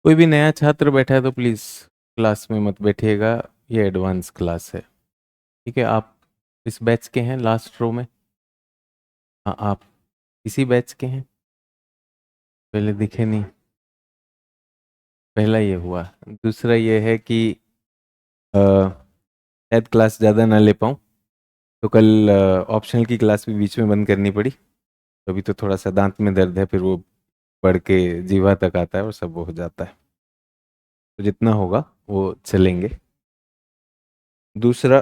कोई भी नया छात्र बैठा है तो प्लीज़ क्लास में मत बैठिएगा। ये एडवांस क्लास है। ठीक है, आप इस बैच के हैं लास्ट रो में? हाँ, आप इसी बैच के हैं? पहले दिखे नहीं। पहला ये हुआ। दूसरा ये है कि शायद क्लास ज़्यादा ना ले पाऊँ, तो कल ऑप्शनल की क्लास भी बीच में बंद करनी पड़ी। अभी तो थोड़ा सा दांत में दर्द है, फिर वो बढ़ के जीवा तक आता है और सब वो हो जाता है। तो जितना होगा वो चलेंगे। दूसरा,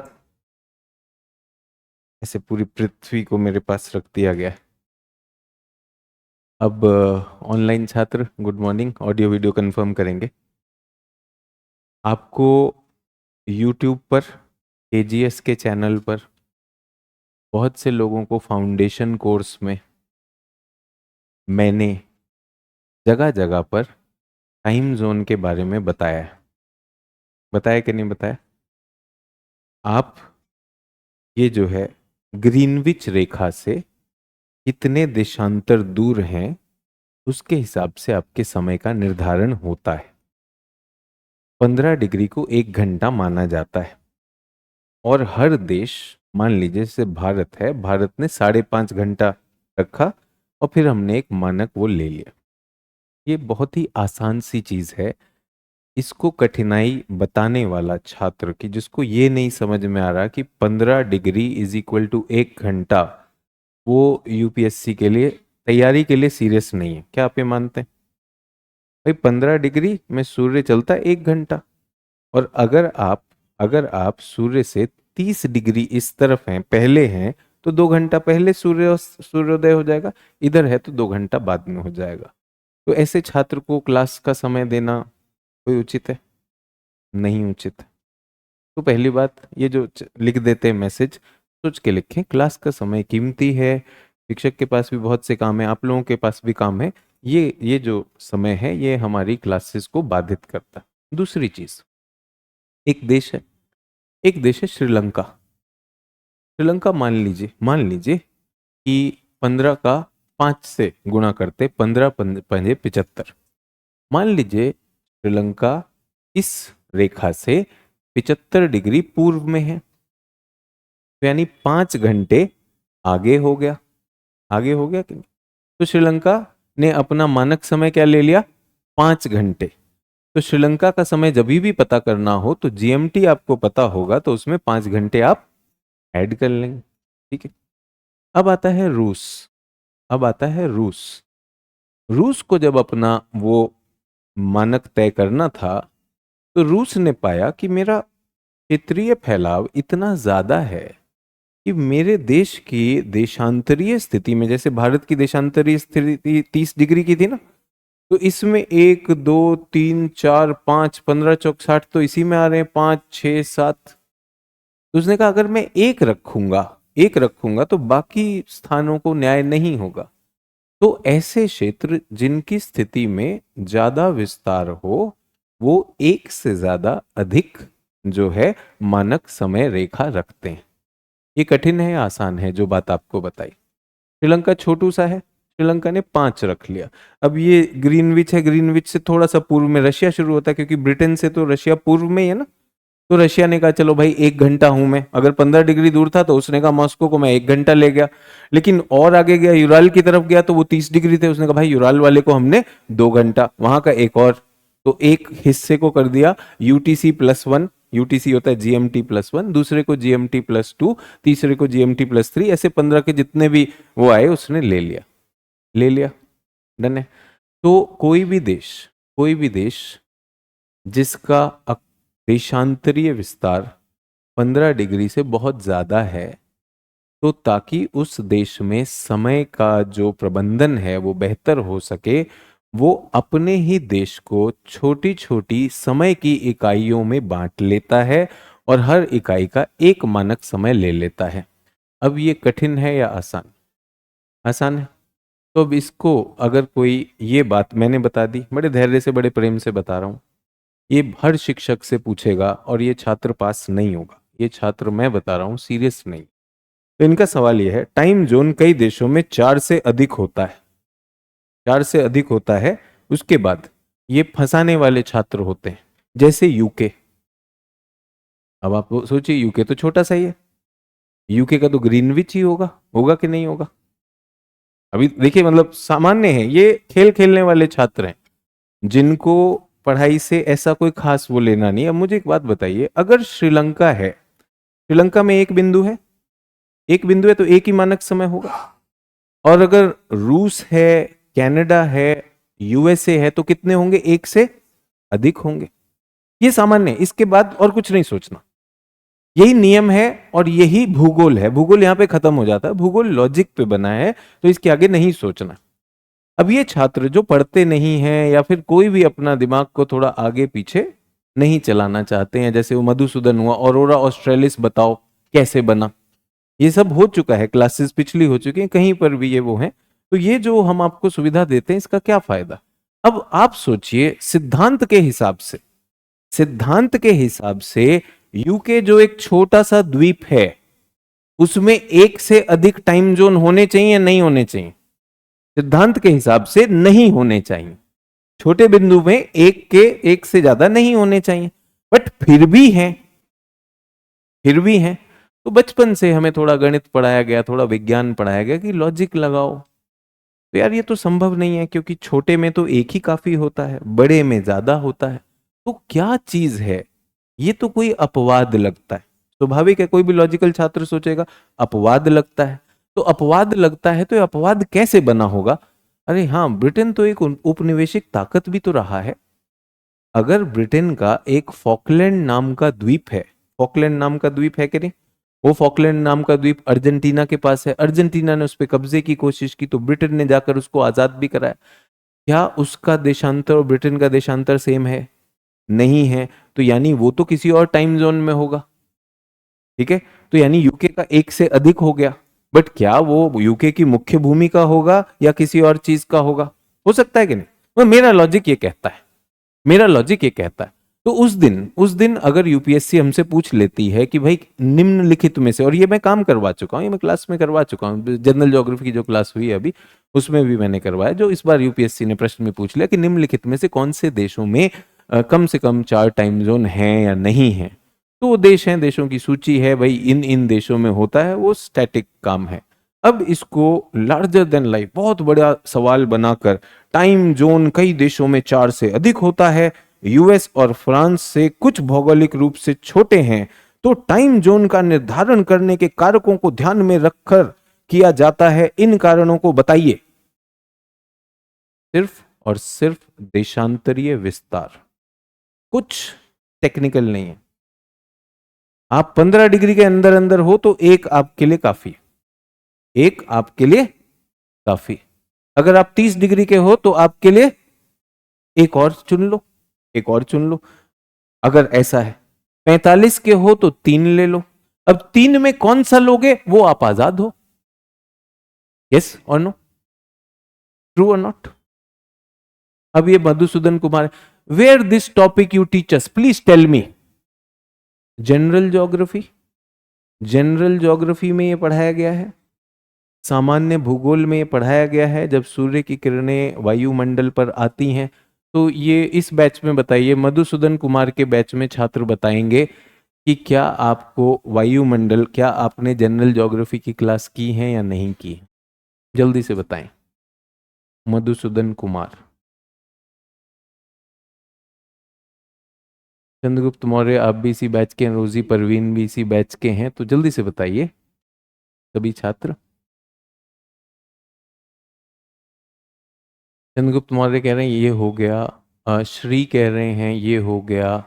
ऐसे पूरी पृथ्वी को मेरे पास रख दिया गया है। अब ऑनलाइन छात्र good morning, audio video confirm करेंगे। आपको यूट्यूब पर केजीएस के चैनल पर बहुत से लोगों को फाउंडेशन कोर्स में मैंने जगह जगह पर टाइम जोन के बारे में बताया है। बताया कि नहीं बताया? आप ये जो है ग्रीनविच रेखा से कितने देशांतर दूर हैं, उसके हिसाब से आपके समय का निर्धारण होता है। 15 डिग्री को 1 घंटा माना जाता है और हर देश, मान लीजिए जैसे भारत है, भारत ने 5.5 घंटा रखा और फिर हमने एक मानक वो ले लिया। ये बहुत ही आसान सी चीज है। इसको कठिनाई बताने वाला छात्र की जिसको ये नहीं समझ में आ रहा कि 15 डिग्री इज इक्वल टू 1 घंटा, वो यूपीएससी के लिए तैयारी के लिए सीरियस नहीं है। क्या आप ये मानते हैं? भाई 15 डिग्री में सूर्य चलता है 1 घंटा, और अगर आप सूर्य से 30 डिग्री इस तरफ हैं, पहले हैं, तो 2 घंटा पहले सूर्योदय हो जाएगा। इधर है तो 2 घंटा बाद में हो जाएगा। तो ऐसे छात्र को क्लास का समय देना कोई उचित है? नहीं उचित है। तो पहली बात, ये जो लिख देते हैं मैसेज, सोच के लिखें। क्लास का समय कीमती है। शिक्षक के पास भी बहुत से काम है, आप लोगों के पास भी काम है। ये जो समय है ये हमारी क्लासेस को बाधित करता है। दूसरी चीज, एक देश है श्रीलंका। श्रीलंका मान लीजिए कि 15 का 5 से गुणा करते, 15 पंजे 75। मान लीजिए श्रीलंका इस रेखा से 75 डिग्री पूर्व में है, तो यानी 5 घंटे आगे हो गया। आगे हो गया कि नहीं? तो श्रीलंका ने अपना मानक समय क्या ले लिया? 5 घंटे। तो श्रीलंका का समय जब भी पता करना हो तो जीएमटी आपको पता होगा, तो उसमें 5 घंटे आप ऐड कर लेंगे। ठीक है। अब आता है रूस। अब आता है रूस। रूस को जब अपना वो मानक तय करना था, तो रूस ने पाया कि मेरा क्षेत्रीय फैलाव इतना ज्यादा है कि मेरे देश की देशांतरीय स्थिति में, जैसे भारत की देशांतरीय स्थिति 30 डिग्री की थी ना, तो इसमें 1 2 3 4 5 15 चौक 60 तो इसी में आ रहे हैं, 5 6 7। तो उसने कहा अगर मैं एक रखूंगा तो बाकी स्थानों को न्याय नहीं होगा। तो ऐसे क्षेत्र जिनकी स्थिति में ज्यादा विस्तार हो, वो एक से ज्यादा अधिक जो है मानक समय रेखा रखते हैं। ये कठिन है या आसान है जो बात आपको बताई? श्रीलंका छोटू सा है, श्रीलंका ने 5 रख लिया। अब ये ग्रीनविच है, ग्रीनविच से थोड़ा सा पूर्व में रशिया शुरू होता है, क्योंकि ब्रिटेन से तो रशिया पूर्व में ही है ना। तो रशिया ने कहा चलो भाई 1 घंटा हूं मैं, अगर 15 डिग्री दूर था तो उसने कहा मॉस्को को मैं 1 घंटा ले गया। लेकिन और आगे गया, यूराल की तरफ गया, तो वो 30 डिग्री थे, उसने कहा भाई यूराल वाले को हमने 2 घंटा, वहां का एक और। तो एक हिस्से को कर दिया UTC+1। यूटीसी होता है GMT+1, दूसरे को GMT+2, तीसरे को GMT+3, ऐसे 15 के जितने भी वो आए उसने ले लिया। डन है। तो कोई भी देश जिसका देशांतरीय विस्तार 15 डिग्री से बहुत ज्यादा है, तो ताकि उस देश में समय का जो प्रबंधन है वो बेहतर हो सके, वो अपने ही देश को छोटी छोटी समय की इकाइयों में बांट लेता है और हर इकाई का एक मानक समय ले लेता है। अब ये कठिन है या आसान? आसान है। तो अब इसको, अगर कोई, ये बात मैंने बता दी, बड़े धैर्य से बड़े प्रेम से बता रहा हूं, ये हर शिक्षक से पूछेगा और ये छात्र पास नहीं होगा। ये छात्र, मैं बता रहा हूं, सीरियस नहीं। तो इनका सवाल ये है, टाइम जोन कई देशों में 4 से अधिक होता है। 4 से अधिक होता है। उसके बाद ये फंसाने वाले छात्र होते हैं, जैसे यूके। अब आप सोचिए, यूके तो छोटा सा ही है, यूके का तो ग्रीनविच ही होगा, होगा कि नहीं होगा? अभी देखिए, मतलब सामान्य है, ये खेल खेलने वाले छात्र हैं जिनको पढ़ाई से ऐसा कोई खास वो लेना नहीं। अब मुझे एक बात बताइए, अगर श्रीलंका है, श्रीलंका में एक बिंदु है, एक बिंदु है तो एक ही मानक समय होगा। और अगर रूस है, कनाडा है, यूएसए है, तो कितने होंगे? एक से अधिक होंगे। ये सामान्य है, इसके बाद और कुछ नहीं सोचना। यही नियम है और यही भूगोल है। भूगोल यहां पे खत्म हो जाता है, भूगोल लॉजिक पे बना है, तो इसके आगे नहीं सोचना। अब ये छात्र जो पढ़ते नहीं हैं या फिर कोई भी अपना दिमाग को थोड़ा आगे पीछे नहीं चलाना चाहते हैं, जैसे वो मधुसूदन हुआ, ऑरोरा ऑस्ट्रेलिस बताओ कैसे बना, ये सब हो चुका है, क्लासेस पिछली हो चुकी हैं, कहीं पर भी ये वो है। तो ये जो हम आपको सुविधा देते हैं, इसका क्या फायदा? अब आप सोचिए, सिद्धांत के हिसाब से, सिद्धांत के हिसाब से यूके जो एक छोटा सा द्वीप है, उसमें एक से अधिक टाइम जोन होने चाहिए या नहीं होने चाहिए? सिद्धांत के हिसाब से नहीं होने चाहिए। छोटे बिंदु में एक से ज्यादा नहीं होने चाहिए, बट फिर भी हैं, फिर भी हैं। तो बचपन से हमें थोड़ा गणित पढ़ाया गया, थोड़ा विज्ञान पढ़ाया गया कि लॉजिक लगाओ। तो यार ये तो संभव नहीं है, क्योंकि छोटे में तो एक ही काफी होता है, बड़े में ज्यादा होता है। तो क्या चीज है? ये तो कोई अपवाद लगता है। स्वाभाविक है, कोई भी लॉजिकल छात्र सोचेगा अपवाद लगता है। तो अपवाद लगता है, तो ये अपवाद कैसे बना होगा? अरे हाँ, ब्रिटेन तो एक उपनिवेशिक ताकत भी तो रहा है। अगर ब्रिटेन का एक फॉकलैंड नाम का द्वीप है, फॉकलैंड नाम का द्वीप है कि नहीं, वो फॉकलैंड नाम का द्वीप अर्जेंटीना के पास है, अर्जेंटीना ने उस पर कब्जे की कोशिश की तो ब्रिटेन ने जाकर उसको आजाद भी कराया। क्या उसका देशांतर और ब्रिटेन का देशांतर सेम है? नहीं है। तो यानी वो तो किसी और टाइम जोन में होगा, ठीक है? तो यानी यूके का एक से अधिक हो गया, बट क्या वो यूके की मुख्य भूमिका होगा या किसी और चीज का होगा? हो सकता है कि नहीं? तो मेरा लॉजिक ये कहता है, मेरा लॉजिक ये कहता है। तो उस दिन अगर यूपीएससी हमसे पूछ लेती है कि भाई निम्नलिखित में से, और ये मैं काम करवा चुका हूं, ये मैं क्लास में करवा चुका हूं, जनरल ज्योग्राफी की जो क्लास हुई है अभी, उसमें भी मैंने करवाया, जो इस बार यूपीएससी ने प्रश्न में पूछ लिया कि निम्नलिखित में से कौन से देशों में कम से कम 4 टाइम जोन हैं या नहीं है। तो वो देश हैं, देशों की सूची है, भाई इन इन देशों में होता है, वो स्टैटिक काम है। अब इसको लार्जर देन लाइफ बहुत बड़ा सवाल बनाकर, टाइम जोन कई देशों में 4 से अधिक होता है, यूएस और फ्रांस से कुछ भौगोलिक रूप से छोटे हैं, तो टाइम जोन का निर्धारण करने के कारकों को ध्यान में रखकर किया जाता है, इन कारणों को बताइए। सिर्फ और सिर्फ देशांतरीय विस्तार, कुछ टेक्निकल नहीं है। आप 15 डिग्री के अंदर अंदर हो तो एक आपके लिए काफी, एक आपके लिए काफी। अगर आप 30 डिग्री के हो तो आपके लिए एक और चुन लो, एक और चुन लो। अगर ऐसा है 45 के हो तो 3 ले लो। अब 3 में कौन सा लोगे वो आप आजाद हो। यस और नो, ट्रू और नॉट? अब ये Madhusudan Kumar, where this topic you teach us, please tell me. General geography, general geography में ये पढ़ाया गया है, सामान्य भूगोल में ये पढ़ाया गया है। जब सूर्य की किरणें वायुमंडल पर आती हैं, तो ये इस बैच में बताइए, मधुसूदन कुमार के बैच में छात्र बताएंगे कि क्या आपको वायुमंडल, क्या आपने जनरल ज्योग्राफी की क्लास की है या नहीं की है? जल्दी से बताएं। मधुसूदन कुमार, चंद्रगुप्त मौर्य, आप भी इसी बैच के हैं, रोजी परवीन भी इसी बैच के हैं, तो जल्दी से बताइए सभी छात्र। चंद्रगुप्त मौर्य कह रहे हैं ये हो गया, श्री कह रहे हैं ये हो गया,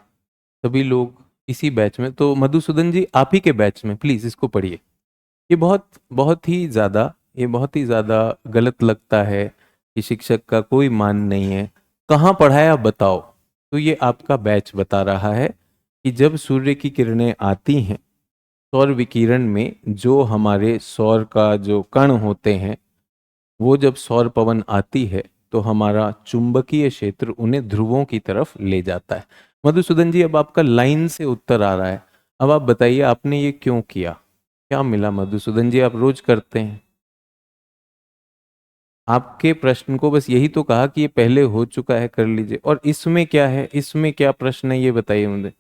सभी लोग इसी बैच में। तो मधुसूदन जी आप ही के बैच में प्लीज इसको पढ़िए। ये बहुत बहुत ही ज्यादा, ये बहुत ही ज्यादा गलत लगता है कि शिक्षक का कोई मान नहीं है। कहाँ पढ़ाया बताओ? तो ये आपका बैच बता रहा है कि जब सूर्य की किरणें आती हैं, सौर विकिरण में जो हमारे सौर का जो कण होते हैं, वो जब सौर पवन आती है तो हमारा चुंबकीय क्षेत्र उन्हें ध्रुवों की तरफ ले जाता है। मधुसूदन जी अब आपका लाइन से उत्तर आ रहा है, अब आप बताइए आपने ये क्यों किया, क्या मिला? मधुसूदन जी आप रोज करते हैं, आपके प्रश्न को बस यही तो कहा कि ये पहले हो चुका है, कर लीजिए। और इसमें क्या है, इसमें क्या प्रश्न है ये बताइए मुझे।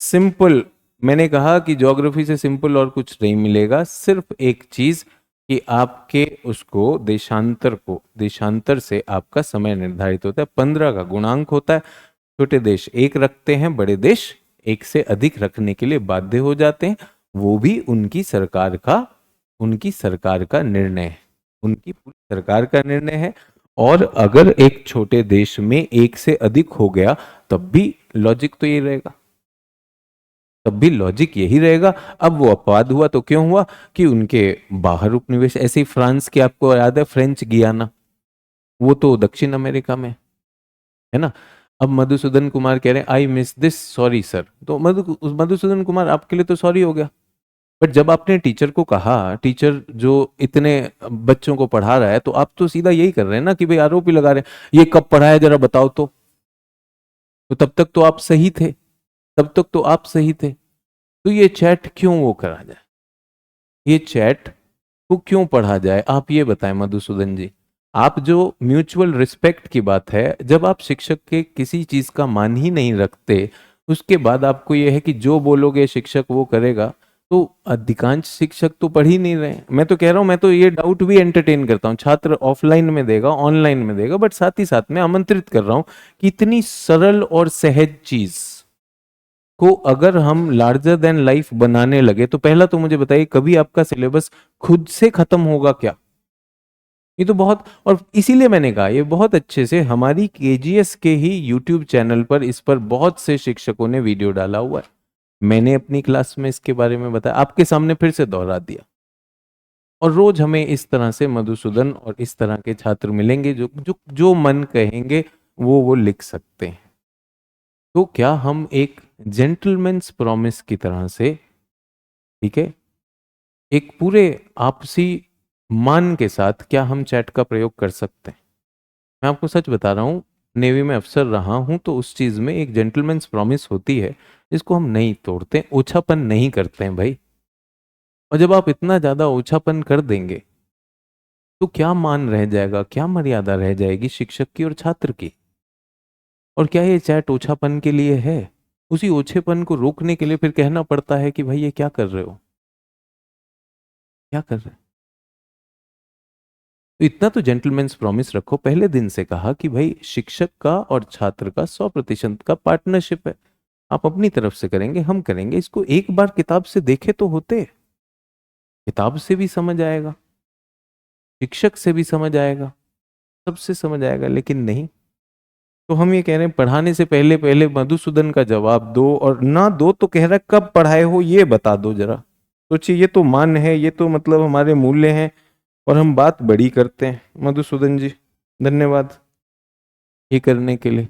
सिंपल, मैंने कहा कि ज्योग्राफी से सिंपल और कुछ नहीं मिलेगा, सिर्फ एक चीज कि आपके उसको देशांतर से आपका समय निर्धारित होता है, 15 का गुणांक होता है। छोटे देश एक रखते हैं, बड़े देश एक से अधिक रखने के लिए बाध्य हो जाते हैं। वो भी उनकी सरकार का निर्णय है, उनकी पूरी सरकार का निर्णय है। और अगर एक छोटे देश में एक से अधिक हो गया तब भी लॉजिक तो ये रहेगा, तब भी लॉजिक यही रहेगा। अब वो अपवाद हुआ तो क्यों हुआ कि उनके बाहर उपनिवेश, ऐसे ही फ्रांस के, आपको याद है फ्रेंच गियाना, वो तो दक्षिण अमेरिका में है ना। अब मधुसूदन कुमार कह रहे हैं I miss this, sorry sir, तो मधुसूदन कुमार आपके लिए तो सॉरी हो गया। बट जब आपने टीचर को कहा, टीचर जो इतने बच्चों को पढ़ा रहा है, तो आप तो सीधा यही कर रहे हैं ना कि भाई आरोप ही लगा रहे हैं, ये कब पढ़ाया जरा बताओ तो तब तक तो आप सही थे, तब तक तो आप सही थे। तो ये चैट क्यों वो करा जाए, ये चैट को क्यों पढ़ा जाए, आप ये बताएं मधुसूदन जी। आप जो म्यूचुअल रिस्पेक्ट की बात है, जब आप शिक्षक के किसी चीज का मान ही नहीं रखते, उसके बाद आपको यह है कि जो बोलोगे शिक्षक वो करेगा, तो अधिकांश शिक्षक तो पढ़ ही नहीं रहे हैं। मैं तो कह रहा हूं, मैं तो ये डाउट भी एंटरटेन करता हूं, छात्र ऑफलाइन में देगा ऑनलाइन में देगा, बट साथ ही साथ में आमंत्रित कर रहा हूं कि इतनी सरल और सहज चीज को अगर हम लार्जर देन लाइफ बनाने लगे, तो पहला तो मुझे बताइए कभी आपका सिलेबस खुद से खत्म होगा क्या। ये तो बहुत, और इसीलिए मैंने कहा ये बहुत अच्छे से हमारी केजीएस के ही यूट्यूब चैनल पर इस पर बहुत से शिक्षकों ने वीडियो डाला हुआ है। मैंने अपनी क्लास में इसके बारे में बताया, आपके सामने फिर से दोहरा दिया। और रोज हमें इस तरह से मधुसूदन और इस तरह के छात्र मिलेंगे जो जो जो मन कहेंगे वो लिख सकते हैं। तो क्या हम एक जेंटलमैन्स प्रॉमिस की तरह से, ठीक है, एक पूरे आपसी मान के साथ क्या हम चैट का प्रयोग कर सकते हैं। मैं आपको सच बता रहा हूं, नेवी में अफसर रहा हूं, तो उस चीज में एक जेंटलमैन्स प्रॉमिस होती है, जिसको हम नहीं तोड़ते, ओछापन नहीं करते हैं भाई। और जब आप इतना ज्यादा ओछापन कर देंगे तो क्या मान रह जाएगा, क्या मर्यादा रह जाएगी शिक्षक की और छात्र की। और क्या ये चैट ओछापन के लिए है, उसी ओछेपन को रोकने के लिए फिर कहना पड़ता है कि भाई ये क्या कर रहे हो, क्या कर रहे हो। तो इतना तो जेंटलमैन्स प्रॉमिस रखो, पहले दिन से कहा कि भाई शिक्षक का और छात्र का 100% का पार्टनरशिप है, आप अपनी तरफ से करेंगे, हम करेंगे। इसको एक बार किताब से देखे तो होते, किताब से भी समझ आएगा, शिक्षक से भी समझ आएगा, सबसे समझ आएगा, लेकिन नहीं। तो हम ये कह रहे हैं पढ़ाने से पहले पहले मधुसूदन का जवाब दो, और ना दो तो कह रहा है कब पढ़ाए हो ये बता दो जरा। सोचिए, ये तो मान है, ये तो मतलब हमारे मूल्य हैं, और हम बात बड़ी करते हैं। मधुसूदन जी धन्यवाद ये करने के लिए।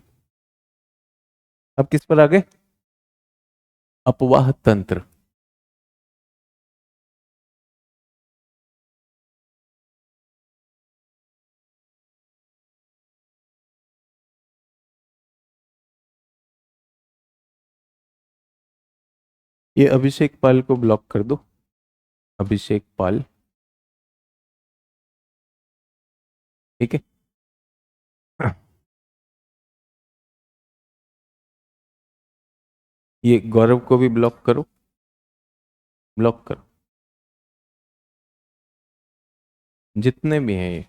अब किस पर आ गए, अपवाह तंत्र। ये अभिषेक पाल को ब्लॉक कर दो, अभिषेक पाल, ठीक है। ये गौरव को भी ब्लॉक करो, ब्लॉक करो, जितने भी हैं ये।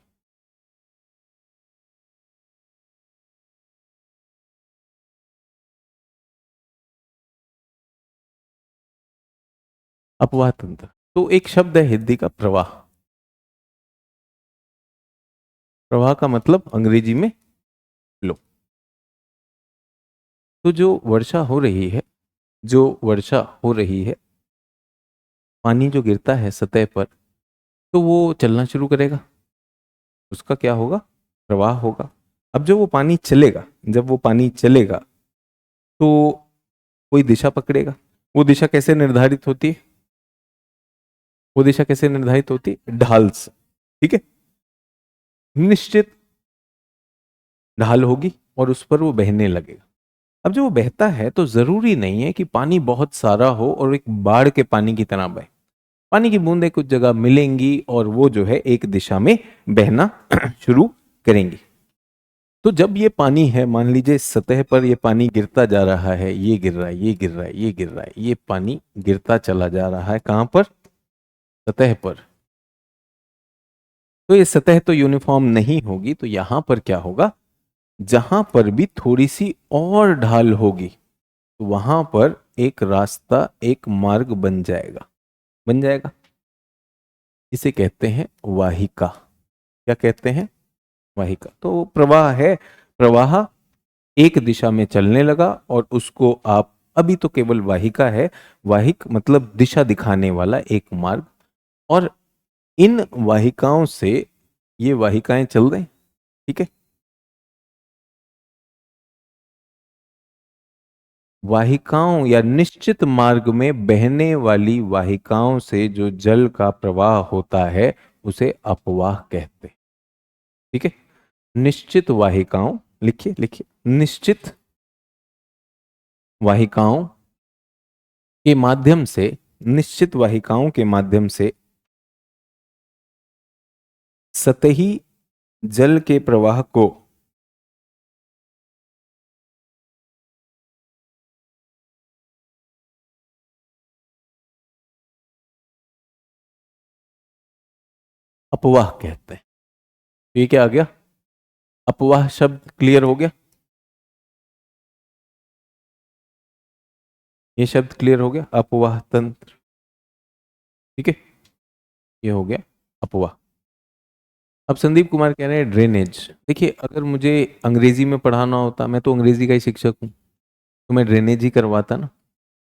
अपवाह तंत्र तो एक शब्द है हिंदी का, प्रवाह। प्रवाह का मतलब अंग्रेजी में फ्लो। तो जो वर्षा हो रही है, जो वर्षा हो रही है, पानी जो गिरता है सतह पर, तो वो चलना शुरू करेगा, उसका क्या होगा, प्रवाह होगा। अब जब वो पानी चलेगा, जब वो पानी चलेगा तो कोई दिशा पकड़ेगा। वो दिशा कैसे निर्धारित होती है, वो दिशा कैसे निर्धारित होती है, ढाल से, ठीक है। निश्चित ढाल होगी और उस पर वो बहने लगेगा। अब जब वो बहता है तो जरूरी नहीं है कि पानी बहुत सारा हो और एक बाढ़ के पानी की तरह बहे। पानी की बूंदें कुछ जगह मिलेंगी और वो जो है एक दिशा में बहना शुरू करेंगी। तो जब ये पानी है, मान लीजिए सतह पर ये पानी गिरता जा रहा है, ये गिर रहा है, ये गिर रहा है, ये गिर रहा है, ये पानी गिरता चला जा रहा है, कहां पर? सतह पर। तो ये सतह तो यूनिफॉर्म नहीं होगी, तो यहां पर क्या होगा, जहां पर भी थोड़ी सी और ढाल होगी तो वहां पर एक रास्ता, एक मार्ग बन जाएगा, बन जाएगा। इसे कहते हैं वाहिका। क्या कहते हैं? वाहिका। तो प्रवाह है, प्रवाह एक दिशा में चलने लगा और उसको आप, अभी तो केवल वाहिका है, वाहिक मतलब दिशा दिखाने वाला एक मार्ग, और इन वाहिकाओं से ये वाहिकाएं चल रही, ठीक है। वाहिकाओं या निश्चित मार्ग में बहने वाली वाहिकाओं से जो जल का प्रवाह होता है उसे अपवाह कहते हैं, ठीक है। निश्चित वाहिकाओं, लिखिए लिखिए, निश्चित वाहिकाओं के माध्यम से, निश्चित वाहिकाओं के माध्यम से सतही जल के प्रवाह को अपवाह कहते हैं। तो ये क्या आ गया? अपवाह शब्द क्लियर हो गया? ये शब्द क्लियर हो गया, अपवाह तंत्र, ठीक है। ये हो गया अपवाह। अब संदीप कुमार कह रहे हैं ड्रेनेज। देखिए, अगर मुझे अंग्रेजी में पढ़ाना होता, मैं तो अंग्रेजी का ही शिक्षक हूं, तो मैं ड्रेनेज ही करवाता ना,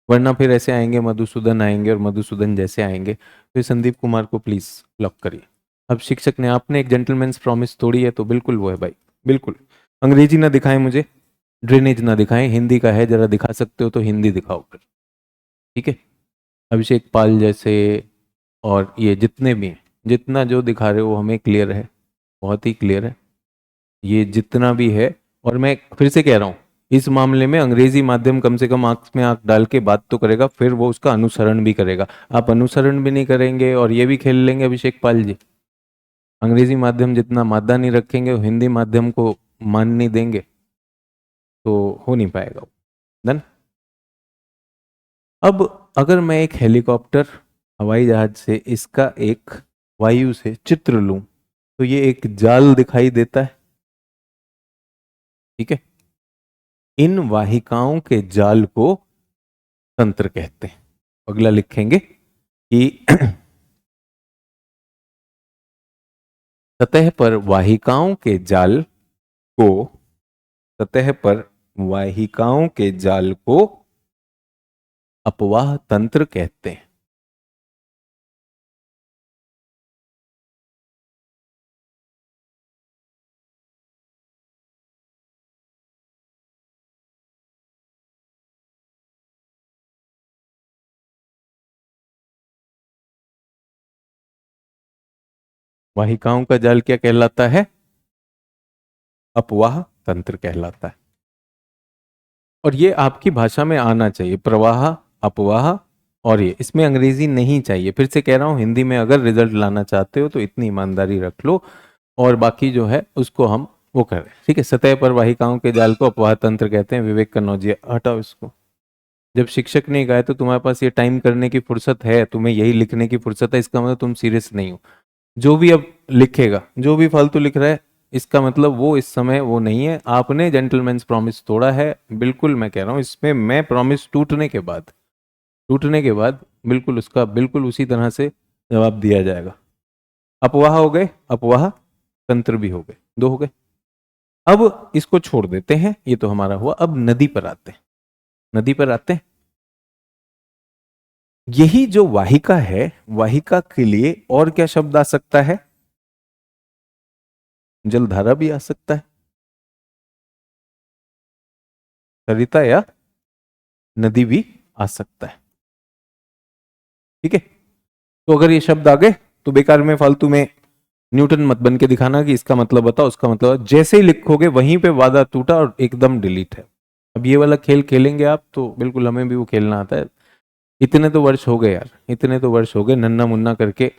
वरना फिर ऐसे आएंगे मधुसूदन आएंगे और मधुसूदन जैसे आएंगे, तो ये संदीप कुमार को प्लीज ब्लॉक करिए। अब शिक्षक ने, आपने एक जेंटलमैन्स प्रॉमिस तोड़ी है, तो बिल्कुल वो है भाई, बिल्कुल। अंग्रेजी ना दिखाएं मुझे, ड्रेनेज ना दिखाएं, हिंदी का है, जरा दिखा सकते हो तो हिंदी दिखाओ फिर, ठीक है। अभिषेक पाल जैसे, और ये जितने भी हैं, जितना जो दिखा रहे हो वो हमें क्लियर है, बहुत ही क्लियर है ये जितना भी है। और मैं फिर से कह रहा हूँ, इस मामले में अंग्रेजी माध्यम कम से कम आंख में आंख डाल के बात तो करेगा, फिर वो उसका अनुसरण भी करेगा। आप अनुसरण भी नहीं करेंगे और ये भी खेल लेंगे अभिषेक पाल जी, अंग्रेजी माध्यम जितना मादा नहीं रखेंगे, हिंदी माध्यम को मान नहीं देंगे, तो हो नहीं पाएगा। डन। अब अगर मैं एक हेलीकॉप्टर, हवाई जहाज से इसका एक वायु से चित्र लूं, तो ये एक जाल दिखाई देता है, ठीक है। इन वाहिकाओं के जाल को तंत्र कहते हैं। अगला लिखेंगे कि सतह पर वाहिकाओं के जाल को, सतह पर वाहिकाओं के जाल को अपवाह तंत्र कहते हैं। वाहिकाओं का जाल क्या कहलाता है? अपवाह तंत्र कहलाता है। और ये आपकी भाषा में आना चाहिए, प्रवाह, अपवाह, और ये इसमें अंग्रेजी नहीं चाहिए। फिर से कह रहा हूं, हिंदी में अगर रिजल्ट लाना चाहते हो तो इतनी ईमानदारी रख लो, और बाकी जो है उसको हम वो करें, ठीक है। सतह पर वाहिकाओं के जाल को अपवाह तंत्र कहते हैं। विवेक कन्नौजिया, हटाओ इसको। जब शिक्षक ने कहा तो तुम्हारे पास ये टाइम करने की फुर्सत है, तुम्हें यही लिखने की फुर्सत है, इसका मतलब तुम सीरियस नहीं हो। जो भी अब लिखेगा, जो भी फालतू लिख रहा है, इसका मतलब वो इस समय वो नहीं है। आपने जेंटलमैन्स प्रॉमिस तोड़ा है, बिल्कुल मैं कह रहा हूं, इसमें मैं प्रॉमिस टूटने के बाद, टूटने के बाद बिल्कुल उसका बिल्कुल उसी तरह से जवाब दिया जाएगा। अपवाह हो गए, अपवाह तंत्र भी हो गए, दो हो गए। अब इसको छोड़ देते हैं, ये तो हमारा हुआ। अब नदी पर आते हैं, नदी पर आते हैं। यही जो वाहिका है, वाहिका के लिए और क्या शब्द आ सकता है? जलधारा भी आ सकता है, सरिता या नदी भी आ सकता है, ठीक है। तो अगर ये शब्द आ गए तो बेकार में फालतू में न्यूटन मत बन के दिखाना कि इसका मतलब बताओ, उसका मतलब, जैसे ही लिखोगे वहीं पे वादा टूटा और एकदम डिलीट है। अब ये वाला खेल खेलेंगे आप तो बिल्कुल, हमें भी वो खेलना आता है। इतने तो वर्ष हो गए यार, इतने तो वर्ष हो गए नन्ना मुन्ना करके।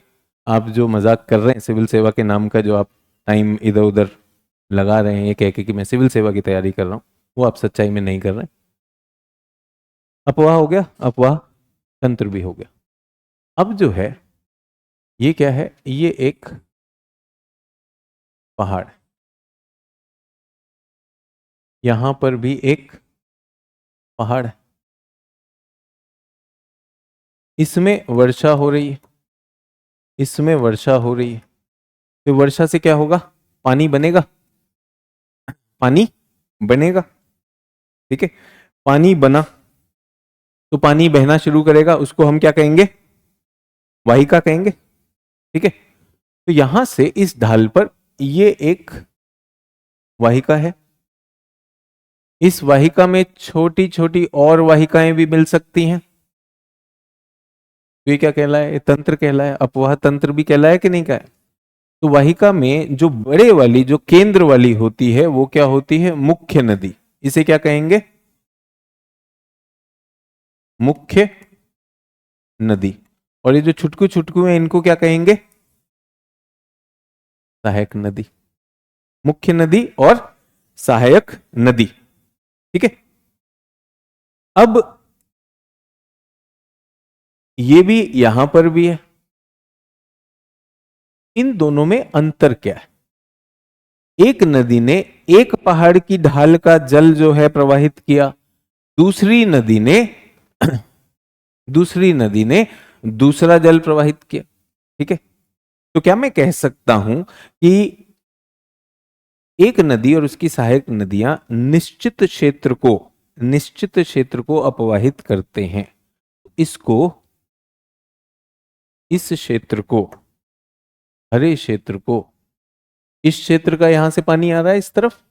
आप जो मजाक कर रहे हैं सिविल सेवा के नाम का, जो आप टाइम इधर उधर लगा रहे हैं ये कह के कि मैं सिविल सेवा की तैयारी कर रहा हूँ, वो आप सच्चाई में नहीं कर रहे हैं। अफवाह हो गया, अफवाह तंत्र भी हो गया। अब जो है ये क्या है, ये एक पहाड़, यहां पर भी एक पहाड़ है, इसमें वर्षा हो रही है, इसमें वर्षा हो रही है, तो वर्षा से क्या होगा, पानी बनेगा, पानी बनेगा। ठीक है, पानी बना तो पानी बहना शुरू करेगा, उसको हम क्या कहेंगे, वाहिका कहेंगे। ठीक है, तो यहां से इस ढाल पर ये एक वाहिका है, इस वाहिका में छोटी छोटी और वाहिकाएं भी मिल सकती हैं। तो ये क्या कहलाए, ये तंत्र कहलाए, अपवाह तंत्र भी कहलाए कि नहीं कहलाए। तो वाहिका में जो बड़े वाली, जो केंद्र वाली होती है वो क्या होती है, मुख्य नदी। इसे क्या कहेंगे, मुख्य नदी। और ये जो छुटकू छुटकू है इनको क्या कहेंगे, सहायक नदी। मुख्य नदी और सहायक नदी। ठीक है, अब ये भी यहां पर भी है, इन दोनों में अंतर क्या है। एक नदी ने एक पहाड़ की ढाल का जल जो है प्रवाहित किया, दूसरी नदी ने दूसरी नदी ने दूसरा जल प्रवाहित किया। ठीक है, तो क्या मैं कह सकता हूं कि एक नदी और उसकी सहायक नदियां निश्चित क्षेत्र को अपवाहित करते हैं। इसको, इस क्षेत्र को, हरे क्षेत्र को, इस क्षेत्र का यहां से पानी आ रहा है इस तरफ,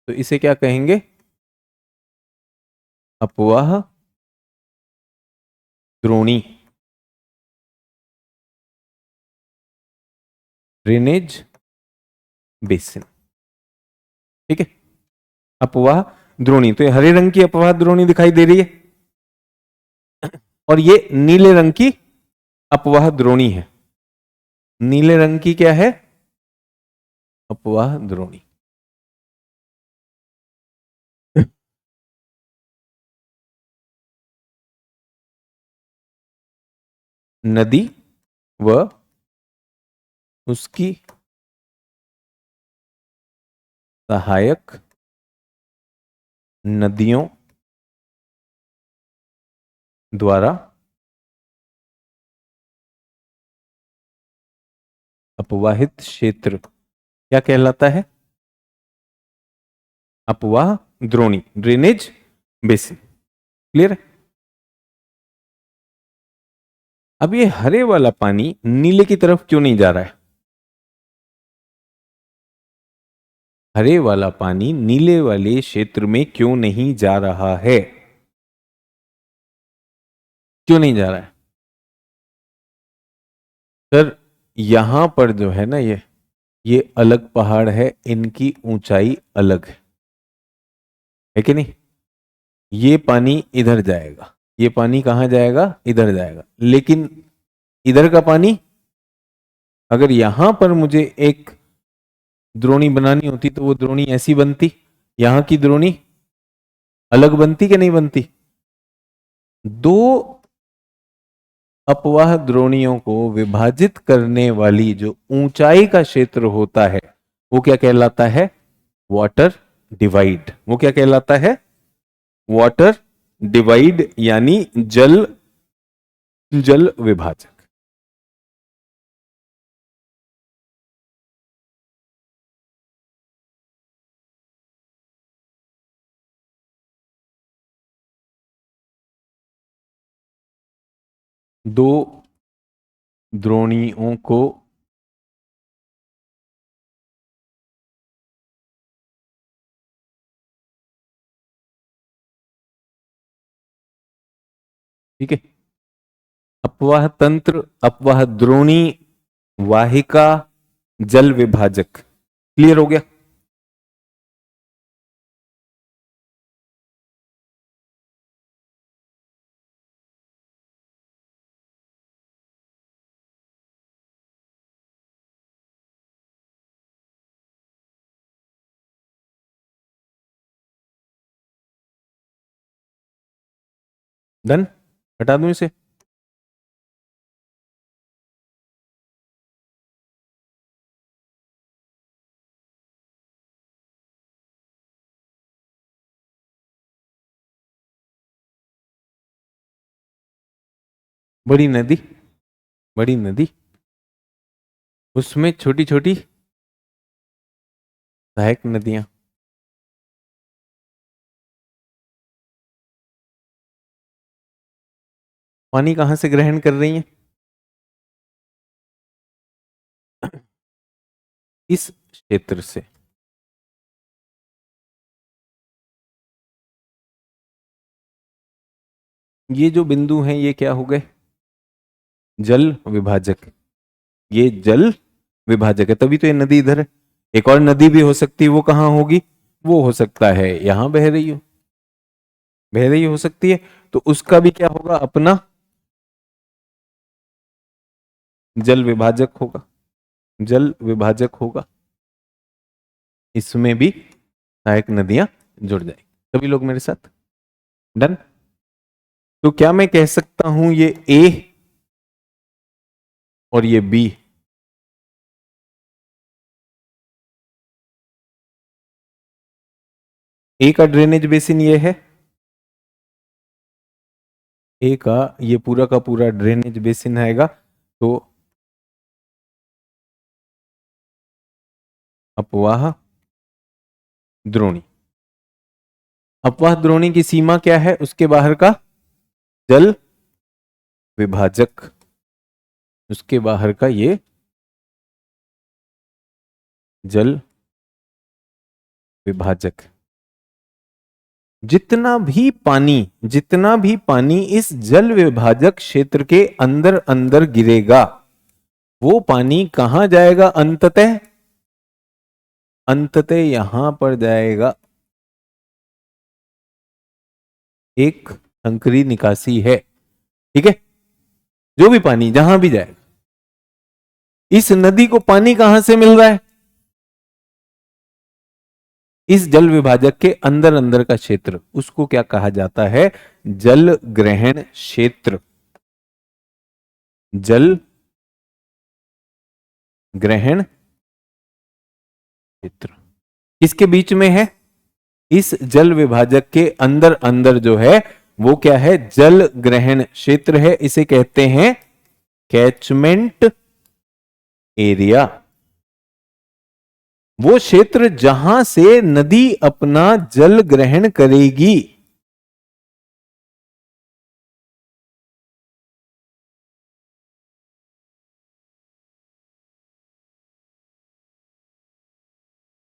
तो इसे क्या कहेंगे, अपवाह द्रोणी, ड्रेनेज बेसिन। ठीक है, अपवाह द्रोणी, तो ये हरे रंग की अपवाह द्रोणी दिखाई दे रही है, और ये नीले रंग की अपवाह द्रोणी है। नीले रंग की क्या है, अपवाह द्रोणी। नदी व उसकी सहायक नदियों द्वारा अपवाहित क्षेत्र क्या कहलाता है, अपवाह द्रोणी, ड्रेनेज बेसिन। क्लियर है। अब ये हरे वाला पानी नीले की तरफ क्यों नहीं जा रहा है, हरे वाला पानी नीले वाले क्षेत्र में क्यों नहीं जा रहा है, क्यों नहीं जा रहा है सर। यहां पर जो है ना, ये अलग पहाड़ है, इनकी ऊंचाई अलग है कि नहीं। ये पानी इधर जाएगा, ये पानी कहां जाएगा, इधर जाएगा, लेकिन इधर का पानी, अगर यहां पर मुझे एक द्रोणी बनानी होती तो वो द्रोणी ऐसी बनती, यहां की द्रोणी अलग बनती कि नहीं बनती। दो अपवाह द्रोणियों को विभाजित करने वाली जो ऊंचाई का क्षेत्र होता है वो क्या कहलाता है, वाटर डिवाइड। वो क्या कहलाता है, वाटर डिवाइड, यानी जल, जल विभाजक। दो द्रोणियों को ठीक है, अपवाह तंत्र, अपवाह द्रोणी, वाहिका, जल विभाजक। क्लियर हो गया। डन, हटा दूं इसे? बड़ी नदी, बड़ी नदी, उसमें छोटी छोटी सहायक नदियां। पानी कहां से ग्रहण कर रही हैं? इस क्षेत्र से। ये जो बिंदु हैं ये क्या हो गए? जल विभाजक। ये जल विभाजक है, तभी तो ये नदी इधर है। एक और नदी भी हो सकती है, वो कहां होगी? वो हो सकता है यहां बह रही हो, बह रही हो सकती है। तो उसका भी क्या होगा? अपना जल विभाजक होगा, जल विभाजक होगा। इसमें भी सहायक नदियां जुड़ जाएंगी। सभी लोग मेरे साथ? डन। तो क्या मैं कह सकता हूं ये ए और ये बी, ए का ड्रेनेज बेसिन ये है, ए का ये पूरा का पूरा ड्रेनेज बेसिन आएगा। तो अपवाह द्रोणी, अपवाह द्रोणी की सीमा क्या है? उसके बाहर का जल विभाजक, उसके बाहर का ये जल विभाजक। जितना भी पानी, जितना भी पानी इस जल विभाजक क्षेत्र के अंदर अंदर गिरेगा, वो पानी कहां जाएगा अंततः? अंततः यहां पर जाएगा। एक संकरी निकासी है, ठीक है? जो भी पानी जहां भी जाएगा, इस नदी को पानी कहां से मिल रहा है? इस जल विभाजक के अंदर अंदर का क्षेत्र, उसको क्या कहा जाता है? जल ग्रहण क्षेत्र। जल ग्रहण क्षेत्र किसके बीच में है? इस जल विभाजक के अंदर अंदर जो है वो क्या है? जल ग्रहण क्षेत्र है। इसे कहते हैं कैचमेंट एरिया। वो क्षेत्र जहां से नदी अपना जल ग्रहण करेगी।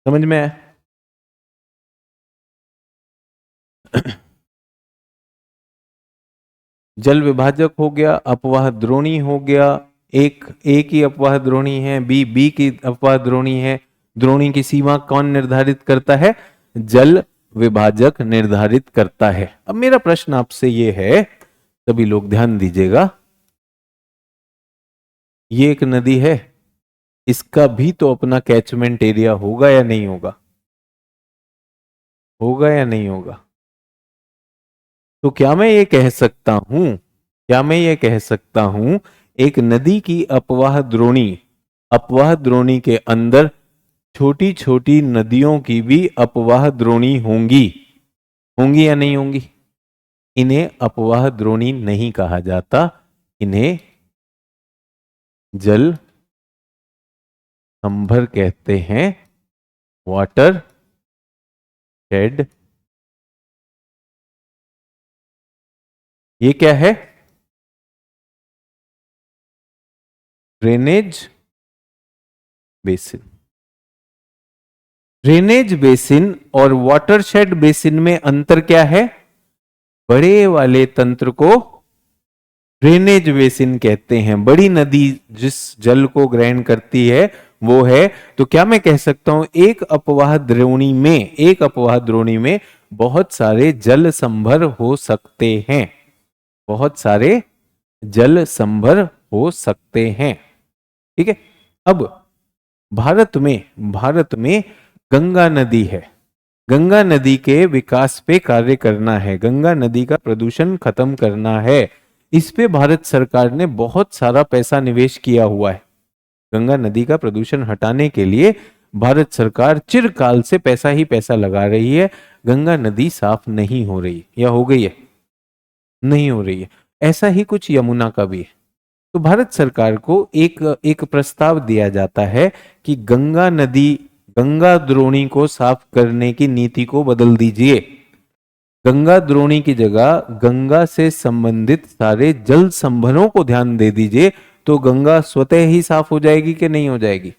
समझ में आया? जल विभाजक हो गया, अपवाह द्रोणी हो गया। एक ए की अपवाह द्रोणी है, बी की अपवाह द्रोणी है। द्रोणी की सीमा कौन निर्धारित करता है? जल विभाजक निर्धारित करता है। अब मेरा प्रश्न आपसे यह है, सभी लोग ध्यान दीजिएगा, ये एक नदी है, इसका भी तो अपना कैचमेंट एरिया होगा या नहीं होगा? होगा या नहीं होगा? तो क्या मैं ये कह सकता हूं, क्या मैं ये कह सकता हूं एक नदी की अपवाह द्रोणी के अंदर छोटी छोटी नदियों की भी अपवाह द्रोणी होंगी? होंगी या नहीं होंगी? इन्हें अपवाह द्रोणी नहीं कहा जाता, इन्हें जल संभर कहते हैं, वाटर शेड। ये क्या है? Drainage basin. ड्रेनेज बेसिन और वाटरशेड बेसिन में अंतर क्या है? बड़े वाले तंत्र को ड्रेनेज बेसिन कहते हैं। बड़ी नदी जिस जल को ग्रहण करती है वो है। तो क्या मैं कह सकता हूं एक अपवाह द्रोणी में बहुत सारे जल संभर हो सकते हैं, बहुत सारे जल संभर हो सकते हैं, ठीक है? अब भारत में गंगा नदी है, गंगा नदी के विकास पे कार्य करना है, गंगा नदी का प्रदूषण खत्म करना है। इस पे भारत सरकार ने बहुत सारा पैसा निवेश किया हुआ है। गंगा नदी का प्रदूषण हटाने के लिए भारत सरकार चिरकाल से पैसा ही पैसा लगा रही है। गंगा नदी साफ नहीं हो रही या हो गई है? नहीं हो रही है। ऐसा ही कुछ यमुना का भी है। तो भारत सरकार को एक एक प्रस्ताव दिया जाता है कि गंगा नदी, गंगा द्रोणी को साफ करने की नीति को बदल दीजिए। गंगा द्रोणी की जगह गंगा से संबंधित सारे जल संभरों को ध्यान दे दीजिए, तो गंगा स्वतः ही साफ हो जाएगी कि नहीं हो जाएगी।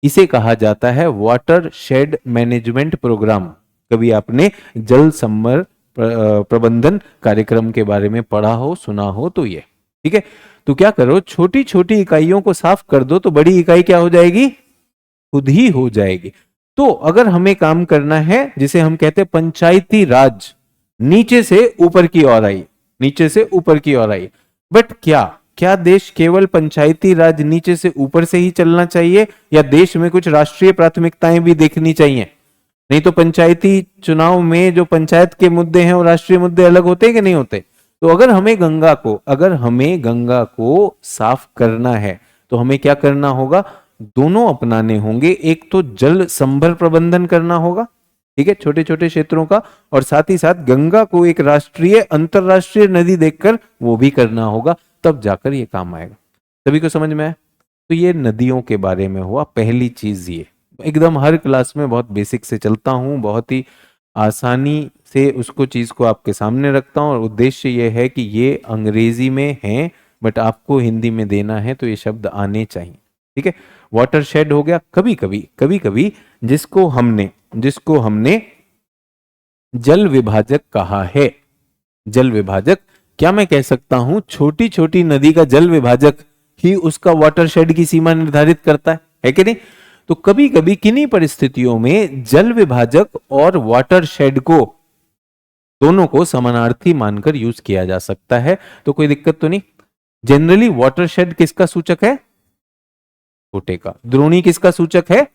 इसे कहा जाता है वाटर शेड मैनेजमेंट प्रोग्राम। कभी आपने जल संभर प्रबंधन कार्यक्रम के बारे में पढ़ा हो, सुना हो तो ये ठीक है। तो क्या करो, छोटी छोटी इकाइयों को साफ कर दो तो बड़ी इकाई क्या हो जाएगी? खुद ही हो जाएगी। तो अगर हमें काम करना है, जिसे हम कहते हैं पंचायती राज, नीचे से ऊपर की ओर आई, नीचे से ऊपर की ओर आई। बट क्या क्या देश केवल पंचायती राज नीचे से ऊपर से ही चलना चाहिए, या देश में कुछ राष्ट्रीय प्राथमिकताएं भी देखनी चाहिए? नहीं तो पंचायती चुनाव में जो पंचायत के मुद्दे हैं और राष्ट्रीय मुद्दे अलग होते हैं कि नहीं होते? तो अगर हमें गंगा को साफ करना है तो हमें क्या करना होगा? दोनों अपनाने होंगे। एक तो जल संभर प्रबंधन करना होगा, ठीक है, छोटे छोटे क्षेत्रों का, और साथ ही साथ गंगा को एक राष्ट्रीय अंतरराष्ट्रीय नदी देखकर वो भी करना होगा, तब जाकर ये काम आएगा। सभी को समझ में आया? तो ये नदियों के बारे में हुआ पहली चीज। ये एकदम हर क्लास में बहुत बेसिक से चलता हूं, बहुत ही आसानी से उसको चीज को आपके सामने रखता हूं, और उद्देश्य ये है कि ये अंग्रेजी में है बट आपको हिंदी में देना है, तो ये शब्द आने चाहिए, ठीक है। वाटर शेड हो गया। कभी कभी जिसको हमने जल विभाजक कहा है। जल विभाजक, क्या मैं कह सकता हूं छोटी छोटी नदी का जल विभाजक ही उसका वाटरशेड की सीमा निर्धारित करता है कि नहीं? तो कभी कभी किन्हीं परिस्थितियों में जल विभाजक और वाटरशेड को, दोनों को समानार्थी मानकर यूज किया जा सकता है, तो कोई दिक्कत तो नहीं। जनरली वाटरशेड किसका सूचक है? छोटे का। द्रोणी किसका सूचक है?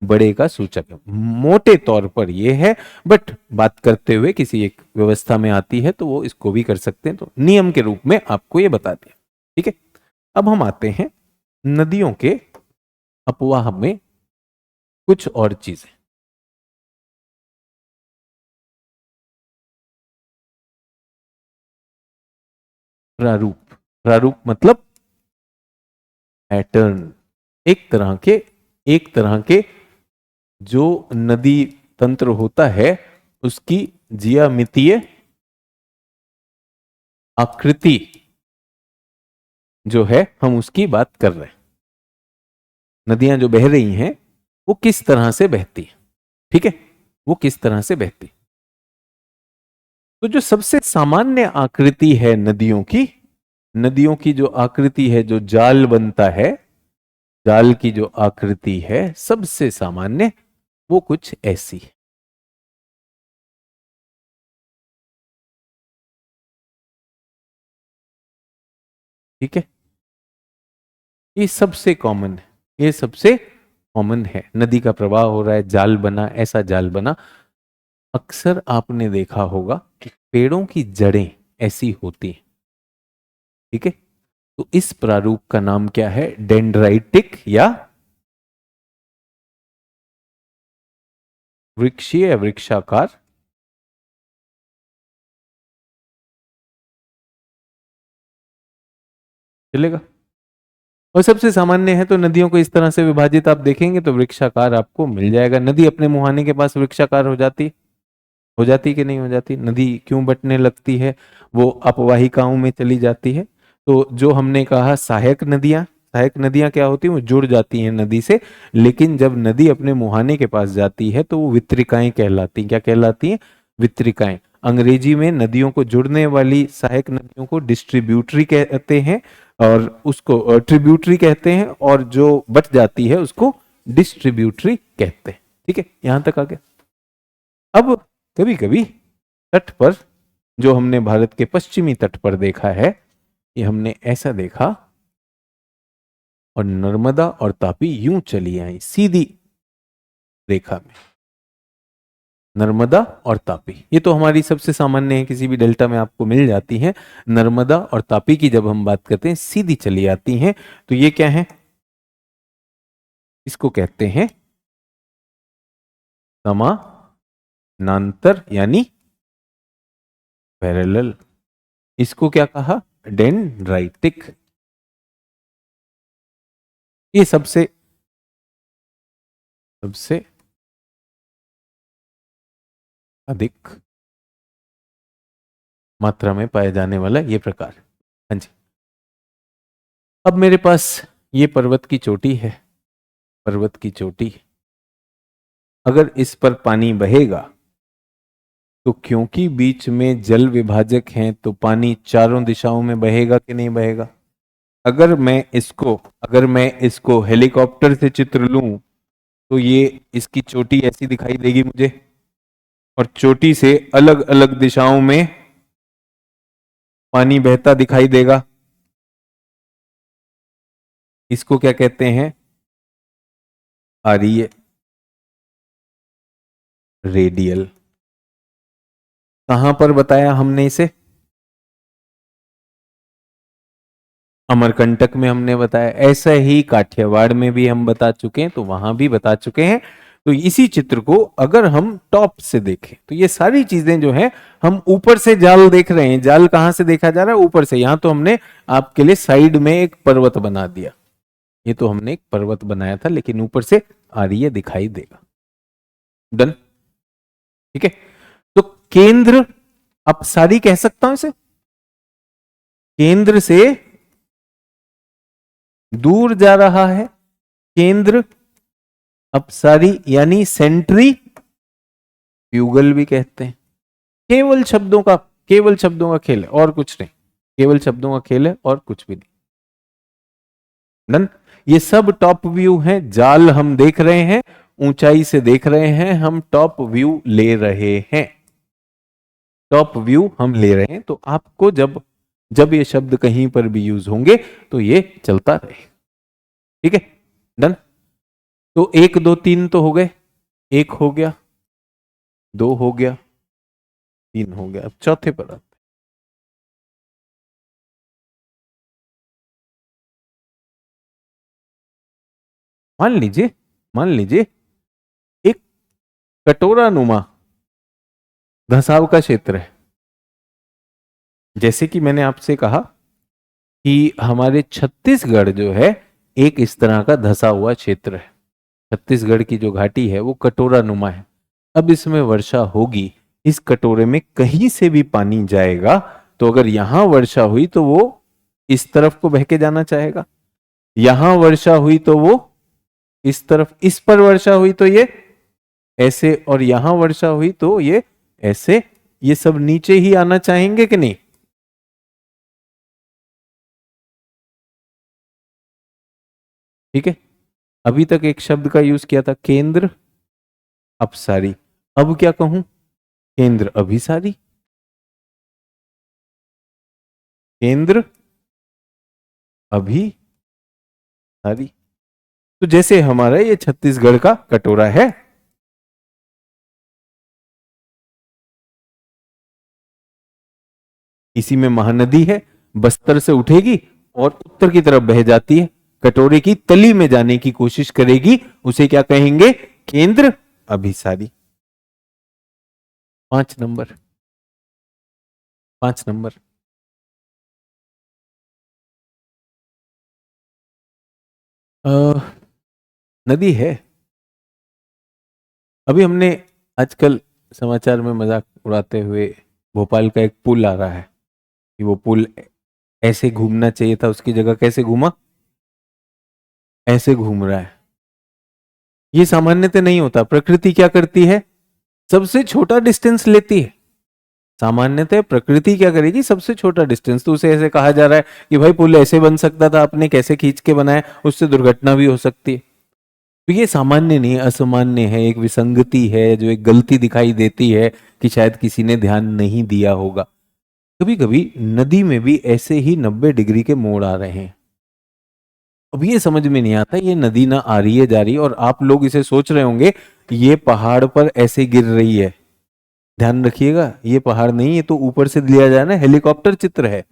बड़े का सूचक है। मोटे तौर पर यह है, बट बात करते हुए किसी एक व्यवस्था में आती है तो वो इसको भी कर सकते हैं, तो नियम के रूप में आपको ये बता दिया, ठीक है। अब हम आते हैं नदियों के अपवाह में कुछ और चीजें। प्रारूप, प्रारूप मतलब पैटर्न। एक तरह के जो नदी तंत्र होता है उसकी ज्यामितीय आकृति जो है, हम उसकी बात कर रहे हैं। नदियां जो बह रही हैं वो किस तरह से बहती है, ठीक है, वो किस तरह से बहती। तो जो सबसे सामान्य आकृति है नदियों की जो आकृति है, जो जाल बनता है, जाल की जो आकृति है सबसे सामान्य, वो कुछ ऐसी है, ठीक है। ये सबसे कॉमन है, ये सबसे कॉमन है। नदी का प्रवाह हो रहा है, जाल बना, ऐसा जाल बना। अक्सर आपने देखा होगा कि पेड़ों की जड़ें ऐसी होती हैं, ठीक है। तो इस प्रारूप का नाम क्या है? डेंड्राइटिक या वृक्षीय या वृक्षाकार। चलेगा। और सबसे सामान्य है, तो नदियों को इस तरह से विभाजित आप देखेंगे तो वृक्षाकार आपको मिल जाएगा। नदी अपने मुहाने के पास वृक्षाकार हो जाती कि नहीं हो जाती? नदी क्यों बंटने लगती है? वो अपवाहिकाओं में चली जाती है। तो जो हमने कहा सहायक नदियां क्या होती हैं? वो जुड़ जाती हैं नदी से, लेकिन जब नदी अपने मुहाने के पास जाती है तो वो वितरिकाएं कहलाती हैं। क्या कहलाती हैं? वितरिकाएं। अंग्रेजी में नदियों को जुड़ने वाली सहायक नदियों को डिस्ट्रीब्यूटरी कहते हैं, और उसको ट्रिब्यूटरी कहते हैं, और जो बच जाती है उसको डिस्ट्रीब्यूटरी कहते हैं, ठीक है। यहां तक आ गया। अब कभी कभी तट पर, जो हमने भारत के पश्चिमी तट पर देखा है, ये हमने ऐसा देखा, और नर्मदा और तापी यूं चली आई सीधी रेखा में, नर्मदा और तापी, ये तो हमारी सबसे सामान्य है, किसी भी डेल्टा में आपको मिल जाती है। नर्मदा और तापी की जब हम बात करते हैं सीधी चली आती हैं, तो ये क्या है, इसको कहते हैं समानांतर यानी पैरेलल। इसको क्या कहा, डेंड्राइटिक। ये सबसे सबसे अधिक मात्रा में पाया जाने वाला ये प्रकार। हाँ जी, अब मेरे पास ये पर्वत की चोटी है, पर्वत की चोटी, अगर इस पर पानी बहेगा तो क्योंकि बीच में जल विभाजक हैं तो पानी चारों दिशाओं में बहेगा कि नहीं बहेगा। अगर मैं इसको हेलीकॉप्टर से चित्र लूं तो ये इसकी चोटी ऐसी दिखाई देगी मुझे, और चोटी से अलग अलग दिशाओं में पानी बहता दिखाई देगा। इसको क्या कहते हैं, आरीय रेडियल। कहां पर बताया हमने इसे, अमरकंटक में हमने बताया, ऐसा ही काठियावाड़ में भी हम बता चुके हैं, तो वहां भी बता चुके हैं। तो इसी चित्र को अगर हम टॉप से देखें तो ये सारी चीजें जो है, हम ऊपर से जाल देख रहे हैं, जाल कहां से देखा जा रहा है, ऊपर से। यहां तो हमने आपके लिए साइड में एक पर्वत बना दिया, ये तो हमने एक पर्वत बनाया था, लेकिन ऊपर से आर्य दिखाई देगा। डन, ठीक है। तो केंद्र अपसारी कह सकता हूं इसे, केंद्र से दूर जा रहा है, केंद्र अपसारी यानी सेंट्री फ्यूगल भी कहते हैं। केवल शब्दों का खेल है और कुछ नहीं, केवल शब्दों का खेल है और कुछ भी नहीं। डन, ये सब टॉप व्यू है, जाल हम देख रहे हैं, ऊंचाई से देख रहे हैं, हम टॉप व्यू ले रहे हैं, टॉप व्यू हम ले रहे हैं। तो आपको जब जब ये शब्द कहीं पर भी यूज होंगे तो ये चलता रहे, ठीक है। डन, तो 1 2 3 तो हो गए, 1 हो गया, 2 हो गया, 3 हो गया। अब चौथे पर आते, मान लीजिए एक कटोरा नुमा धंसाव का क्षेत्र है। जैसे कि मैंने आपसे कहा कि हमारे छत्तीसगढ़ जो है एक इस तरह का धंसा हुआ क्षेत्र है, छत्तीसगढ़ की जो घाटी है वो कटोरा नुमा है। अब इसमें वर्षा होगी, इस कटोरे में कहीं से भी पानी जाएगा, तो अगर यहां वर्षा हुई तो वो इस तरफ को बह के जाना चाहेगा, यहां वर्षा हुई तो वो इस तरफ, इस पर वर्षा हुई तो ये ऐसे, और यहां वर्षा हुई तो ये ऐसे, ये सब नीचे ही आना चाहेंगे कि नहीं। ठीक है, अभी तक एक शब्द का यूज किया था, केंद्र अपसारी, अब क्या कहूं, केंद्र अभिसारी, केंद्र अभिसारी। तो जैसे हमारा ये छत्तीसगढ़ का कटोरा है, इसी में महानदी है, बस्तर से उठेगी और उत्तर की तरफ बह जाती है, कटोरे की तली में जाने की कोशिश करेगी, उसे क्या कहेंगे, केंद्र अभिसारी। 5 नंबर, 5 नंबर। नदी है, अभी हमने आजकल समाचार में मजाक उड़ाते हुए भोपाल का एक पुल आ रहा है कि वो पुल ऐसे घूमना चाहिए था, उसकी जगह कैसे घूमा, ऐसे घूम रहा है। ये सामान्यतः नहीं होता, प्रकृति क्या करती है, सबसे छोटा डिस्टेंस लेती है। सामान्यतः प्रकृति क्या करेगी, सबसे छोटा डिस्टेंस। तो उसे ऐसे कहा जा रहा है कि भाई पुल ऐसे बन सकता था, आपने कैसे खींच के बनाया, उससे दुर्घटना भी हो सकती है। तो ये सामान्य नहीं है, असामान्य है, एक विसंगति है, जो एक गलती दिखाई देती है कि शायद किसी ने ध्यान नहीं दिया होगा। कभी कभी नदी में भी ऐसे ही 90 डिग्री के मोड़ आ रहे हैं। अब ये समझ में नहीं आता, ये नदी ना आ रही है जा रही है, और आप लोग इसे सोच रहे होंगे ये पहाड़ पर ऐसे गिर रही है, ध्यान रखिएगा, ये पहाड़ नहीं, ये तो ऊपर से लिया जाए ना, हेलीकॉप्टर चित्र है।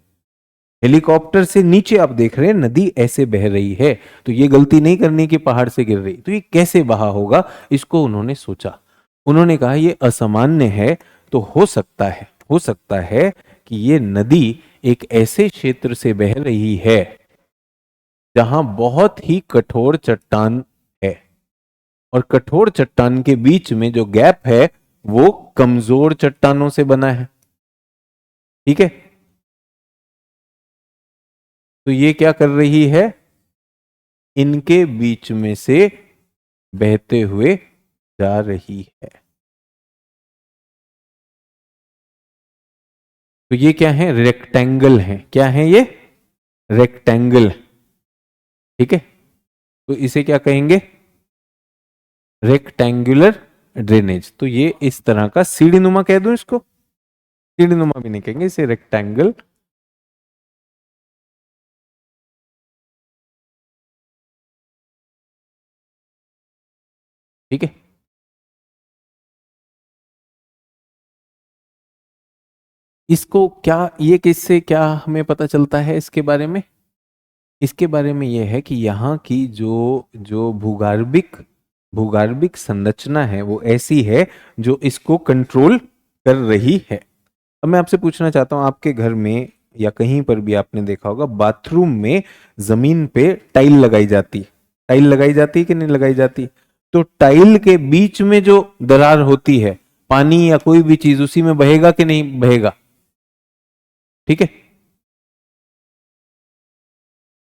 हेलीकॉप्टर से नीचे आप देख रहे हैं नदी ऐसे बह रही है, तो ये गलती नहीं करनी कि पहाड़ से गिर रही, तो ये कैसे बहा होगा, इसको उन्होंने सोचा। उन्होंने कहा ये असामान्य है, तो हो सकता है कि ये नदी एक ऐसे क्षेत्र से बह रही है जहां बहुत ही कठोर चट्टान है, और कठोर चट्टान के बीच में जो गैप है वो कमजोर चट्टानों से बना है। ठीक है, तो ये क्या कर रही है, इनके बीच में से बहते हुए जा रही है। तो ये क्या है, रेक्टेंगल है, क्या है ये, रेक्टेंगल। ठीक है, तो इसे क्या कहेंगे, रेक्टेंगुलर ड्रेनेज। तो ये इस तरह का सीढ़ी नुमा कह दूं इसको, सीढ़ी नुमा भी नहीं कहेंगे इसे, रेक्टेंगल। ठीक है, इसको क्या, ये किससे क्या हमें पता चलता है इसके बारे में, इसके बारे में यह है कि यहाँ की जो जो भूगर्भिक भूगर्भिक संरचना है वो ऐसी है जो इसको कंट्रोल कर रही है। अब मैं आपसे पूछना चाहता हूं, आपके घर में या कहीं पर भी आपने देखा होगा बाथरूम में जमीन पे टाइल लगाई जाती, टाइल लगाई जाती है कि नहीं लगाई जाती, तो टाइल के बीच में जो दरार होती है, पानी या कोई भी चीज उसी में बहेगा कि नहीं बहेगा। ठीक है,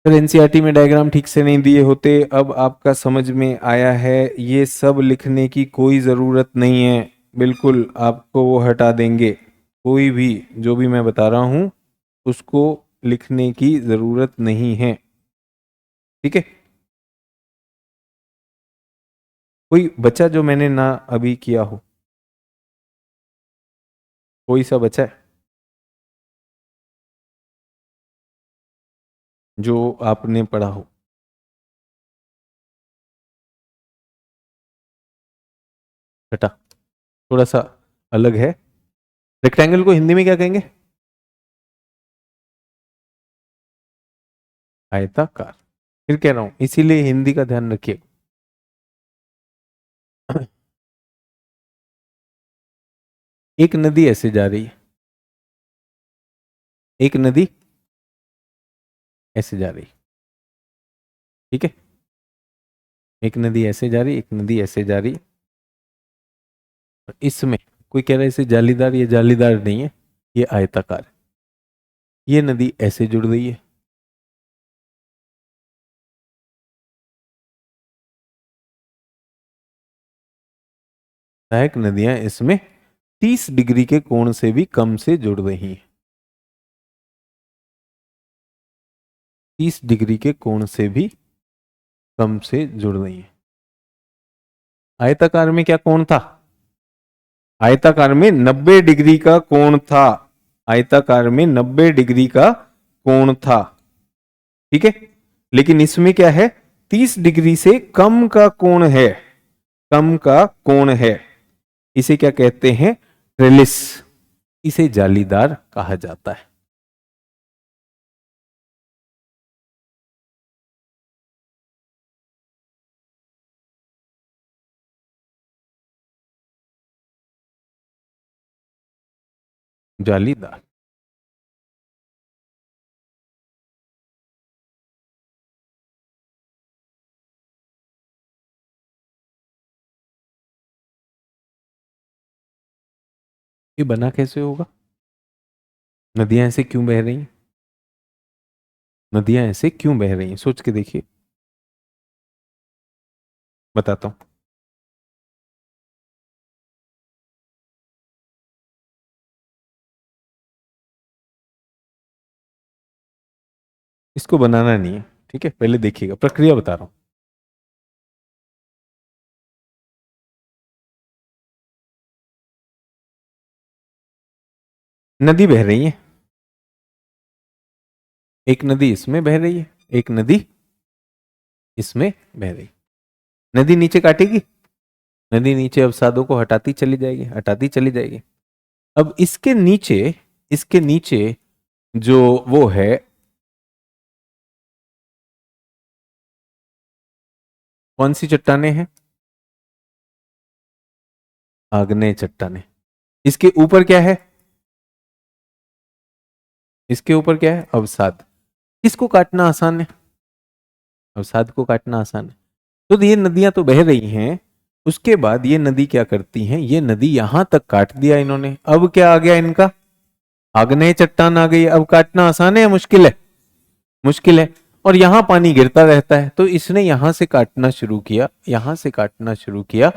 सर एनसीईआरटी में डायग्राम ठीक से नहीं दिए होते, अब आपका समझ में आया है, ये सब लिखने की कोई ज़रूरत नहीं है, बिल्कुल आपको वो हटा देंगे, कोई भी जो भी मैं बता रहा हूं उसको लिखने की ज़रूरत नहीं है। ठीक है, कोई बच्चा जो मैंने ना अभी किया हो, कोई सा बच्चा है जो आपने पढ़ा हो, हटा, थोड़ा सा अलग है। रेक्टेंगल को हिंदी में क्या कहेंगे, आयताकार। फिर कह रहा हूं इसीलिए हिंदी का ध्यान रखिए। एक नदी ऐसे जा रही है, एक नदी ऐसे जा रही, ठीक है, एक नदी ऐसे जा रही, एक नदी ऐसे जा रही, और इसमें कोई कह रहा है इसे जालीदार, ये जालीदार नहीं है, ये आयताकार है। ये नदी ऐसे जुड़ रही है, सहायक नदियां इसमें 30 डिग्री के कोण से भी कम से जुड़ रही हैं, 30 डिग्री के कोण से भी कम से जुड़ रही हैं। आयताकार में क्या कोण था, आयताकार में 90 डिग्री का कोण था, आयताकार में 90 डिग्री का कोण था। ठीक है, लेकिन इसमें क्या है, 30 डिग्री से कम का कोण है, कम का कोण है, इसे क्या कहते हैं, ट्रेलिस, इसे जालीदार कहा जाता है। जालीदार, ये बना कैसे होगा, नदियां ऐसे क्यों बह रही हैं, नदियां ऐसे क्यों बह रही हैं, सोच के देखिए, बताता हूं। इसको बनाना नहीं है, ठीक है, पहले देखिएगा, प्रक्रिया बता रहा हूं। नदी बह रही है, एक नदी इसमें बह रही है, एक नदी इसमें बह रही, नदी नीचे काटेगी, नदी नीचे अवसादों को हटाती चली जाएगी, हटाती चली जाएगी, अब इसके नीचे जो वो है, कौन सी चट्टाने हैं? आग्नेय चट्टाने। इसके ऊपर क्या है? इसके ऊपर क्या है? अवसाद। किसको काटना आसान है? अवसाद को काटना आसान है। तो ये नदियां तो बह रही हैं, उसके बाद ये नदी क्या करती हैं? ये नदी यहां तक काट दिया इन्होंने, अब क्या आ गया इनका? आग्नेय चट्टान आ गई। अब काटना आसान है या मुश्किल है? मुश्किल है। और यहां पानी गिरता रहता है, तो इसने यहां से काटना शुरू किया, यहां से काटना शुरू किया,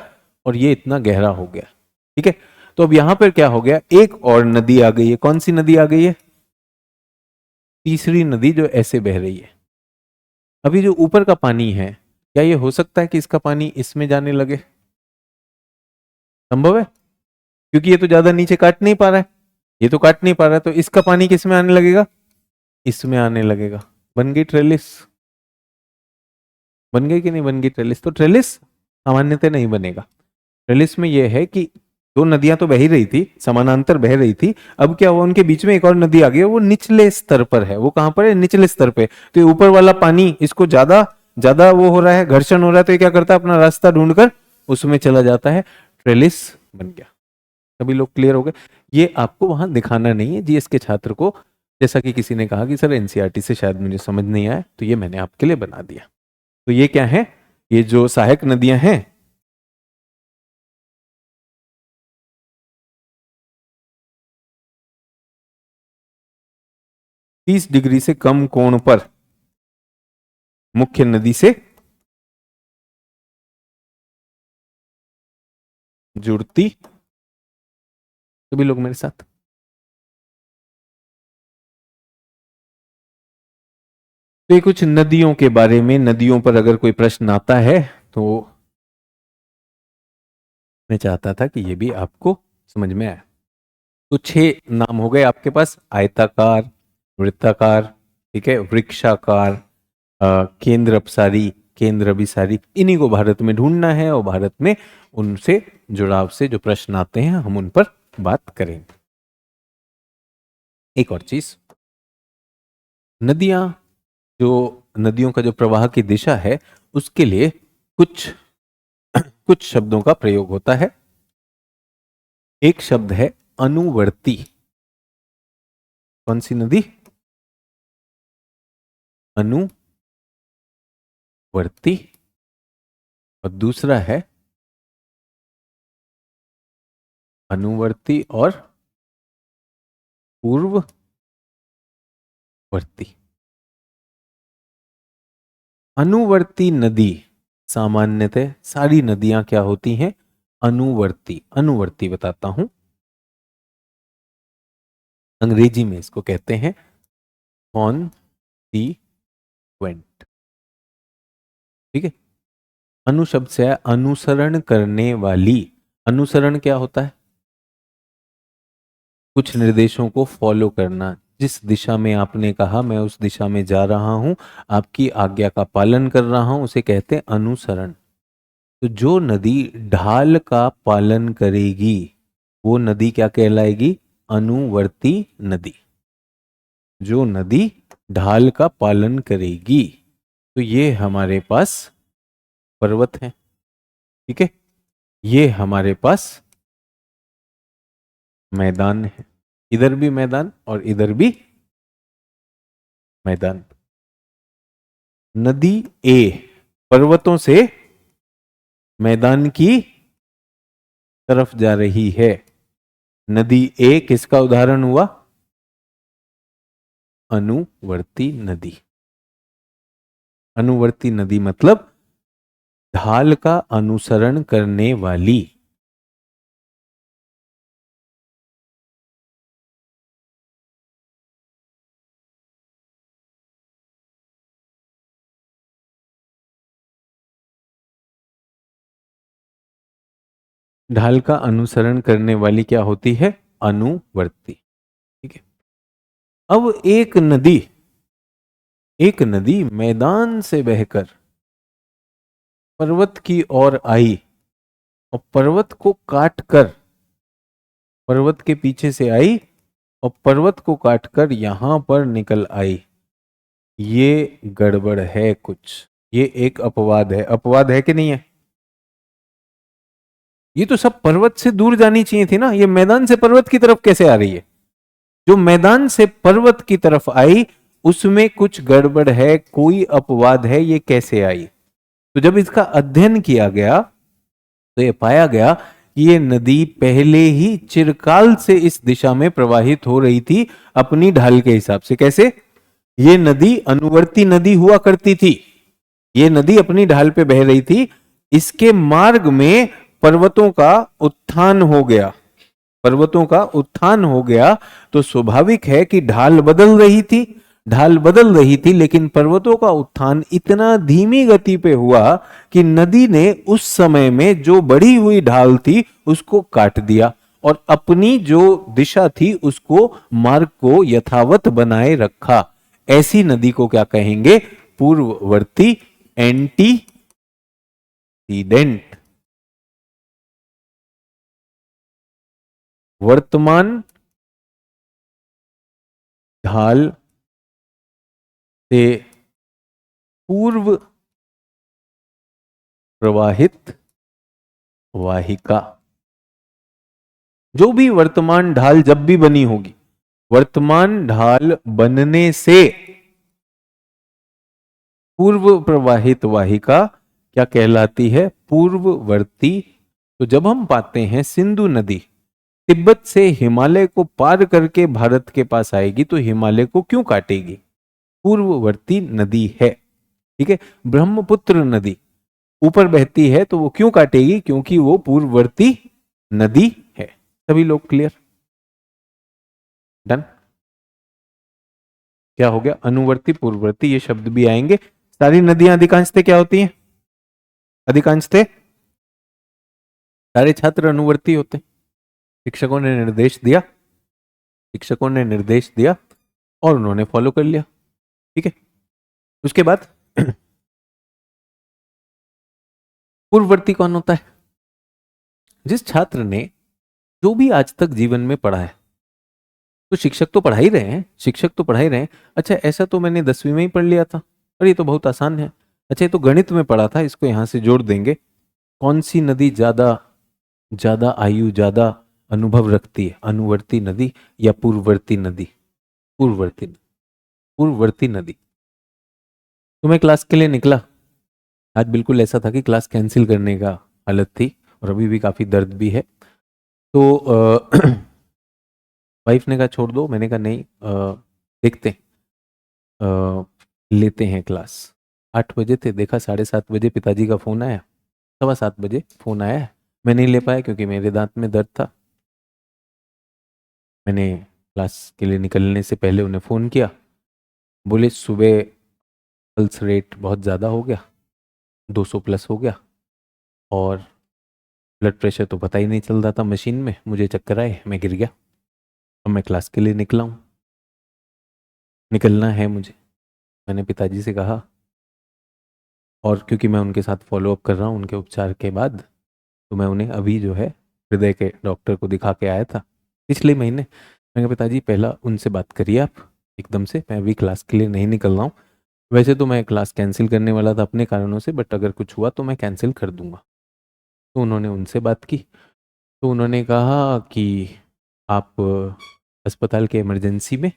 और ये इतना गहरा हो गया। ठीक है, तो अब यहां पर क्या हो गया? एक और नदी आ गई है। कौन सी नदी आ गई है? तीसरी नदी जो ऐसे बह रही है। अभी जो ऊपर का पानी है, क्या ये हो सकता है कि इसका पानी इसमें जाने लगे? संभव है, क्योंकि ये तो ज्यादा नीचे काट नहीं पा रहा है, ये तो काट नहीं पा रहा है, तो इसका पानी किस में आने लगेगा? इसमें आने लगेगा। बन गई ट्रेलिस। बन गई कि नहीं बन गई ट्रेलिस? तो ट्रेलिस सामान्यतः नहीं बनेगा। ट्रेलिस में यह है कि दो नदियां तो बह ही रही थी, समानांतर बह रही थी, अब क्या हुआ? उनके बीच में एक और नदी आ गई, वो निचले स्तर पर है। वो कहां पर है? निचले स्तर पे। तो ये ऊपर वाला पानी, इसको ज्यादा ज्यादा वो हो रहा है, घर्षण हो रहा है, तो ये क्या करता है? अपना रास्ता ढूंढकर उसमें चला जाता है। ट्रेलिस बन गया। सभी लोग क्लियर हो गए? ये आपको वहां दिखाना नहीं है जीएस के छात्र को। जैसा कि किसी ने कहा कि सर एनसीईआरटी से शायद मुझे समझ नहीं आया, तो ये मैंने आपके लिए बना दिया। तो ये क्या है? ये जो सहायक नदियां हैं, 30 डिग्री से कम कोण पर मुख्य नदी से जुड़ती। सभी लोग मेरे साथ? तो ये कुछ नदियों के बारे में, नदियों पर अगर कोई प्रश्न आता है तो मैं चाहता था कि ये भी आपको समझ में आए। तो 6 नाम हो गए आपके पास: आयताकार, वृत्ताकार, ठीक है, वृक्षाकार, केंद्र अपसारी, केंद्र अभिसारी। इन्हीं को भारत में ढूंढना है, और भारत में उनसे जुड़ाव से जो प्रश्न आते हैं हम उन पर बात करेंगे। एक और चीज, नदियां, जो नदियों का जो प्रवाह की दिशा है, उसके लिए कुछ कुछ शब्दों का प्रयोग होता है। एक शब्द है अनुवर्ती। कौन सी नदी? अनुवर्ती। और दूसरा है अनुवर्ती और पूर्ववर्ती। अनुवर्ती नदी, सामान्यतः सारी नदियां क्या होती हैं? अनुवर्ती। अनुवर्ती बताता हूं, अंग्रेजी में इसको कहते हैं कॉन्सिक्वेंट। ठीक है, अनु शब्द से है अनुसरण करने वाली। अनुसरण क्या होता है? कुछ निर्देशों को फॉलो करना। जिस दिशा में आपने कहा मैं उस दिशा में जा रहा हूं, आपकी आज्ञा का पालन कर रहा हूं, उसे कहते हैं अनुसरण। तो जो नदी ढाल का पालन करेगी वो नदी क्या कहलाएगी? अनुवर्ती नदी। जो नदी ढाल का पालन करेगी, तो ये हमारे पास पर्वत है, ठीक है, ये हमारे पास मैदान है, इधर भी मैदान और इधर भी मैदान। नदी ए पर्वतों से मैदान की तरफ जा रही है। नदी ए किसका उदाहरण हुआ? अनुवर्ती नदी। अनुवर्ती नदी मतलब ढाल का अनुसरण करने वाली। ढाल का अनुसरण करने वाली क्या होती है? अनुवर्ती। ठीक है, अब एक नदी मैदान से बहकर पर्वत की ओर आई और पर्वत को काट कर पर्वत के पीछे से आई और पर्वत को काटकर यहां पर निकल आई। ये गड़बड़ है कुछ, ये एक अपवाद है। अपवाद है कि नहीं है? ये तो सब पर्वत से दूर जानी चाहिए थी ना, ये मैदान से पर्वत की तरफ कैसे आ रही है? जो मैदान से पर्वत की तरफ आई उसमें कुछ गड़बड़ है, कोई अपवाद है, ये कैसे आई? तो जब इसका अध्ययन किया गया तो ये पाया गया कि ये नदी पहले ही चिरकाल से इस दिशा में प्रवाहित हो रही थी अपनी ढाल के हिसाब से। कैसे? ये नदी अनुवर्ती नदी हुआ करती थी, ये नदी अपनी ढाल पे बह रही थी, इसके मार्ग में पर्वतों का उत्थान हो गया, पर्वतों का उत्थान हो गया, तो स्वाभाविक है कि ढाल बदल रही थी, ढाल बदल रही थी, लेकिन पर्वतों का उत्थान इतना धीमी गति पे हुआ कि नदी ने उस समय में जो बढ़ी हुई ढाल थी उसको काट दिया और अपनी जो दिशा थी उसको, मार्ग को यथावत बनाए रखा। ऐसी नदी को क्या कहेंगे? पूर्ववर्ती, एंटीसीडेंट। वर्तमान ढाल से पूर्व प्रवाहित वाहिका। जो भी वर्तमान ढाल जब भी बनी होगी, वर्तमान ढाल बनने से पूर्व प्रवाहित वाहिका क्या कहलाती है? पूर्ववर्ती। तो जब हम पाते हैं सिंधु नदी तिब्बत से हिमालय को पार करके भारत के पास आएगी तो हिमालय को क्यों काटेगी? पूर्ववर्ती नदी है। ठीक है, ब्रह्मपुत्र नदी ऊपर बहती है तो वो क्यों काटेगी? क्योंकि वो पूर्ववर्ती नदी है। सभी लोग क्लियर? डन? क्या हो गया? अनुवर्ती, पूर्ववर्ती, ये शब्द भी आएंगे। सारी नदियां अधिकांशतः क्या होती हैं? अधिकांशतः सारे छात्र अनुवर्ती होते हैं। शिक्षकों ने निर्देश दिया, शिक्षकों ने निर्देश दिया और उन्होंने फॉलो कर लिया। ठीक है, उसके बाद पूर्ववर्ती कौन होता है? जिस छात्र ने जो भी आज तक जीवन में पढ़ा है, तो शिक्षक तो पढ़ा ही रहे हैं, शिक्षक तो पढ़ा ही रहे हैं। अच्छा, ऐसा तो मैंने 10वीं में ही पढ़ लिया था, और ये तो बहुत आसान है। अच्छा, ये तो गणित में पढ़ा था, इसको यहां से जोड़ देंगे। कौन सी नदी ज्यादा ज्यादा आयु, ज्यादा अनुभव रखती है? अनुवर्ती नदी या पूर्ववर्ती नदी? पूर्ववर्ती, पूर्ववर्ती नदी। तो मैं क्लास के लिए निकला, आज बिल्कुल ऐसा था कि क्लास कैंसिल करने का हालत थी और अभी भी काफी दर्द भी है। तो वाइफ ने कहा छोड़ दो, मैंने कहा नहीं, देखते लेते हैं क्लास। 8 बजे थे, देखा 7:30 बजे पिताजी का फोन आया, 7:15 बजे फोन आया है। मैं नहीं ले पाया क्योंकि मेरे दांत में दर्द था। मैंने क्लास के लिए निकलने से पहले उन्हें फ़ोन किया, बोले सुबह पल्स रेट बहुत ज़्यादा हो गया, 200 प्लस हो गया, और ब्लड प्रेशर तो पता ही नहीं चल रहा था मशीन में, मुझे चक्कर आए, मैं गिर गया। अब मैं क्लास के लिए निकला हूँ, निकलना है मुझे। मैंने पिताजी से कहा, और क्योंकि मैं उनके साथ फॉलोअप कर रहा हूँ उनके उपचार के बाद, तो मैं उन्हें अभी जो है हृदय के डॉक्टर को दिखा के आया था पिछले महीने। मैंने कहा पिताजी पहला उनसे बात करिए आप, एकदम से मैं अभी क्लास के लिए नहीं निकल रहा हूँ। वैसे तो मैं क्लास कैंसिल करने वाला था अपने कारणों से, बट अगर कुछ हुआ तो मैं कैंसिल कर दूंगा। तो उन्होंने उनसे बात की, तो उन्होंने कहा कि आप अस्पताल के इमरजेंसी में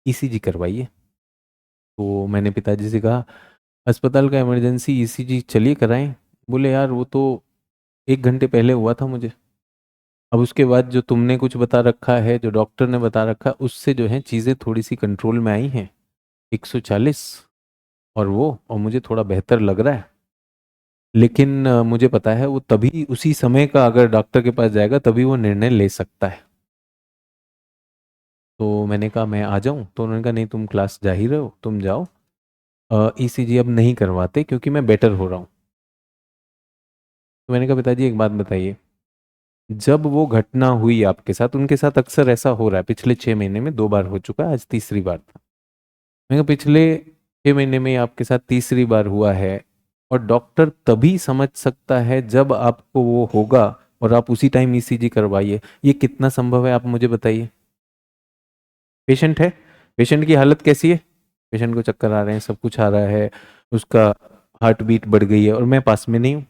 ईसीजी करवाइए। तो मैंने पिताजी से कहा अस्पताल का इमरजेंसी ईसीजी चलिए कराएं। बोले यार वो तो 1 घंटे पहले हुआ था मुझे, अब उसके बाद जो तुमने कुछ बता रखा है, जो डॉक्टर ने बता रखा, उससे जो है चीज़ें थोड़ी सी कंट्रोल में आई हैं, 140 और मुझे थोड़ा बेहतर लग रहा है। लेकिन मुझे पता है वो तभी उसी समय का अगर डॉक्टर के पास जाएगा तभी वो निर्णय ले सकता है। तो मैंने कहा मैं आ जाऊं? तो उन्होंने कहा नहीं तुम क्लास जा ही रहे हो, तुम जाओ, ईसीजी अब नहीं करवाते क्योंकि मैं बेटर हो रहा हूँ। तो मैंने कहा पिताजी एक बात बताइए, जब वो घटना हुई आपके साथ, उनके साथ अक्सर ऐसा हो रहा है, पिछले 6 महीने में 2 बार हो चुका है, आज तीसरी बार था। मैंने कहा पिछले 6 महीने में आपके साथ तीसरी बार हुआ है, और डॉक्टर तभी समझ सकता है जब आपको वो होगा और आप उसी टाइम ईसीजी करवाइए। ये कितना संभव है आप मुझे बताइए। पेशेंट है, पेशेंट की हालत कैसी है, पेशेंट को चक्कर आ रहे हैं, सब कुछ आ रहा है, उसका हार्ट बीट बढ़ गई है और मैं पास में नहीं हूँ।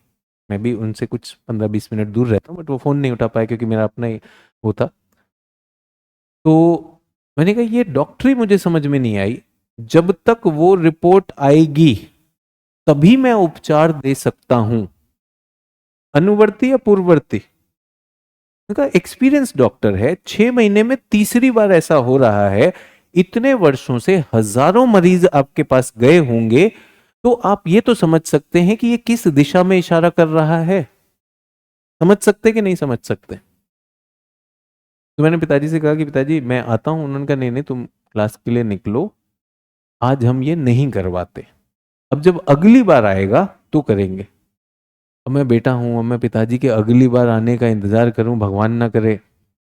मैं भी उनसे कुछ 15-20 मिनट दूर रहता हूँ, बट वो फ़ोन नहीं उठा पाया क्योंकि मेरा अपना ही होता। तो मैंने कहा ये डॉक्टरी मुझे समझ में नहीं आई, जब तक वो रिपोर्ट आएगी तभी मैं उपचार दे सकता हूं, अनुवर्ती या पूर्ववर्ती। उनका एक्सपीरियंस डॉक्टर है, 6 महीने में तीसरी बार ऐसा हो रहा है, इतने वर्षों से हजारों मरीज आपके पास गए होंगे, तो आप ये तो समझ सकते हैं कि ये किस दिशा में इशारा कर रहा है। समझ सकते कि नहीं समझ सकते। तो मैंने पिताजी से कहा कि पिताजी मैं आता हूं, उन्होंने कहा नहीं नहीं तुम क्लास के लिए निकलो, आज हम ये नहीं करवाते, अब जब अगली बार आएगा तो करेंगे। अब मैं बेटा हूं, अब मैं पिताजी के अगली बार आने का इंतजार करूं, भगवान ना करे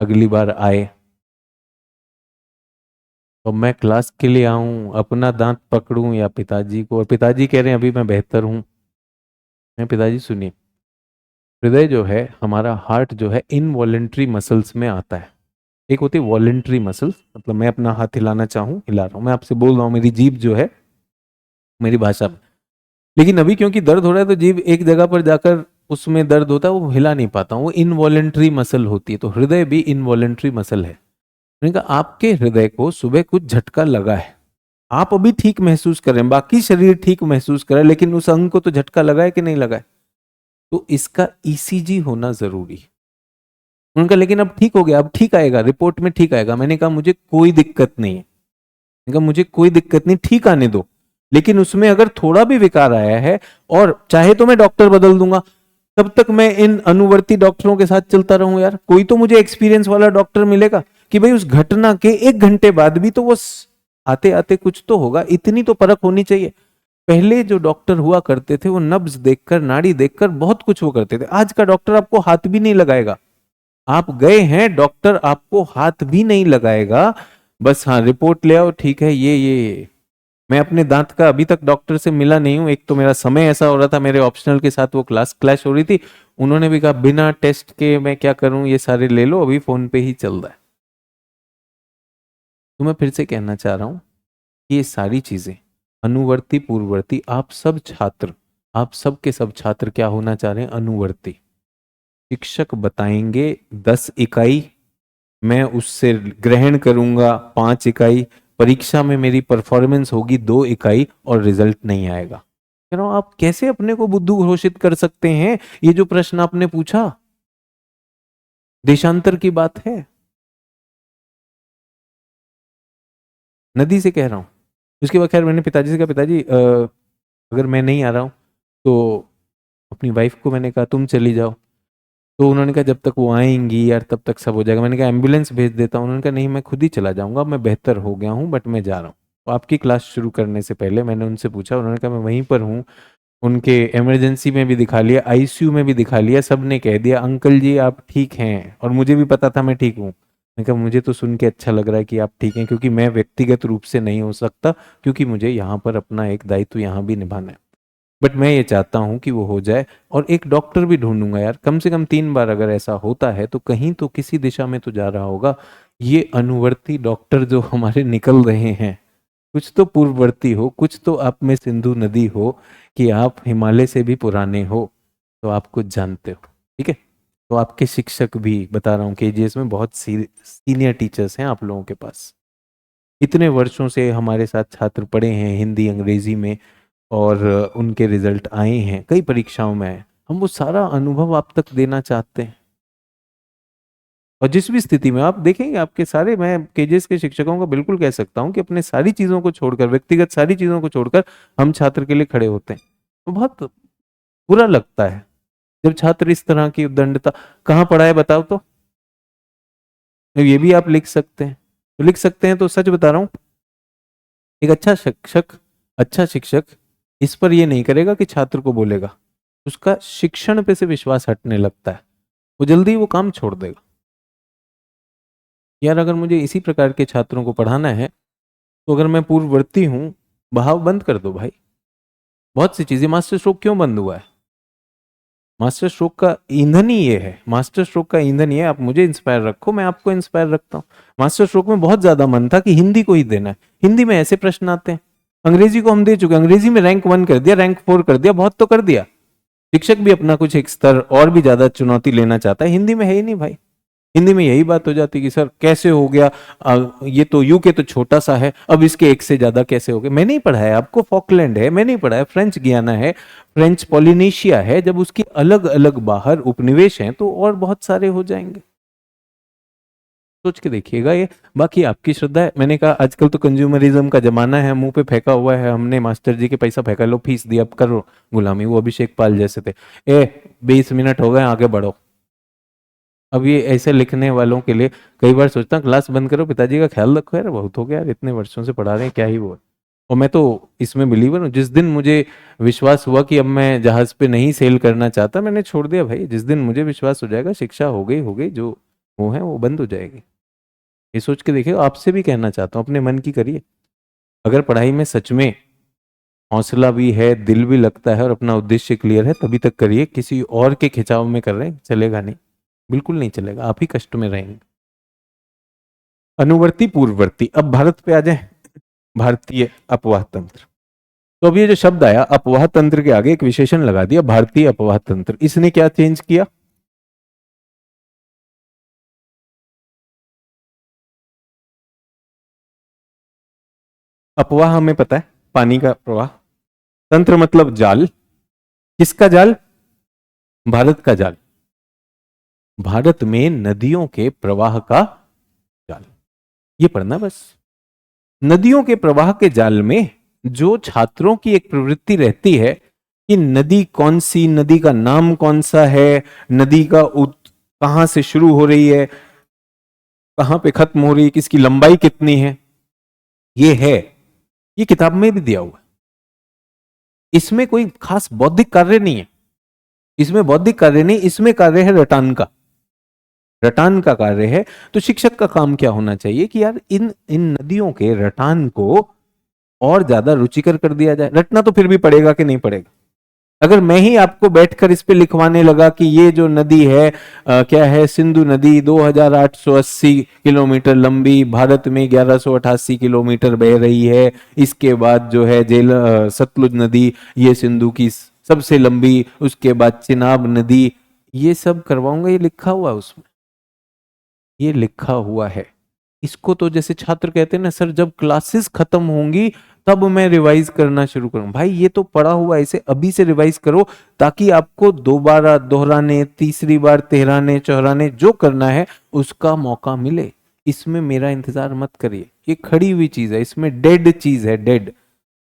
अगली बार आए, तो मैं क्लास के लिए आऊं, अपना दांत पकड़ूं या पिताजी को, और पिताजी कह रहे हैं अभी मैं बेहतर हूं। मैं पिताजी सुनिए, हृदय जो है हमारा, हार्ट जो है इनवॉलेंट्री मसल्स में आता है। एक होती है वॉलेंट्री मसल्स, मतलब मैं अपना हाथ हिलाना चाहूं हिला रहा हूं, मैं आपसे बोल रहा हूं, मेरी जीभ जो है मेरी भाषा में, लेकिन अभी क्योंकि दर्द हो रहा है तो जीभ एक जगह पर जाकर उसमें दर्द होता है, वो हिला नहीं पाता हूं, वो इनवॉलेंट्री मसल होती है। तो हृदय भी इनवॉलेंट्री मसल है। मैंने कहा आपके हृदय को सुबह कुछ झटका लगा है, आप अभी ठीक महसूस कर रहे हैं, बाकी शरीर ठीक महसूस कर रहा है, लेकिन उस अंग को तो झटका लगा है कि नहीं लगा है, तो इसका ईसीजी होना जरूरी है। उनका लेकिन अब ठीक हो गया, अब ठीक आएगा, रिपोर्ट में ठीक आएगा। मैंने कहा मुझे कोई दिक्कत नहीं है, मैंने कहा मुझे कोई दिक्कत नहीं, ठीक आने दो, लेकिन उसमें अगर थोड़ा भी विकार आया है, और चाहे तो मैं डॉक्टर बदल दूंगा, तब तक मैं इन अनुवर्ती डॉक्टरों के साथ चलता रहूं यार। कोई तो मुझे एक्सपीरियंस वाला डॉक्टर मिलेगा कि भाई उस घटना के 1 घंटे बाद भी तो वो आते आते कुछ तो होगा, इतनी तो परख होनी चाहिए। पहले जो डॉक्टर हुआ करते थे वो नब्ज देखकर, नाड़ी देखकर बहुत कुछ वो करते थे। आज का डॉक्टर आपको हाथ भी नहीं लगाएगा, आप गए हैं डॉक्टर आपको हाथ भी नहीं लगाएगा, बस हाँ रिपोर्ट ले आओ, ठीक है ये। मैं अपने दांत का अभी तक डॉक्टर से मिला नहीं हूं, एक तो मेरा समय ऐसा हो रहा था, मेरे ऑप्शनल के साथ वो क्लास क्लैश हो रही थी, उन्होंने भी कहा बिना टेस्ट के मैं क्या करूं, ये सारे ले लो, अभी फोन पे ही चल रहा है। तो मैं फिर से कहना चाह रहा हूं कि ये सारी चीजें अनुवर्ती पूर्ववर्ती, आप सब छात्र, आप सब के सब छात्र क्या होना चाह रहे हैं, अनुवर्ती। शिक्षक बताएंगे 10 इकाई, मैं उससे ग्रहण करूंगा 5 इकाई, परीक्षा में मेरी परफॉर्मेंस होगी 2 इकाई और रिजल्ट नहीं आएगा। कह रहा हूं आप कैसे अपने को बुद्धू घोषित कर सकते हैं, ये जो प्रश्न आपने पूछा देशांतर की बात है। नदी से कह रहा हूं। उसके बाद खैर मैंने पिताजी से कहा पिताजी अगर मैं नहीं आ रहा हूं तो अपनी वाइफ को मैंने कहा तुम चली जाओ। तो उन्होंने कहा जब तक वो आएंगी यार तब तक सब हो जाएगा। मैंने कहा एम्बुलेंस भेज देता हूँ। उन्होंने कहा नहीं मैं खुद ही चला जाऊंगा, मैं बेहतर हो गया हूँ बट मैं जा रहा हूँ। तो आपकी क्लास शुरू करने से पहले मैंने उनसे पूछा, उन्होंने कहा मैं वहीं पर हूँ, उनके इमरजेंसी में भी दिखा लिया, आईसीयू में भी दिखा लिया, सब ने कह दिया अंकल जी आप ठीक हैं, और मुझे भी पता था मैं ठीक हूँ। मैंने कहा मुझे तो सुन के अच्छा लग रहा है कि आप ठीक हैं, क्योंकि मैं व्यक्तिगत रूप से नहीं हो सकता, क्योंकि मुझे यहाँ पर अपना एक दायित्व यहाँ भी निभाना है, बट मैं ये चाहता हूं कि वो हो जाए। और एक डॉक्टर भी ढूंढूंगा यार, कम से कम 3 बार अगर ऐसा होता है तो कहीं तो किसी दिशा में तो जा रहा होगा। ये अनुवर्ती डॉक्टर जो हमारे निकल रहे हैं, कुछ तो पूर्ववर्ती हो, कुछ तो आप में सिंधु नदी हो, कि आप हिमालय से भी पुराने हो, तो आप कुछ जानते हो। ठीक है, तो आपके शिक्षक भी बता रहा हूँ, केजीएस में बहुत सीनियर टीचर्स हैं आप लोगों के पास, इतने वर्षों से हमारे साथ छात्र पढ़े हैं हिंदी अंग्रेजी में, और उनके रिजल्ट आए हैं, कई परीक्षाओं में आए। हम वो सारा अनुभव आप तक देना चाहते हैं, और जिस भी स्थिति में आप देखेंगे आपके सारे, मैं केजेस के शिक्षकों को बिल्कुल कह सकता हूं कि अपने सारी चीजों को छोड़कर, व्यक्तिगत सारी चीजों को छोड़कर हम छात्र के लिए खड़े होते हैं। तो बहुत बुरा लगता है जब छात्र इस तरह की उद्दंडता। कहाँ पढ़ा है बताओ तो, ये भी आप लिख सकते हैं, तो लिख सकते हैं तो सच बता रहा हूं, एक अच्छा शिक्षक इस पर यह नहीं करेगा कि छात्र को बोलेगा, उसका शिक्षण पे से विश्वास हटने लगता है, वो जल्दी वो काम छोड़ देगा। यार अगर मुझे इसी प्रकार के छात्रों को पढ़ाना है, तो अगर मैं पूर्ववर्ती हूं, बहाव बंद कर दो भाई। बहुत सी चीजें, मास्टर स्ट्रोक क्यों बंद हुआ है? मास्टर स्ट्रोक का ईंधन ही ये है, मास्टर स्ट्रोक का ईंधन ये है। आप मुझे इंस्पायर रखो, मैं आपको इंस्पायर रखता हूँ। मास्टर स्ट्रोक में बहुत ज्यादा मन था कि हिंदी को ही देना है, हिंदी में ऐसे प्रश्न आते हैं। अंग्रेजी को हम दे चुके, अंग्रेजी में रैंक 1 कर दिया, रैंक 4 कर दिया, बहुत तो कर दिया। शिक्षक भी अपना कुछ एक स्तर और भी ज्यादा चुनौती लेना चाहता है, हिंदी में है ही नहीं भाई। हिंदी में यही बात हो जाती कि सर कैसे हो गया, ये तो यू के तो छोटा सा है, अब इसके एक से ज्यादा कैसे हो गए। मैंने नहीं पढ़ा है आपको, फॉकलैंड है, मैंने नहीं पढ़ा है, फ्रेंच गियाना है, फ्रेंच पॉलिनेशिया है, जब उसकी अलग अलग बाहर उपनिवेश हैं तो और बहुत सारे हो जाएंगे। सोच के देखिएगा ये, बाकी आपकी श्रद्धा है। मैंने कहा आजकल तो कंज्यूमरिज्म का जमाना है, मुंह पे फेंका हुआ है हमने, मास्टर जी के पैसा फेंका, लो फीस दी, अब करो गुलामी। वो अभिषेक पाल जैसे थे, 20 मिनट हो गए, आगे बढ़ो। अब ये ऐसे लिखने वालों के लिए कई बार सोचता हूँ क्लास बंद करो, पिताजी का ख्याल रखो यार, बहुत हो गया यार, इतने वर्षों से पढ़ा रहे हैं, क्या ही वो। और मैं तो इसमें बिलीवर हूँ, जिस दिन मुझे विश्वास हुआ कि अब मैं जहाज पे नहीं सेल करना चाहता, मैंने छोड़ दिया भाई। जिस दिन मुझे विश्वास हो जाएगा शिक्षा हो गई, जो वो है वो बंद हो जाएगी। ये सोच के देखिए, आपसे भी कहना चाहता हूँ अपने मन की करिए। अगर पढ़ाई में सच में हौसला भी है, दिल भी लगता है और अपना उद्देश्य क्लियर है, तभी तक करिए। किसी और के खिंचाव में कर रहे हैं चलेगा नहीं, बिल्कुल नहीं चलेगा, आप ही कष्ट में रहेंगे। अनुवर्ती पूर्ववर्ती, अब भारत पे आ जाए, भारतीय अपवाह तंत्र। तो अब ये जो शब्द आया अपवाह तंत्र के आगे एक विशेषण लगा दिया, भारतीय अपवाह तंत्र। इसने क्या चेंज किया? अपवाह हमें पता है, पानी का प्रवाह। तंत्र मतलब जाल, किसका जाल? भारत का जाल, भारत में नदियों के प्रवाह का जाल। ये पढ़ना बस। नदियों के प्रवाह के जाल में जो छात्रों की एक प्रवृत्ति रहती है कि नदी कौन सी, नदी का नाम कौन सा है, नदी का कहां से शुरू हो रही है, कहां पे खत्म हो रही है, किसकी लंबाई कितनी है, ये है, ये किताब में भी दिया हुआ है। इसमें कोई खास बौद्धिक कार्य नहीं है, इसमें बौद्धिक कार्य नहीं, इसमें कार्य है रटान का, रटान का कार्य है। तो शिक्षक का काम क्या होना चाहिए कि यार इन इन नदियों के रटान को और ज्यादा रुचिकर कर दिया जाए। रटना तो फिर भी पड़ेगा कि नहीं पड़ेगा? अगर मैं ही आपको बैठकर इस पे लिखवाने लगा कि ये जो नदी है क्या है, सिंधु नदी 2880 किलोमीटर लंबी, भारत में 1188 किलोमीटर बह रही है, इसके बाद जो है सतलुज नदी, ये सिंधु की सबसे लंबी, उसके बाद चिनाब नदी, ये सब करवाऊंगा, ये लिखा हुआ है उसमें, ये लिखा हुआ है। इसको तो जैसे छात्र कहते हैं ना, सर जब क्लासेस खत्म होंगी तब मैं रिवाइज करना शुरू करूं। भाई ये तो पढ़ा हुआ है, इसे अभी से रिवाइज करो, ताकि आपको दोबारा दोहराने, तीसरी बार तेहराने चौहराने जो करना है उसका मौका मिले। इसमें मेरा इंतजार मत करिए, ये खड़ी हुई चीज है, इसमें डेड चीज है, डेड।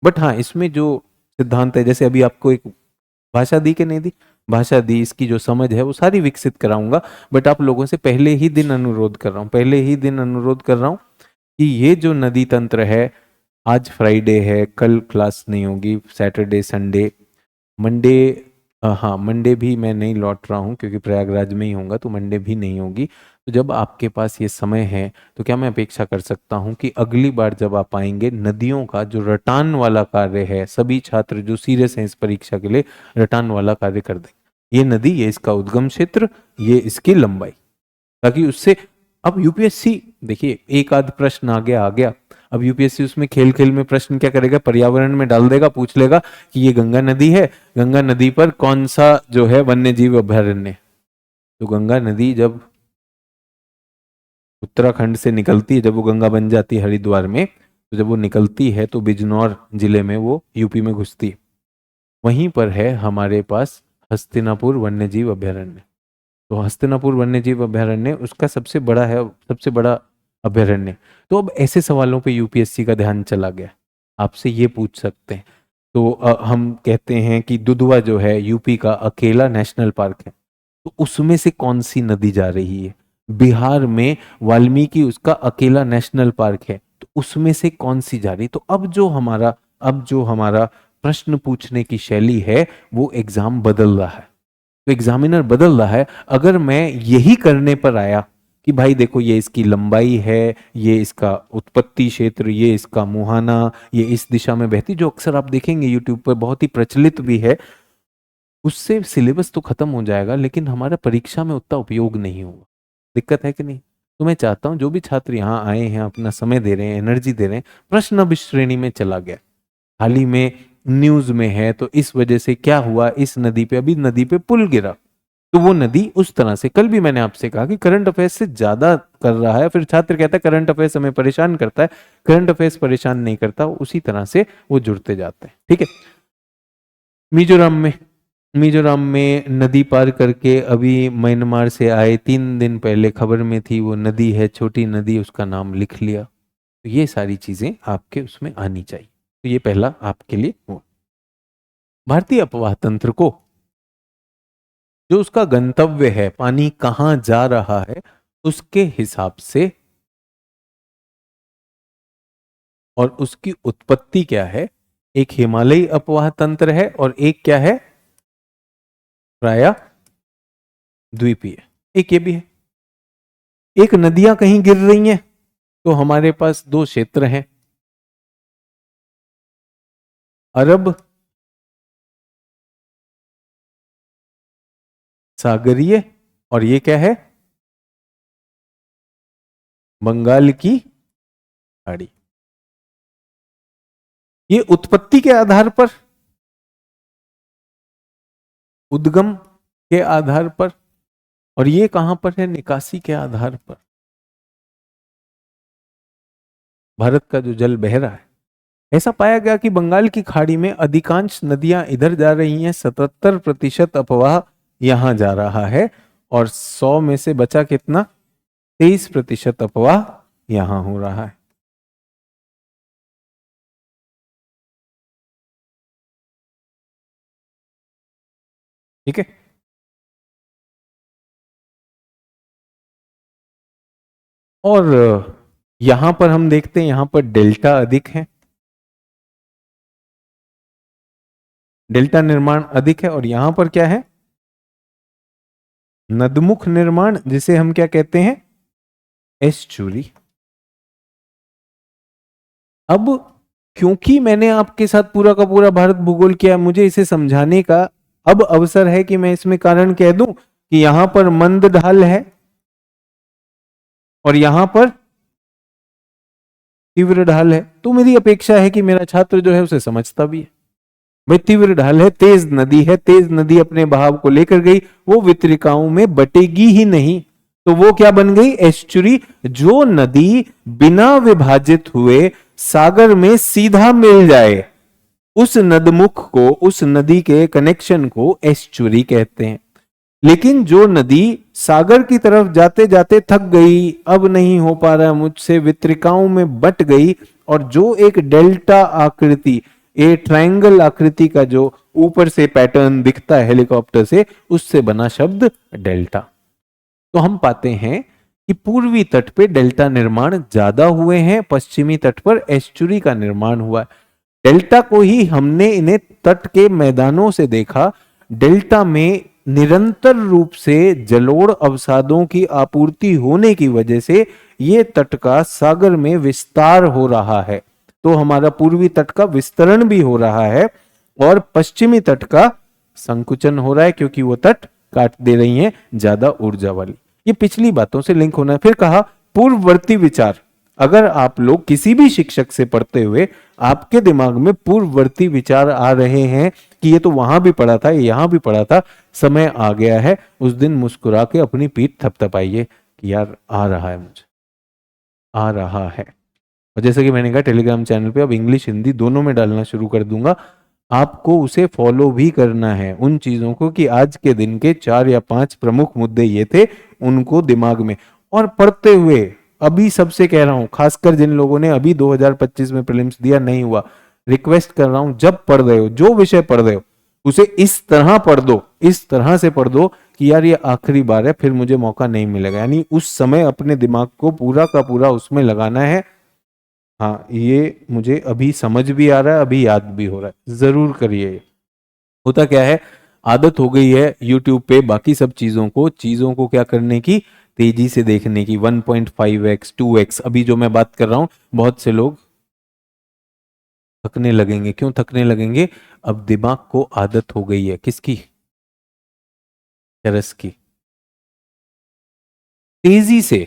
बट हाँ, इसमें जो सिद्धांत है, जैसे अभी आपको एक भाषा दी कि नहीं दी, भाषा दी, इसकी जो समझ है वो सारी विकसित कराऊंगा। बट आप लोगों से पहले ही दिन अनुरोध कर रहा हूं, पहले ही दिन अनुरोध कर रहा हूं कि ये जो नदी तंत्र है, आज फ्राइडे है, कल क्लास नहीं होगी, सैटरडे संडे मंडे, हाँ मंडे भी मैं नहीं लौट रहा हूँ क्योंकि प्रयागराज में ही होऊंगा, तो मंडे भी नहीं होगी। तो जब आपके पास ये समय है तो क्या मैं अपेक्षा कर सकता हूँ कि अगली बार जब आप आएंगे, नदियों का जो रटान वाला कार्य है, सभी छात्र जो सीरियस हैं इस परीक्षा के लिए, रटान वाला कार्य कर दें। ये नदी, ये इसका उद्गम क्षेत्र, ये इसकी लंबाई, ताकि उससे अब यूपीएससी देखिए, एक आध प्रश्न आ गया। अब यूपीएससी उसमें खेल खेल में प्रश्न क्या करेगा, पर्यावरण में डाल देगा, पूछ लेगा कि ये गंगा नदी है, गंगा नदी पर कौन सा जो है वन्य जीव अभयारण्य। तो गंगा नदी जब उत्तराखंड से निकलती है, जब वो गंगा बन जाती है हरिद्वार में, तो जब वो निकलती है तो बिजनौर जिले में वो यूपी में घुसती है। वहीं पर है हमारे पास हस्तिनापुर वन्यजीव अभयारण्य। तो हस्तिनापुर वन्यजीव अभयारण्य उसका सबसे बड़ा है, सबसे बड़ा अभयारण्य। तो अब ऐसे सवालों पे यूपीएससी का ध्यान चला गया, आपसे ये पूछ सकते हैं। तो हम कहते हैं कि दुधवा जो है यूपी का अकेला नेशनल पार्क है, तो उसमें से कौन सी नदी जा रही है? बिहार में वाल्मीकि उसका अकेला नेशनल पार्क है, तो उसमें से कौन सी जा रही? तो अब जो हमारा प्रश्न पूछने की शैली है वो एग्जाम बदल रहा है, तो एग्जामिनर बदल रहा है। अगर मैं यही करने पर आया कि भाई देखो ये इसकी लंबाई है, ये इसका उत्पत्ति क्षेत्र, ये इसका मुहाना, ये इस दिशा में बहती, जो अक्सर आप देखेंगे यूट्यूब पर बहुत ही प्रचलित भी है, उससे सिलेबस तो खत्म हो जाएगा लेकिन हमारा परीक्षा में उतना उपयोग नहीं होगा। दिक्कत है कि नहीं? तो मैं चाहता हूं जो भी छात्र यहाँ आए हैं, अपना समय दे रहे हैं, एनर्जी दे रहे हैं, प्रश्न अब इस श्रेणी में चला गया। हाल ही में न्यूज में है तो इस वजह से क्या हुआ, इस नदी पे, अभी नदी पे पुल गिरा, तो वो नदी उस तरह से, कल भी मैंने आपसे कहा कि करंट अफेयर्स से ज्यादा कर रहा है, फिर छात्र कहता है करंट अफेयर्स हमें परेशान करता है। करंट अफेयर्स परेशान नहीं करता, उसी तरह से वो जुड़ते जाते हैं। ठीक है। मिजोरम में नदी पार करके अभी म्यांमार से आए, 3 दिन पहले खबर में थी, वो नदी है छोटी नदी, उसका नाम लिख लिया। तो ये सारी चीजें आपके उसमें आनी चाहिए। तो ये पहला आपके लिए हुआ। भारतीय अफवाह तंत्र को जो उसका गंतव्य है, पानी कहां जा रहा है, उसके हिसाब से, और उसकी उत्पत्ति क्या है, एक हिमालयी अपवाह तंत्र है और एक क्या है, प्राय द्वीपीय। एक ये भी है। एक नदियां कहीं गिर रही हैं तो हमारे पास दो क्षेत्र हैं, अरब सागरीय, और ये क्या है, बंगाल की खाड़ी। ये उत्पत्ति के आधार पर, उद्गम के आधार पर, और ये कहां पर है, निकासी के आधार पर। भारत का जो जल बह रहा है, ऐसा पाया गया कि बंगाल की खाड़ी में अधिकांश नदियां इधर जा रही हैं, 77% अपवाह यहां जा रहा है, और 100 में से बचा कितना, 23% अपवाह यहां हो रहा है। ठीक है। और यहां पर हम देखते हैं, यहां पर डेल्टा अधिक है, डेल्टा निर्माण अधिक है, और यहां पर क्या है, नदमुख निर्माण, जिसे हम क्या कहते हैं, एस्चुरी। अब क्योंकि मैंने आपके साथ पूरा का पूरा भारत भूगोल किया, मुझे इसे समझाने का अब अवसर है कि मैं इसमें कारण कह दूं कि यहां पर मंद ढाल है और यहां पर तीव्र ढाल है, तो मेरी अपेक्षा है कि मेरा छात्र जो है उसे समझता भी है। भाई तीव्र ढाल है, तेज नदी है, तेज नदी अपने बहाव को लेकर गई, वो वितरिकाओं में बटेगी ही नहीं, तो वो क्या बन गई, एस्चुरी। जो नदी बिना विभाजित हुए सागर में सीधा मिल जाए, उस नदमुख को, उस नदी के कनेक्शन को एस्चुरी कहते हैं। लेकिन जो नदी सागर की तरफ जाते जाते थक गई, अब नहीं हो पा रहा मुझसे, वितरिकाओं में बट गई, और जो एक डेल्टा आकृति, ए ट्रायंगल आकृति का जो ऊपर से पैटर्न दिखता है हेलीकॉप्टर से, उससे बना शब्द डेल्टा। तो हम पाते हैं कि पूर्वी तट पे डेल्टा निर्माण ज्यादा हुए हैं, पश्चिमी तट पर एस्चुरी का निर्माण हुआ है। डेल्टा को ही हमने इन्हें तट के मैदानों से देखा। डेल्टा में निरंतर रूप से जलोढ़ अवसादों की आपूर्ति होने की वजह से ये तट का सागर में विस्तार हो रहा है। तो हमारा पूर्वी तट का विस्तरण भी हो रहा है और पश्चिमी तट का संकुचन हो रहा है, क्योंकि वो तट काट दे रही हैं ज्यादा ऊर्जा वाली। ये पिछली बातों से लिंक होना है। फिर कहा पूर्ववर्ती विचार। अगर आप लोग किसी भी शिक्षक से पढ़ते हुए आपके दिमाग में पूर्ववर्ती विचार आ रहे हैं कि ये तो वहां भी पढ़ा था, ये यहां भी पढ़ा था, समय आ गया है, उस दिन मुस्कुरा के अपनी पीठ थपथपाइए कि यार आ रहा है, मुझे आ रहा है। और जैसे कि मैंने कहा टेलीग्राम चैनल पे अब इंग्लिश हिंदी दोनों में डालना शुरू कर दूंगा। आपको उसे फॉलो भी करना है, उन चीजों को, कि आज के दिन के 4 या 5 प्रमुख मुद्दे ये थे, उनको दिमाग में, और पढ़ते हुए अभी सबसे कह रहा हूं, खासकर जिन लोगों ने अभी 2025 में प्रीलिम्स दिया नहीं हुआ, रिक्वेस्ट कर रहा हूं, जब पढ़ रहे हो, जो विषय पढ़ रहे हो, उसे इस तरह पढ़ दो, इस तरह से पढ़ दो कि यार ये आखिरी बार है, फिर मुझे मौका नहीं मिलेगा। यानी उस समय अपने दिमाग को पूरा का पूरा उसमें लगाना है। हाँ, ये मुझे अभी समझ भी आ रहा है, अभी याद भी हो रहा है, जरूर करिए। होता क्या है, आदत हो गई है YouTube पे बाकी सब चीजों को क्या करने की, तेजी से देखने की, 1.5x 2x। अभी जो मैं बात कर रहा हूं, बहुत से लोग थकने लगेंगे। क्यों थकने लगेंगे? अब दिमाग को आदत हो गई है, किसकी? चरस की। तेजी से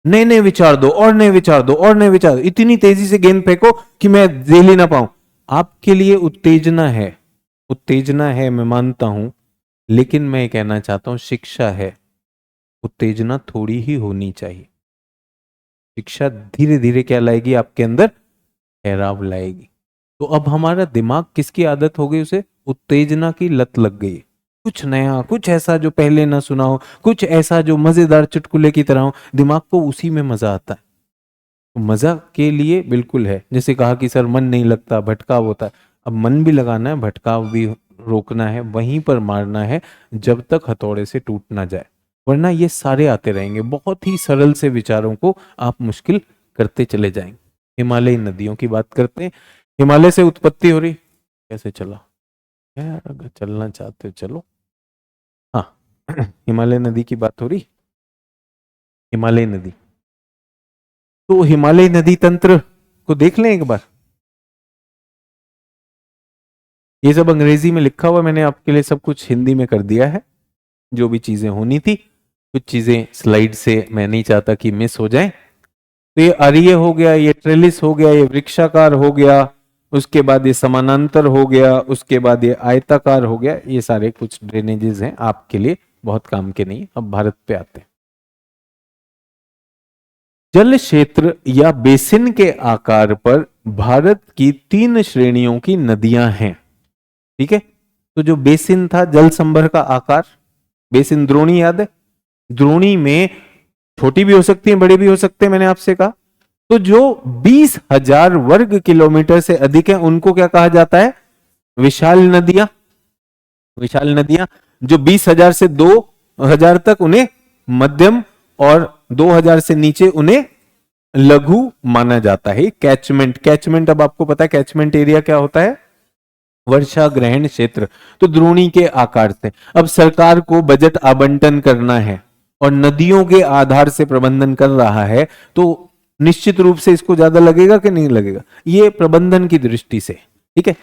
नए नए विचार दो और नए विचार दो और नए विचार दो, इतनी तेजी से गेंद फेंको कि मैं झेल ही ना पाऊं। आपके लिए उत्तेजना है, उत्तेजना है, मैं मानता हूं, लेकिन मैं ये कहना चाहता हूं शिक्षा है, उत्तेजना थोड़ी ही होनी चाहिए। शिक्षा धीरे धीरे क्या लाएगी आपके अंदर, ठहराव लाएगी। तो अब हमारा दिमाग किसकी आदत हो गई, उसे उत्तेजना की लत लग गई। कुछ नया, कुछ ऐसा जो पहले ना सुना हो, कुछ ऐसा जो मजेदार चुटकुले की तरह हो, दिमाग को उसी में मजा आता है। तो मजा के लिए बिल्कुल है, जैसे कहा कि सर मन नहीं लगता, भटकाव होता है। अब मन भी लगाना है, भटकाव भी रोकना है, वहीं पर मारना है जब तक हथौड़े से टूट ना जाए, वरना ये सारे आते रहेंगे। बहुत ही सरल से विचारों को आप मुश्किल करते चले जाएंगे। हिमालयी नदियों की बात करते हैं। हिमालय से उत्पत्ति हो रही, कैसे चला यार, अगर चलना चाहते हो चलो। हाँ हिमालय नदी की बात हो रही, हिमालय नदी। तो हिमालय नदी तंत्र को देख लें एक बार। ये सब अंग्रेजी में लिखा हुआ, मैंने आपके लिए सब कुछ हिंदी में कर दिया है, जो भी चीजें होनी थी। कुछ चीजें स्लाइड से मैं नहीं चाहता कि मिस हो जाए। तो ये आर्य हो गया, ये ट्रेलिस हो गया, ये वृक्षाकार हो गया, उसके बाद ये समानांतर हो गया, उसके बाद ये आयताकार हो गया। ये सारे कुछ ड्रेनेजेस हैं, आपके लिए बहुत काम के नहीं। अब भारत पे आते हैं। जल क्षेत्र या बेसिन के आकार पर भारत की 3 श्रेणियों की नदियां हैं। ठीक है, तो जो बेसिन था, जल संभर का आकार, बेसिन द्रोणी याद है, द्रोणी में छोटी भी हो सकती है, बड़ी भी हो सकते हैं, मैंने आपसे कहा। तो जो 20,000 वर्ग किलोमीटर से अधिक है उनको क्या कहा जाता है, विशाल नदियां। विशाल नदियां जो 20,000 से 2,000 तक, उन्हें मध्यम, और 2,000 से नीचे उन्हें लघु माना जाता है। कैचमेंट, कैचमेंट अब आपको पता है कैचमेंट एरिया क्या होता है, वर्षा ग्रहण क्षेत्र। तो द्रोणी के आकार से अब सरकार को बजट आवंटन करना है और नदियों के आधार से प्रबंधन कर रहा है, तो निश्चित रूप से इसको ज्यादा लगेगा कि नहीं लगेगा, ये प्रबंधन की दृष्टि से। ठीक है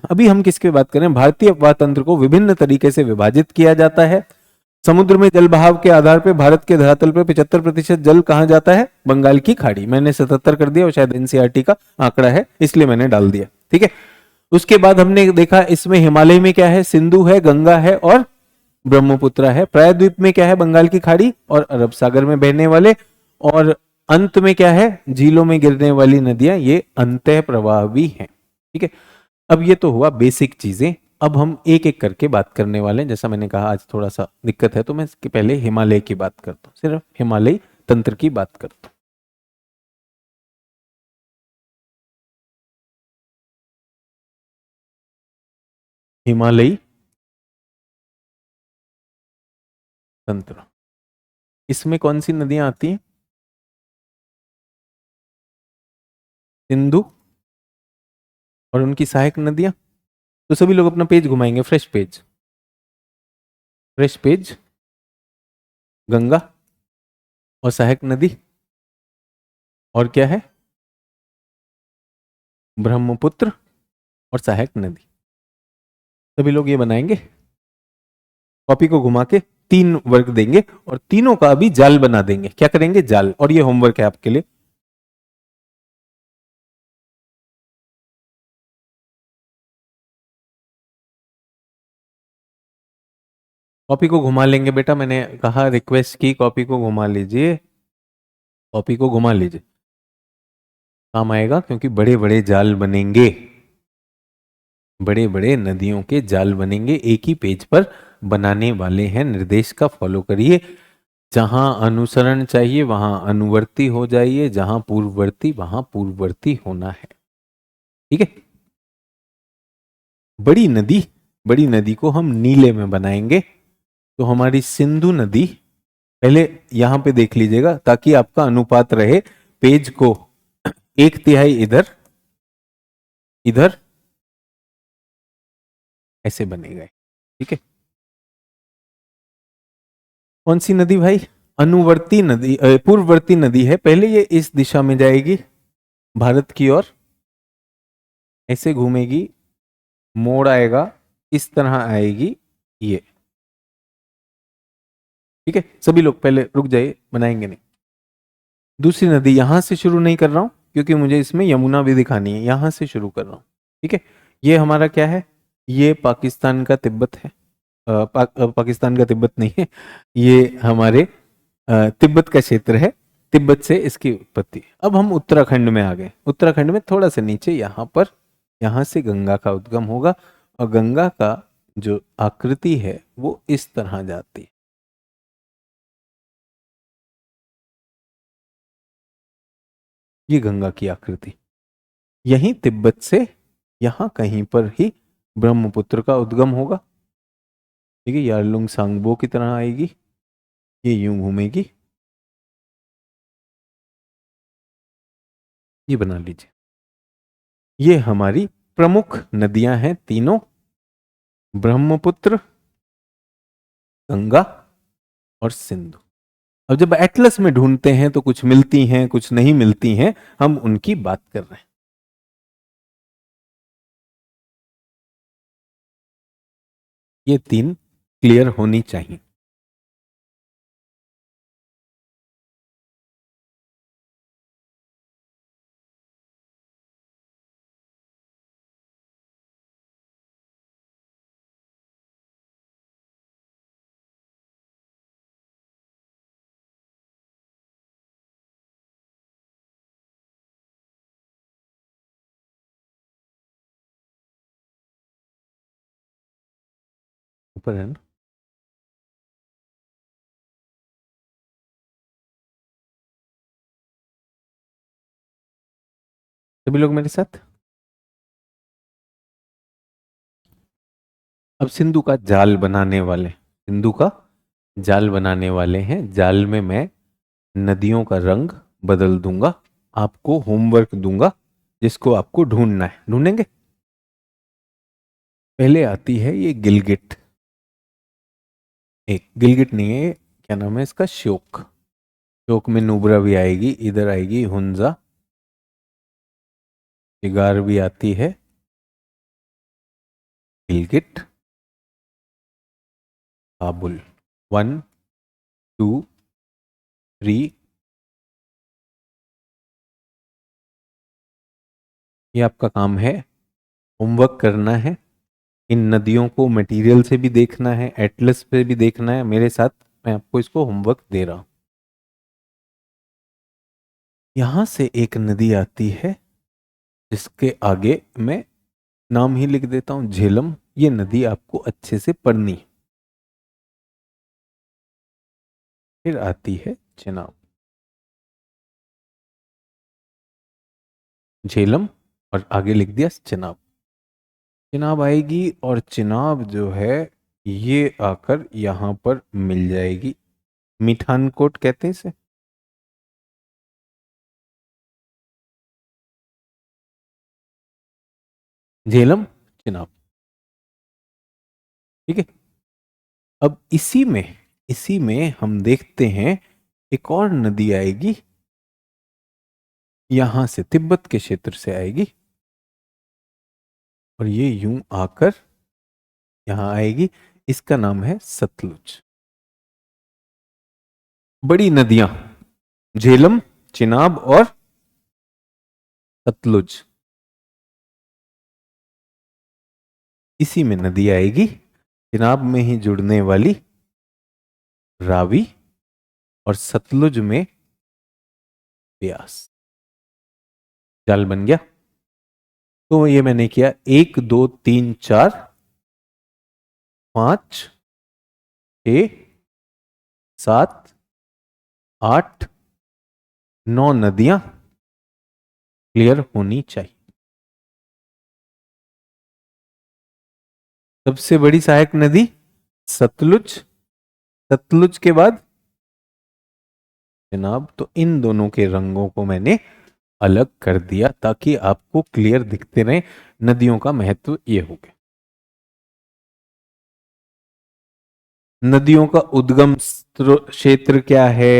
अभी हम किसकी बात करें, भारतीय अपवाह तंत्र को विभिन्न तरीके से विभाजित किया जाता है। समुद्र में जल बहाव के आधार पर भारत के धरातल पर 75% जल कहां जाता है, बंगाल की खाड़ी। मैंने 77 कर दिया, और शायद एनसीईआरटी का आंकड़ा है इसलिए मैंने डाल दिया। ठीक है, उसके बाद हमने देखा इसमें हिमालय में क्या है, सिंधु है, गंगा है और ब्रह्मपुत्र है। प्रायद्वीप में क्या है, बंगाल की खाड़ी और अरब सागर में बहने वाले, और अंत में क्या है, झीलों में गिरने वाली नदियां, ये अंतः प्रवाह भी हैं। ठीक है, अब ये तो हुआ बेसिक चीजें। अब हम एक एक करके बात करने वाले हैं। जैसा मैंने कहा आज थोड़ा सा दिक्कत है, तो मैं इसके पहले हिमालय की बात करता हूँ, सिर्फ हिमालय तंत्र की बात करता हूँ। हिमालयी तंत्र, इसमें कौन सी नदियां आती हैं, सिंधु और उनकी सहायक नदियां। तो सभी लोग अपना पेज घुमाएंगे, fresh page, fresh page. Ganga और सहायक नदी, और क्या है, ब्रह्मपुत्र और सहायक नदी। सभी लोग ये बनाएंगे, कॉपी को घुमा के 3 वर्ग देंगे और तीनों का भी जाल बना देंगे। क्या करेंगे, जाल। और ये होमवर्क है आपके लिए। कॉपी को घुमा लेंगे बेटा, मैंने कहा रिक्वेस्ट की, कॉपी को घुमा लीजिए, कॉपी को घुमा लीजिए, काम आएगा, क्योंकि बड़े बड़े जाल बनेंगे, बड़े बड़े नदियों के जाल बनेंगे, एक ही पेज पर बनाने वाले हैं। निर्देश का फॉलो करिए, जहां अनुसरण चाहिए वहां अनुवर्ती हो जाइए, जहां पूर्ववर्ती वहां पूर्ववर्ती होना है। ठीक है, बड़ी नदी, बड़ी नदी को हम नीले में बनाएंगे। तो हमारी सिंधु नदी, पहले यहां पे देख लीजिएगा ताकि आपका अनुपात रहे, पेज को 1/3 इधर, इधर ऐसे बनेगा। ठीक है, कौन सी नदी भाई, अनुवर्ती नदी, पूर्ववर्ती नदी है। पहले ये इस दिशा में जाएगी भारत की ओर, ऐसे घूमेगी, मोड़ आएगा, इस तरह आएगी ये, ठीक है, सभी लोग पहले रुक जाइए, बनाएंगे नहीं। दूसरी नदी यहां से शुरू नहीं कर रहा हूं क्योंकि मुझे इसमें यमुना भी दिखानी है, यहां से शुरू कर रहा हूं। ठीक है, ये हमारा क्या है, ये पाकिस्तान का तिब्बत है। पाकिस्तान का तिब्बत नहीं है, ये हमारे तिब्बत का क्षेत्र है, तिब्बत से इसकी उत्पत्ति। अब हम उत्तराखंड में आ गए, उत्तराखंड में थोड़ा सा नीचे यहाँ पर, यहाँ से गंगा का उद्गम होगा और गंगा का जो आकृति है वो इस तरह जाती है। ये गंगा की आकृति, यहीं तिब्बत से यहां कहीं पर ही ब्रह्मपुत्र का उद्गम होगा। ठीक है, यारलुंग सांगबो की तरह आएगी, ये यूं घूमेगी, ये बना लीजिए। ये हमारी प्रमुख नदियां हैं तीनों, ब्रह्मपुत्र, गंगा और सिंधु। अब जब एटलस में ढूंढते हैं तो कुछ मिलती हैं कुछ नहीं मिलती हैं, हम उनकी बात कर रहे हैं। ये तीन क्लियर होनी चाहिए। ऊपर है ना, सभी लोग मेरे साथ। अब सिंधु का जाल बनाने वाले, सिंधु का जाल बनाने वाले हैं। जाल में मैं नदियों का रंग बदल दूंगा, आपको होमवर्क दूंगा जिसको आपको ढूंढना है, ढूंढेंगे। पहले आती है ये गिलगिट, एक गिलगिट नहीं है, क्या नाम है इसका, श्योक। श्योक में नुब्रा भी आएगी, इधर आएगी हुंजा, शिगार भी आती है, गिलगिट, काबुल। 1 2 3, ये आपका काम है, होमवर्क करना है। इन नदियों को मटेरियल से भी देखना है, एटलस पे भी देखना है मेरे साथ, मैं आपको इसको होमवर्क दे रहा हूं। यहां से एक नदी आती है जिसके आगे मैं नाम ही लिख देता हूं, झेलम। ये नदी आपको अच्छे से पढ़नी है। फिर आती है चेनाब, झेलम और आगे लिख दिया चेनाब। चिनाब आएगी और चिनाब जो है ये आकर यहां पर मिल जाएगी, मिठानकोट कहते हैं इसे। झेलम, चिनाब, ठीक है। अब इसी में हम देखते हैं एक और नदी आएगी, यहां से तिब्बत के क्षेत्र से आएगी और ये यूं आकर यहां आएगी, इसका नाम है सतलुज। बड़ी नदियां झेलम, चिनाब और सतलुज, इसी में नदी आएगी, चिनाब में ही जुड़ने वाली रावी और सतलुज में ब्यास। जाल बन गया। तो ये मैंने किया 1 2 3 4 5 6 7 8 9 नदियां क्लियर होनी चाहिए। सबसे बड़ी सहायक नदी सतलुज, सतलुज के बाद जनाब। तो इन दोनों के रंगों को मैंने अलग कर दिया ताकि आपको क्लियर दिखते रहे। नदियों का महत्व ये हो गया। नदियों का उद्गम क्षेत्र क्या है,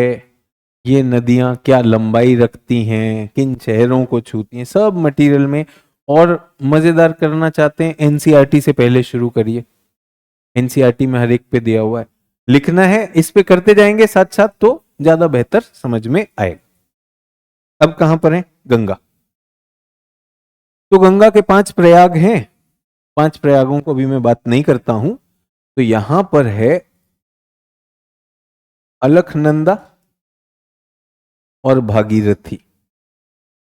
ये नदियां क्या लंबाई रखती हैं, किन शहरों को छूती हैं, सब मटेरियल में। और मजेदार करना चाहते हैं एनसीईआरटी से पहले शुरू करिए, एनसीईआरटी में हर एक पे दिया हुआ है। लिखना है, इस पे करते जाएंगे साथ साथ तो ज्यादा बेहतर समझ में आएगा। अब कहां पर है गंगा? तो गंगा के 5 प्रयाग हैं। 5 प्रयागों को भी मैं बात नहीं करता हूं। तो यहां पर है अलखनंदा और भागीरथी।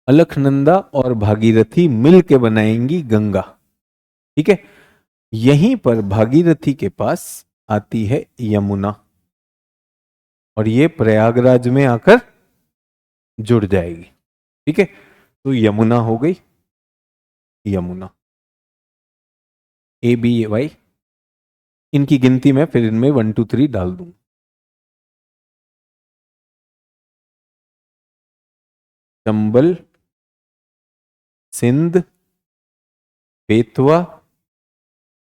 अलखनंदा और भागीरथी मिल के बनाएंगी गंगा। ठीक है। यहीं पर भागीरथी के पास आती है यमुना और ये प्रयागराज में आकर जुड़ जाएगी। ठीक है। तो यमुना हो गई, यमुना ABY। इनकी गिनती में फिर इनमें 1 2 3 डाल दूं। चंबल, सिंध, बेतवा,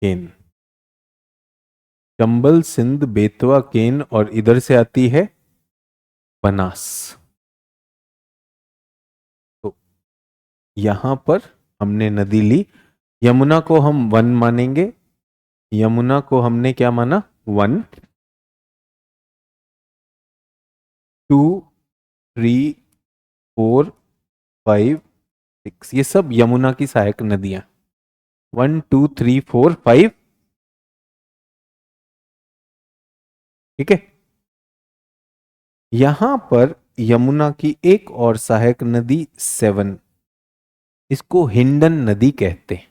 केन। चंबल, सिंध, बेतवा, केन और इधर से आती है बनास। तो यहां पर हमने नदी ली। यमुना को हम 1 मानेंगे। यमुना को हमने क्या माना? 1 2 3 4 5 6। ये सब यमुना की सहायक नदियां। 1 2 3 4 5। ठीक है। यहां पर यमुना की एक और सहायक नदी 7, इसको हिंडन नदी कहते हैं।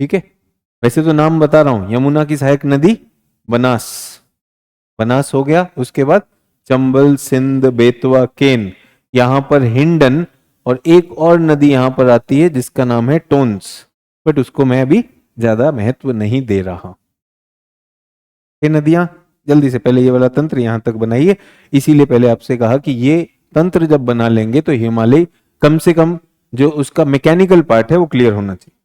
ठीक है। वैसे तो नाम बता रहा हूं, यमुना की सहायक नदी बनास। बनास हो गया। उसके बाद चंबल, सिंध, बेतवा, केन। यहां पर हिंडन और एक और नदी यहां पर आती है जिसका नाम है टोन्स, बट उसको मैं अभी ज्यादा महत्व नहीं दे रहा। ये नदियां, जल्दी से पहले ये वाला तंत्र यहां तक बनाइए। इसीलिए पहले आपसे कहा कि ये तंत्र जब बना लेंगे तो हिमालय कम से कम जो उसका मैकेनिकल पार्ट है वो क्लियर होना चाहिए।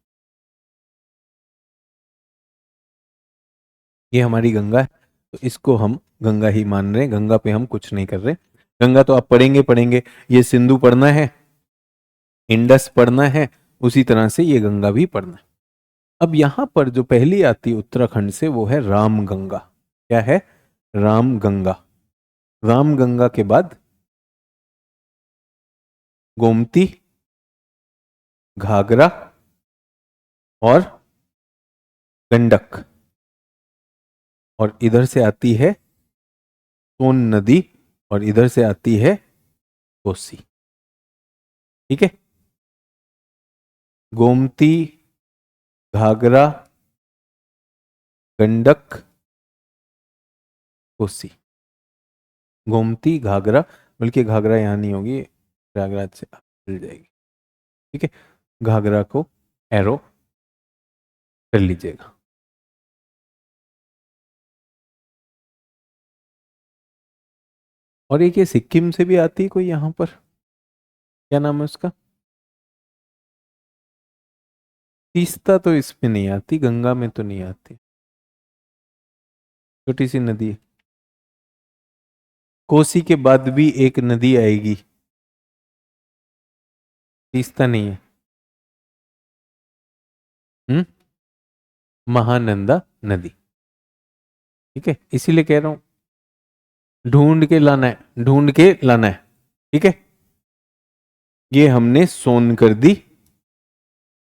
ये हमारी गंगा है, तो इसको हम गंगा ही मान रहे हैं, गंगा पे हम कुछ नहीं कर रहे। गंगा तो आप पढ़ेंगे पढ़ेंगे, ये सिंधु पढ़ना है, इंडस पढ़ना है, उसी तरह से ये गंगा भी पढ़ना है। अब यहां पर जो पहली आती है उत्तराखंड से वो है राम गंगा। क्या है? राम गंगा। राम गंगा के बाद गोमती, घाघरा और गंडक, और इधर से आती है सोन नदी और इधर से आती है कोसी। ठीक है। गोमती, घाघरा, गंडक, कोसी। गोमती, घाघरा, बल्कि घाघरा यहां नहीं होगी, प्रयागराज से मिल जाएगी। ठीक है। घाघरा को एरो कर लीजिएगा। और एक ये सिक्किम से भी आती है कोई यहां पर, क्या नाम है उसका? तीस्ता तो इसमें नहीं आती, गंगा में तो नहीं आती, छोटी सी नदी है। कोसी के बाद भी एक नदी आएगी, तीस्ता नहीं है। महानंदा नदी। ठीक है। इसीलिए कह रहा हूं ढूंढ के लाना है, ढूंढ के लाना है। ठीक है। ये हमने सोन कर दी,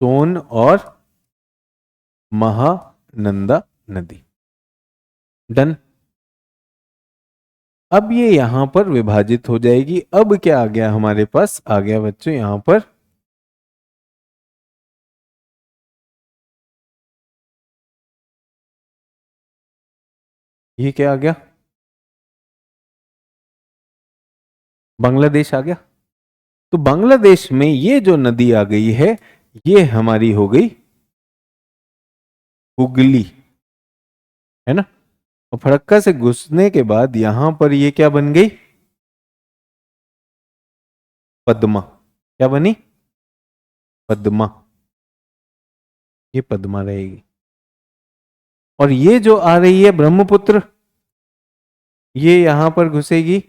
सोन और महानंदा नदी। डन। अब ये यहां पर विभाजित हो जाएगी। अब क्या आ गया हमारे पास? आ गया बच्चों यहां पर ये क्या आ गया? बांग्लादेश आ गया। तो बांग्लादेश में ये जो नदी आ गई है ये हमारी हो गई हुगली, है ना। और फड़क्का से घुसने के बाद यहां पर ये क्या बन गई? पद्मा। क्या बनी? पद्मा। ये पद्मा रहेगी। और ये जो आ रही है ब्रह्मपुत्र, ये यहां पर घुसेगी,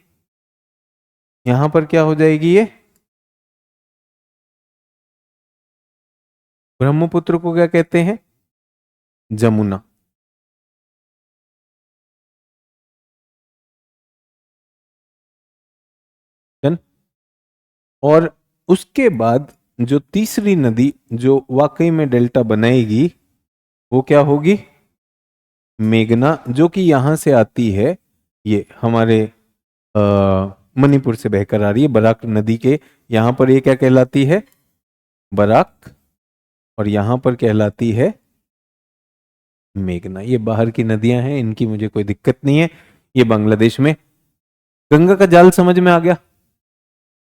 यहां पर क्या हो जाएगी? ये ब्रह्मपुत्र को क्या कहते हैं? जमुना। और उसके बाद जो तीसरी नदी जो वाकई में डेल्टा बनाएगी वो क्या होगी? मेघना, जो कि यहां से आती है, ये हमारे अ, मणिपुर से बहकर आ रही है बराक नदी के। यहां पर ये क्या कहलाती है? बराक। और यहां पर कहलाती है मेघना। ये बाहर की नदियां हैं, इनकी मुझे कोई दिक्कत नहीं है। ये बांग्लादेश में। गंगा का जाल समझ में आ गया?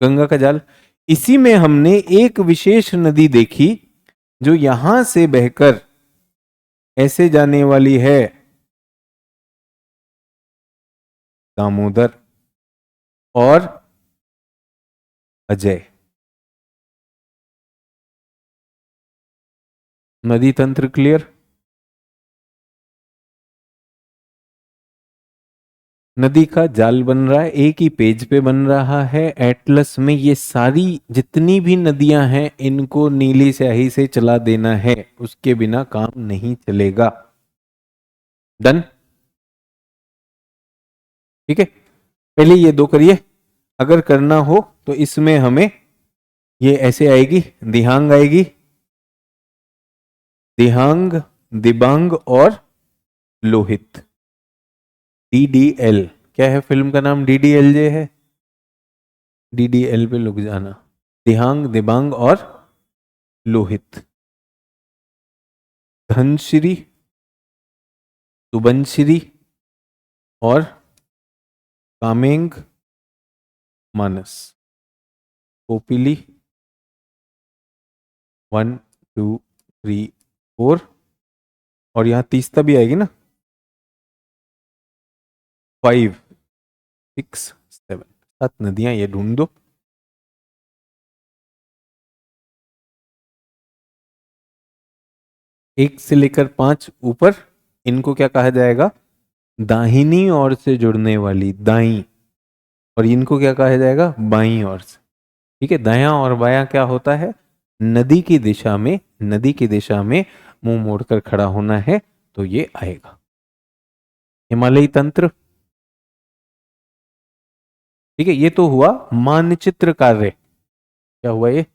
गंगा का जाल। इसी में हमने एक विशेष नदी देखी जो यहां से बहकर ऐसे जाने वाली है, दामोदर और अजय। नदी तंत्र क्लियर? नदी का जाल बन रहा है, एक ही पेज पे बन रहा है एटलस में। ये सारी जितनी भी नदियां हैं इनको नीली स्याही से चला देना है, उसके बिना काम नहीं चलेगा। डन? ठीक है, पहले ये दो करिए। अगर करना हो तो इसमें हमें ये ऐसे आएगी, दिहांग आएगी, दिहांग, दिबांग और लोहित। डीडीएल। क्या है फिल्म का नाम? डीडीएलजे है। डीडीएल पे लुक जाना। दिहांग, दिबांग और लोहित। धनश्री, सुबनश्री और कामेंग, मानस। कोपिली 1 2 3 4। और यहां तीसरा भी आएगी ना, 5 6 7। 7 नदियां ये ढूंढ दो। एक से लेकर 5 ऊपर, इनको क्या कहा जाएगा? दाहिनी ओर से जुड़ने वाली, दाई। और इनको क्या कहा जाएगा? बाई ओर से। ठीक है, दायां और बायां क्या होता है? नदी की दिशा में, नदी की दिशा में मुंह मोड़कर खड़ा होना है, तो ये आएगा। हिमालयी तंत्र। ठीक है, ये तो हुआ मानचित्र कार्य। क्या हुआ ये?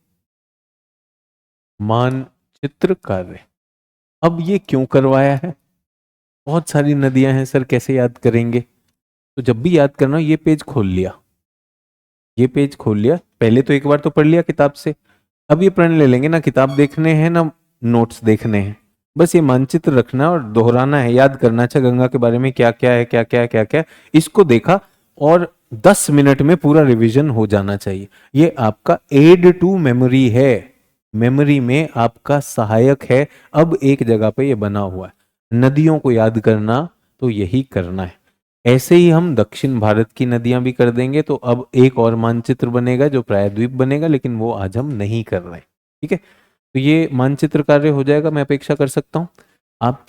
मानचित्र कार्य। अब ये क्यों करवाया है? बहुत सारी नदियां हैं सर, कैसे याद करेंगे? तो जब भी याद करना, ये पेज खोल लिया, ये पेज खोल लिया। पहले तो एक बार तो पढ़ लिया किताब से, अब ये प्रण ले लेंगे ना किताब देखने हैं ना नोट्स देखने हैं। बस ये मानचित्र रखना है और दोहराना है, याद करना। अच्छा, गंगा के बारे में क्या क्या है, क्या क्या है, क्या क्या है, इसको देखा और 10 मिनट में पूरा रिवीजन हो जाना चाहिए। ये आपका एड टू मेमोरी है, मेमोरी में आपका सहायक है। अब एक जगह पे ये बना हुआ है, नदियों को याद करना तो यही करना है। ऐसे ही हम दक्षिण भारत की नदियां भी कर देंगे, तो अब एक और मानचित्र बनेगा जो प्रायद्वीप बनेगा, लेकिन वो आज हम नहीं कर रहे। ठीक है, तो ये मानचित्र कार्य हो जाएगा, मैं अपेक्षा कर सकता हूं। आप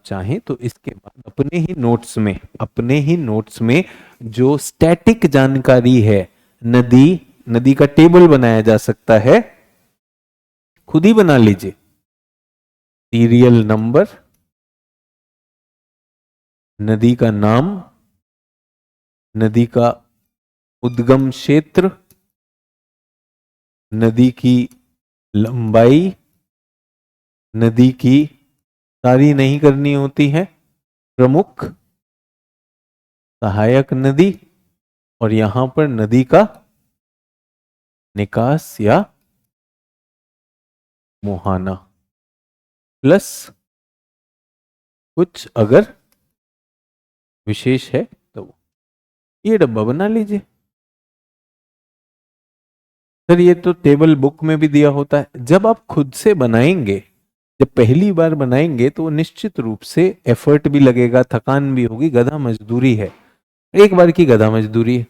चाहें तो इसके बाद अपने ही नोट्स में, अपने ही नोट्स में जो स्टैटिक जानकारी है, नदी, नदी का टेबल बनाया जा सकता है, खुद ही बना लीजिए। सीरियल नंबर, नदी का नाम, नदी का उद्गम क्षेत्र, नदी की लंबाई, नदी की, सारी नहीं करनी होती है, प्रमुख, सहायक नदी, और यहां पर नदी का निकास या मुहाना, प्लस कुछ अगर विशेष है तो ये डब्बा बना लीजिए। सर ये तो टेबल बुक में भी दिया होता है। जब आप खुद से बनाएंगे, जब पहली बार बनाएंगे, तो निश्चित रूप से एफर्ट भी लगेगा, थकान भी होगी, गधा मजदूरी है। एक बार की गधा मजदूरी है,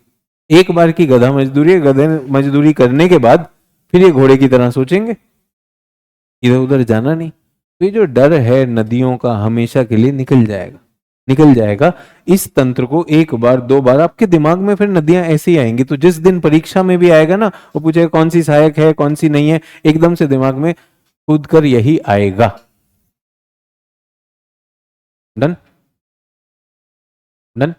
एक बार की गधा मजदूरी है। गधे मजदूरी करने के बाद फिर ये घोड़े की तरह सोचेंगे, इधर उधर जाना नहीं। तो ये जो डर है नदियों का, हमेशा के लिए निकल जाएगा, निकल जाएगा। इस तंत्र को एक बार दो बार आपके दिमाग में, फिर नदियां ऐसे ही आएंगी। तो जिस दिन परीक्षा में भी आएगा ना, वो पूछेगा कौन सी सहायक है कौन सी नहीं है, एकदम से दिमाग में कूद कर यही आएगा। डन? डन?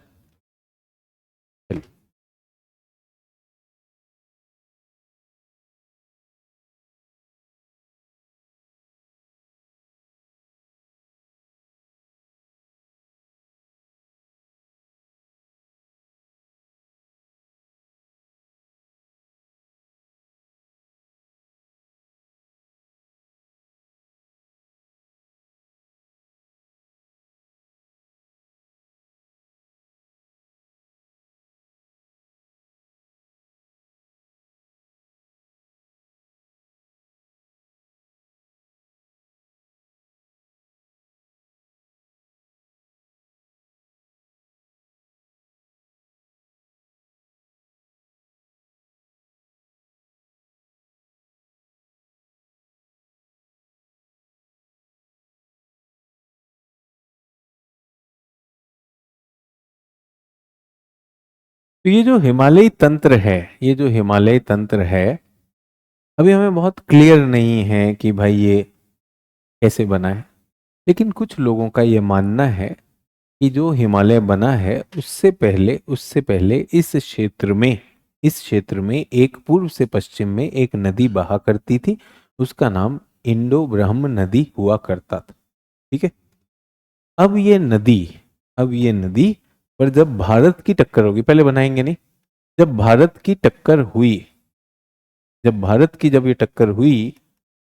तो ये जो हिमालयी तंत्र है, ये जो हिमालयी तंत्र है, अभी हमें बहुत क्लियर नहीं है कि भाई ये कैसे बना है। लेकिन कुछ लोगों का ये मानना है कि जो हिमालय बना है उससे पहले इस क्षेत्र में एक पूर्व से पश्चिम में एक नदी बहा करती थी। उसका नाम इंडो ब्रह्म नदी हुआ करता था। ठीक है। अब ये नदी अब ये नदी पर जब भारत की टक्कर होगी, पहले बनाएंगे नहीं, जब भारत की टक्कर हुई, जब ये टक्कर हुई,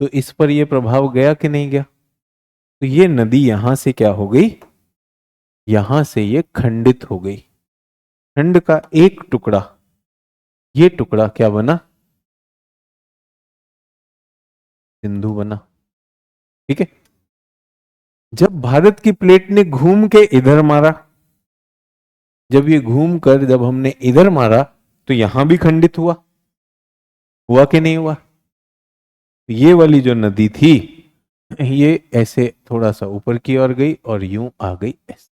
तो इस पर ये प्रभाव गया कि नहीं गया? तो ये नदी यहां से क्या हो गई, यहां से ये खंडित हो गई। खंड का एक टुकड़ा, ये टुकड़ा क्या बना? सिंधु बना। ठीक है। जब भारत की प्लेट ने घूम के इधर मारा, जब हमने इधर मारा, तो यहां भी खंडित हुआ। हुआ कि नहीं हुआ? तो ये वाली जो नदी थी, ये ऐसे थोड़ा सा ऊपर की ओर गई और यूं आ गई ऐसे।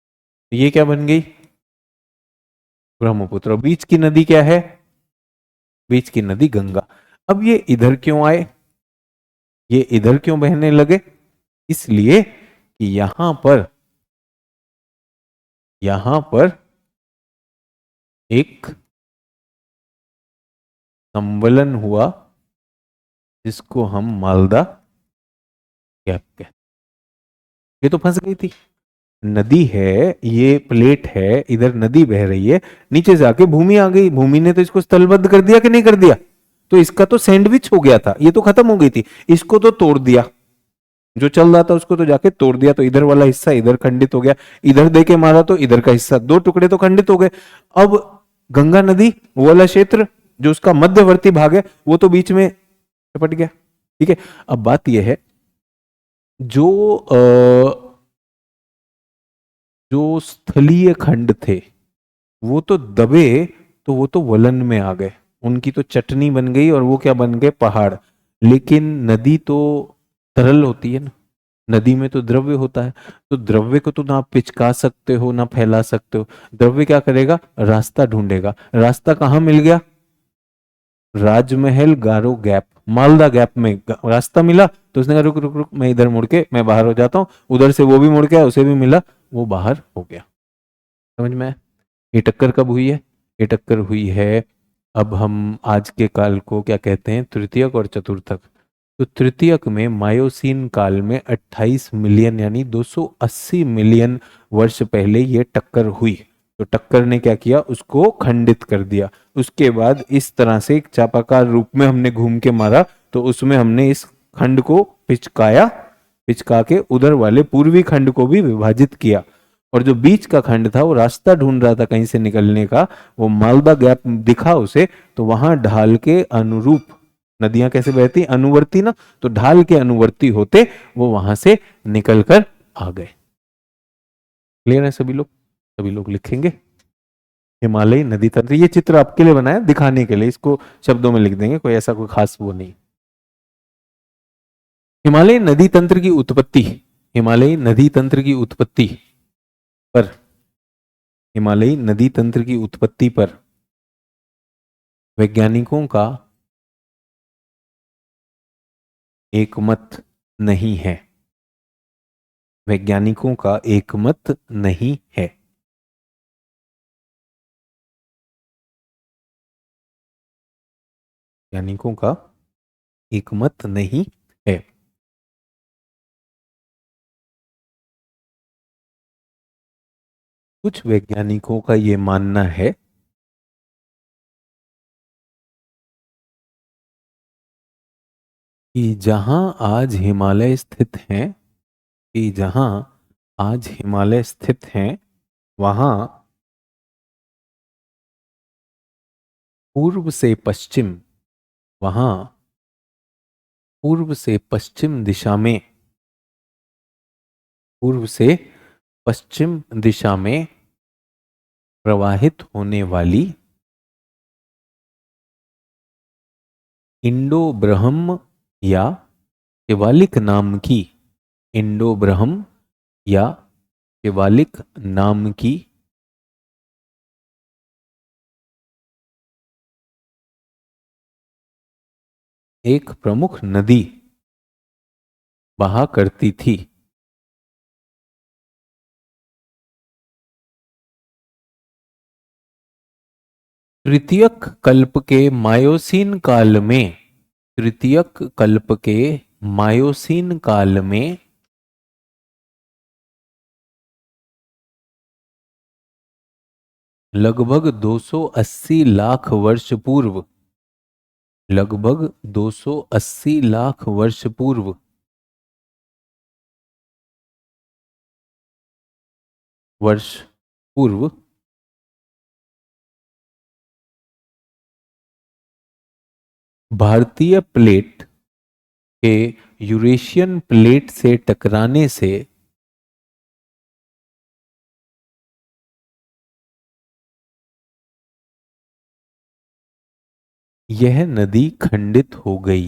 तो ये क्या बन गई? ब्रह्मपुत्र। और बीच की नदी क्या है? बीच की नदी गंगा। अब ये इधर क्यों आए, ये इधर क्यों बहने लगे? इसलिए कि यहां पर एक संवलन हुआ, जिसको हम मालदा गैप कहते हैं। ये तो फंस गई थी। नदी है, ये प्लेट है, इधर नदी बह रही है, नीचे जाके भूमि आ गई। भूमि ने तो इसको स्थलबद्ध कर दिया कि नहीं कर दिया? तो इसका तो सैंडविच हो गया था, ये तो खत्म हो गई थी। इसको तो तोड़ दिया, जो चल रहा था उसको तो जाके तोड़ दिया। तो इधर वाला हिस्सा इधर खंडित हो गया, इधर दे के मारा तो इधर का हिस्सा, दो टुकड़े तो खंडित हो गए। अब गंगा नदी वो वाला क्षेत्र जो उसका मध्यवर्ती भाग है, वो तो बीच में चपट गया। ठीक है। अब बात यह है, जो जो स्थलीय खंड थे वो तो दबे, तो वो तो वलन में आ गए, उनकी तो चटनी बन गई और वो क्या बन गए? पहाड़। लेकिन नदी तो तरल होती है ना, नदी में तो द्रव्य होता है। तो द्रव्य को तो ना आप पिचका सकते हो ना फैला सकते हो। द्रव्य क्या करेगा? रास्ता ढूंढेगा। रास्ता कहाँ मिल गया? राजमहल गारो गैप, मालदा गैप में रास्ता मिला। तो उसने कहा रुक रुक रुक, मैं इधर मुड़ के मैं बाहर हो जाता हूँ। उधर से वो भी मुड़ गया, उसे भी मिला, वो बाहर हो गया। समझ में आया? ये टक्कर कब हुई है? ये टक्कर हुई है, अब हम आज के काल को क्या कहते हैं? तृतीयक और चतुर्थक। तो तृतीयक में मायोसीन काल में 28 मिलियन यानी 280 मिलियन वर्ष पहले ये टक्कर हुई। तो टक्कर ने क्या किया? उसको खंडित कर दिया। उसके बाद इस तरह से एक चापाकार रूप में हमने घूम के मारा, तो उसमें हमने इस खंड को पिचकाया, पिचका के उधर वाले पूर्वी खंड को भी विभाजित किया। और जो बीच का खंड था वो रास्ता ढूंढ रहा था कहीं से निकलने का, वो मालदा गैप दिखा उसे, तो वहां ढाल के अनुरूप, नदियां कैसे बहती? अनुवर्ती ना, तो ढाल के अनुवर्ती होते वो वहां से निकल कर आ गए। क्लियर है सभी लोग? सभी लोग लिखेंगे हिमालयी नदी तंत्र। ये चित्र आपके लिए बनाया दिखाने के लिए, इसको शब्दों में लिख देंगे, कोई ऐसा कोई खास वो नहीं। हिमालयी नदी तंत्र की उत्पत्ति, हिमालयी नदी तंत्र की उत्पत्ति पर, हिमालयी नदी तंत्र की उत्पत्ति पर वैज्ञानिकों का एक मत नहीं है। वैज्ञानिकों का एक मत नहीं है। वैज्ञानिकों का एक मत नहीं है। कुछ वैज्ञानिकों का यह मानना है कि जहां आज हिमालय स्थित हैं, कि जहां आज हिमालय स्थित हैं, वहां पूर्व से पश्चिम, वहां पूर्व से पश्चिम दिशा में, पूर्व से पश्चिम दिशा में प्रवाहित होने वाली इंडो ब्रह्म या शिवालिक नाम की, इंडो ब्रह्म या शिवालिक नाम की एक प्रमुख नदी बहा करती थी। तृतीयक कल्प के मायोसीन काल में, तृतीयक कल्प के मायोसीन काल में लगभग 280 लाख वर्ष पूर्व, लगभग 280 लाख वर्ष पूर्व वर्ष पूर्व भारतीय प्लेट के यूरेशियन प्लेट से टकराने से यह नदी खंडित हो गई,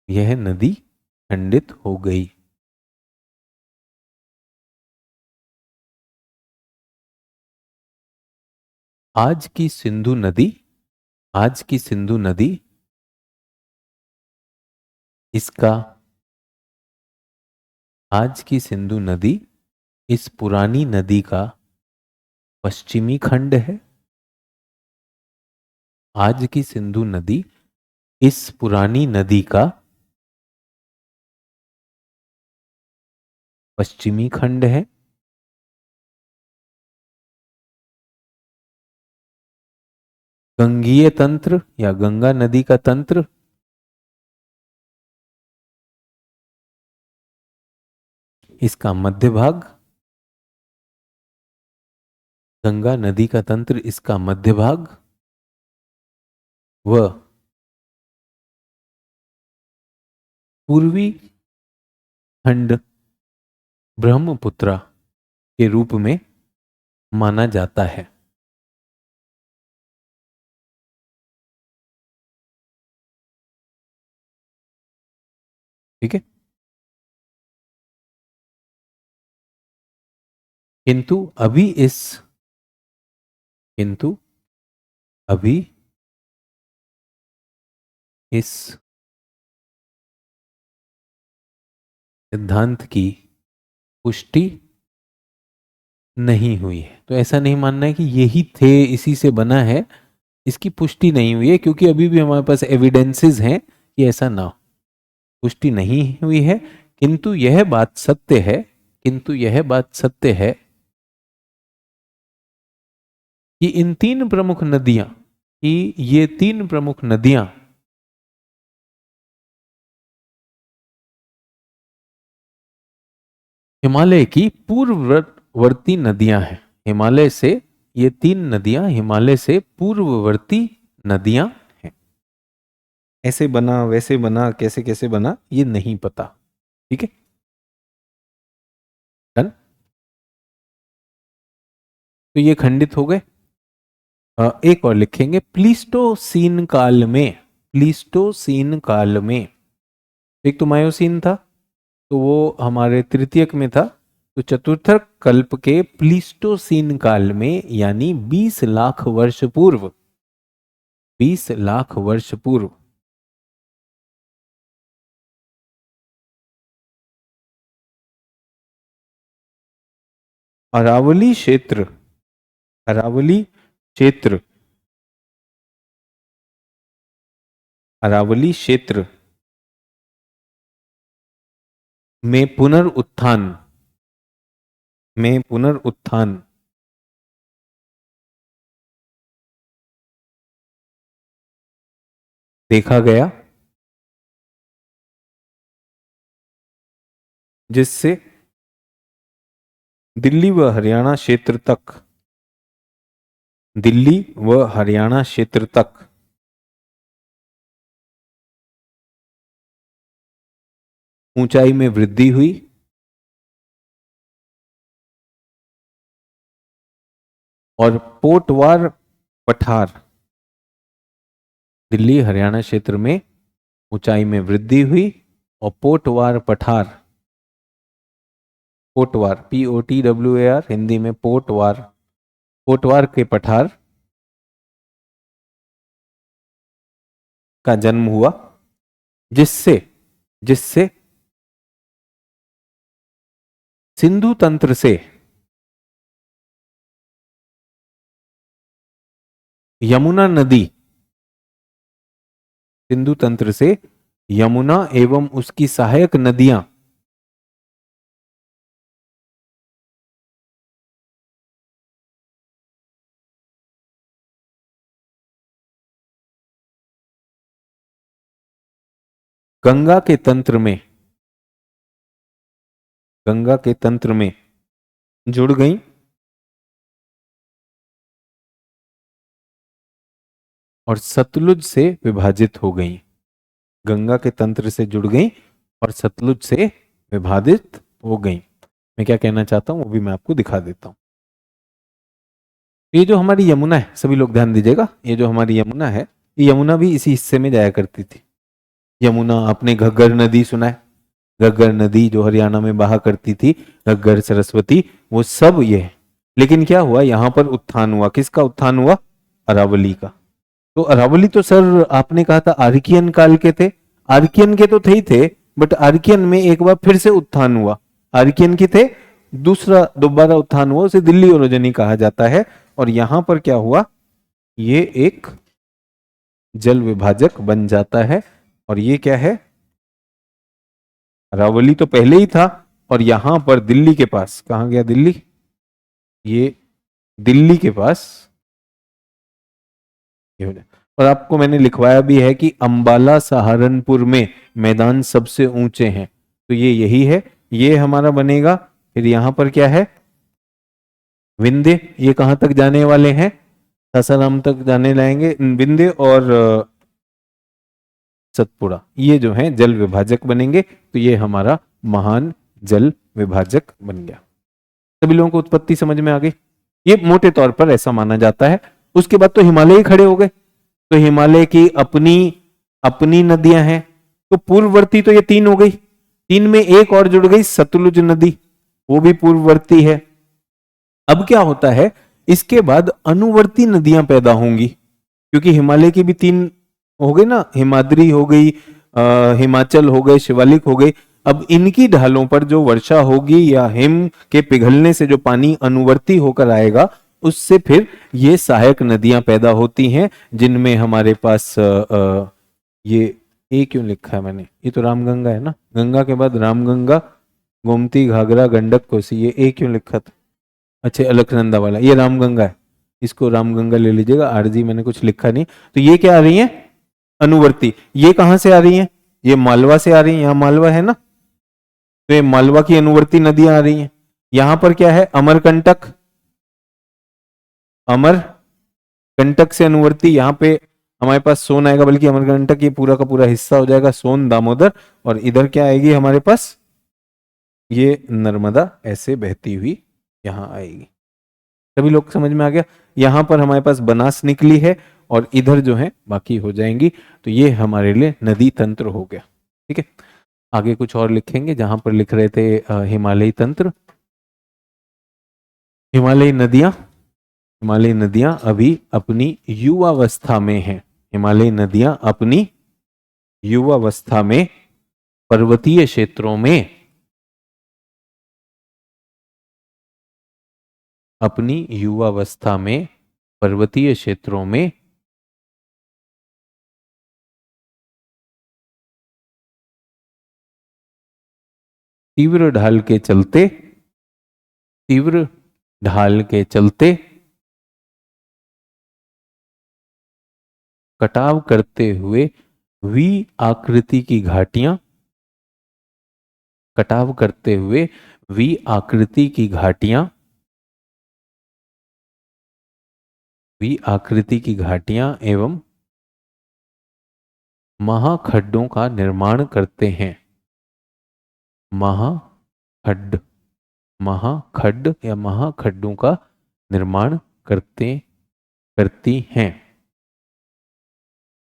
यह नदी खंडित हो गई। आज की सिंधु नदी, आज की सिंधु नदी इसका, आज की सिंधु नदी इस पुरानी नदी का पश्चिमी खंड है। आज की सिंधु नदी इस पुरानी नदी का पश्चिमी खंड है। गंगीय तंत्र या गंगा नदी का तंत्र इसका मध्य भाग, गंगा नदी का तंत्र इसका मध्य भाग व पूर्वी खंड ब्रह्मपुत्र के रूप में माना जाता है। ठीक है, किंतु अभी इस, किंतु अभी इस सिद्धांत की पुष्टि नहीं हुई है। तो ऐसा नहीं मानना है कि यही थे, इसी से बना है, इसकी पुष्टि नहीं हुई है, क्योंकि अभी भी हमारे पास एविडेंसेस हैं कि ऐसा ना हो। पुष्टि नहीं हुई है, किंतु यह बात सत्य है, किंतु यह बात सत्य है कि इन तीन प्रमुख नदियां, कि ये तीन प्रमुख नदियां हिमालय की पूर्ववर्ती नदियां हैं। हिमालय से ये तीन नदियां हिमालय से पूर्ववर्ती नदियां हैं। ऐसे बना, वैसे बना, कैसे कैसे बना, ये नहीं पता। ठीक है, डन। तो ये खंडित हो गए। एक और लिखेंगे, प्लीस्टोसीन काल में, प्लीस्टोसीन काल में, एक तो मायोसीन था, तो वो हमारे तृतीयक में था, तो चतुर्थक कल्प के प्लीस्टोसीन काल में, यानी 20 लाख वर्ष पूर्व, 20 लाख वर्ष पूर्व अरावली क्षेत्र, अरावली क्षेत्र, अरावली क्षेत्र में पुनरुत्थान, में पुनरुत्थान देखा गया, जिससे दिल्ली व हरियाणा क्षेत्र तक, दिल्ली व हरियाणा क्षेत्र तक ऊंचाई में वृद्धि हुई और पोटवार पठार, दिल्ली हरियाणा क्षेत्र में ऊंचाई में वृद्धि हुई और पोटवार पठार, पोटवार POTWAR हिंदी में पोटवार, पोटवार के पठार का जन्म हुआ, जिससे जिससे सिंधु तंत्र से यमुना नदी, सिंधु तंत्र से यमुना एवं उसकी सहायक नदियां गंगा के तंत्र में, गंगा के तंत्र में जुड़ गई और सतलुज से विभाजित हो गई। गंगा के तंत्र से जुड़ गई और सतलुज से विभाजित हो गई। मैं क्या कहना चाहता हूं वो भी मैं आपको दिखा देता हूं। ये जो हमारी यमुना है, सभी लोग ध्यान दीजिएगा, ये जो हमारी यमुना है, ये यमुना भी इसी हिस्से में जाया करती थी। यमुना, आपने घग्गर नदी सुना है, घग्गर नदी जो हरियाणा में बहा करती थी, घग्गर, सरस्वती, वो सब ये है। लेकिन क्या हुआ, यहां पर उत्थान हुआ। किसका उत्थान हुआ? अरावली का। तो अरावली तो सर आपने कहा था आर्कियन काल के थे। आर्कियन के तो थे ही थे, बट आर्कियन में एक बार फिर से उत्थान हुआ। आर्कियन के थे, दूसरा दोबारा उत्थान हुआ, उसे दिल्ली ओरोजनी कहा जाता है। और यहां पर क्या हुआ, ये एक जल विभाजक बन जाता है। और ये क्या है? अरावली तो पहले ही था, और यहां पर दिल्ली के पास, कहां गया दिल्ली, ये दिल्ली के पास ये हो जाए। और आपको मैंने लिखवाया भी है कि अंबाला सहारनपुर में मैदान सबसे ऊंचे हैं, तो ये यही है, ये हमारा बनेगा। फिर यहां पर क्या है? विंध्य। ये कहां तक जाने वाले हैं? सासाराम तक जाने लाएंगे विंध्य और सतपुड़ा, ये जो है जल विभाजक बनेंगे। तो ये हमारा महान जल विभाजक बन गया। सभी लोगों को उत्पत्ति समझ में आ गई? ये मोटे तौर पर ऐसा माना जाता है। उसके बाद तो हिमालय ही खड़े हो गए। तो हिमालय की अपनी अपनी नदियां हैं। तो पूर्ववर्ती तो ये तीन हो गई, तीन में एक और जुड़ गई, सतलुज नदी, वो भी पूर्ववर्ती है। अब क्या होता है, इसके बाद अनुवर्ती नदियां पैदा होंगी, क्योंकि हिमालय की भी तीन हो गई ना, हिमाद्री हो गई, हिमाचल हो गए, शिवालिक हो गई। अब इनकी ढालों पर जो वर्षा होगी या हिम के पिघलने से जो पानी अनुवर्ती होकर आएगा, उससे फिर ये सहायक नदियां पैदा होती हैं, जिनमें हमारे पास ये ए क्यों लिखा है मैंने, ये तो रामगंगा है ना, गंगा के बाद रामगंगा, गोमती, घाघरा, गंडक, कोसी, ये ए क्यों लिखा था? अच्छा, अलकनंदा वाला, ये रामगंगा है, इसको रामगंगा ले लीजिएगा। आरजी मैंने कुछ लिखा नहीं। तो ये क्या आ रही है? अनुवर्ती। ये कहां से आ रही है? ये मालवा से आ रही है, यहां मालवा है ना, तो ये मालवा की अनुवर्ती नदियां आ रही हैं। यहां पर क्या है? अमरकंटक, अमरकंटक से अनुवर्ती, यहां पे हमारे पास सोन आएगा, बल्कि अमरकंटक ये पूरा का पूरा हिस्सा हो जाएगा, सोन, दामोदर। और इधर क्या आएगी हमारे पास? ये नर्मदा ऐसे बहती हुई यहां आएगी। सभी लोग समझ में आ गया? यहां पर हमारे पास बनास निकली है, और इधर जो है बाकी हो जाएंगी। तो ये हमारे लिए नदी तंत्र हो गया। ठीक है, आगे कुछ और लिखेंगे, जहां पर लिख रहे थे हिमालयी तंत्र, हिमालयी नदियां। हिमालयी नदियां अभी अपनी युवावस्था में हैं। हिमालयी नदियां अपनी युवावस्था में पर्वतीय क्षेत्रों में, अपनी युवावस्था में पर्वतीय क्षेत्रों में तीव्र ढाल के चलते, तीव्र ढाल के चलते कटाव करते हुए वी आकृति की घाटियां, कटाव करते हुए वी आकृति की घाटियां, वी आकृति की घाटियां एवं महाखड्डों का निर्माण करते हैं। महाखड्ड, महाखड्ड या महाखड्डों का निर्माण करती हैं।